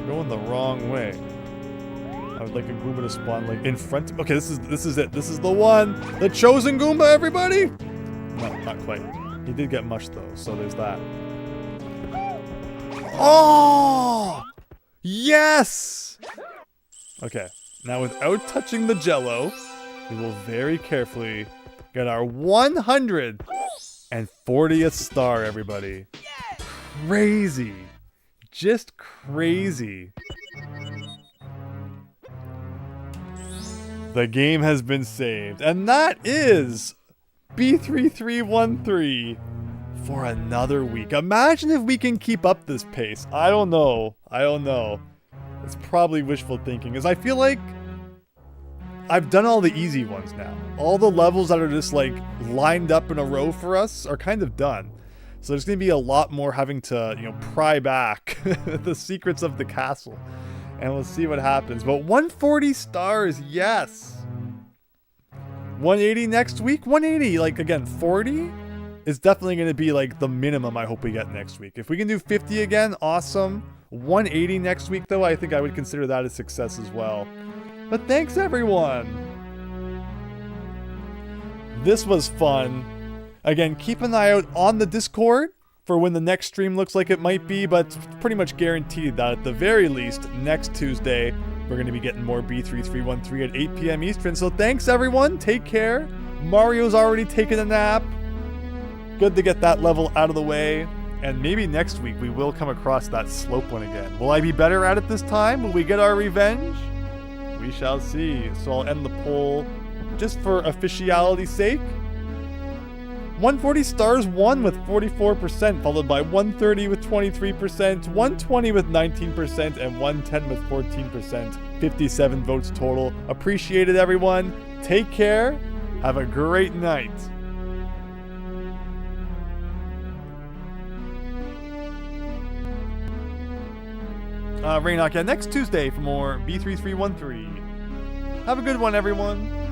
Going the wrong way. would like a Goomba to spawn like in front. Okay, this is it. This is the one. The chosen Goomba, everybody. No, not quite. He did get mushed though, so there's that. Oh! Yes! Okay, now without touching the Jello, we will very carefully get our 140th star, everybody. Crazy. Just crazy. The game has been saved. And that is B3313 for another week. Imagine if we can keep up this pace. I don't know. It's probably wishful thinking, as I feel like I've done all the easy ones now. All the levels that are just like lined up in a row for us are kind of done. So there's going to be a lot more having to, you know, pry back the secrets of the castle. And we'll see what happens. But 140 stars, yes. 180 next week? 180, like again, 40 is definitely going to be like the minimum I hope we get next week. If we can do 50 again, awesome. 180 next week though, I think I would consider that a success as well. But thanks everyone. This was fun. Again, keep an eye out on the Discord for when the next stream looks like it might be, but it's pretty much guaranteed that at the very least, next Tuesday, we're going to be getting more B3313 at 8 p.m. Eastern. So thanks everyone, take care. Mario's already taken a nap. Good to get that level out of the way. And maybe next week we will come across that slope one again. Will I be better at it this time? Will we get our revenge? We shall see. So I'll end the poll just for officiality's sake. 140 stars won with 44%, followed by 130 with 23%, 120 with 19%, and 110 with 14%. 57 votes total. Appreciate it, everyone. Take care. Have a great night. Rainock, yeah, next Tuesday for more B3313. Have a good one, everyone.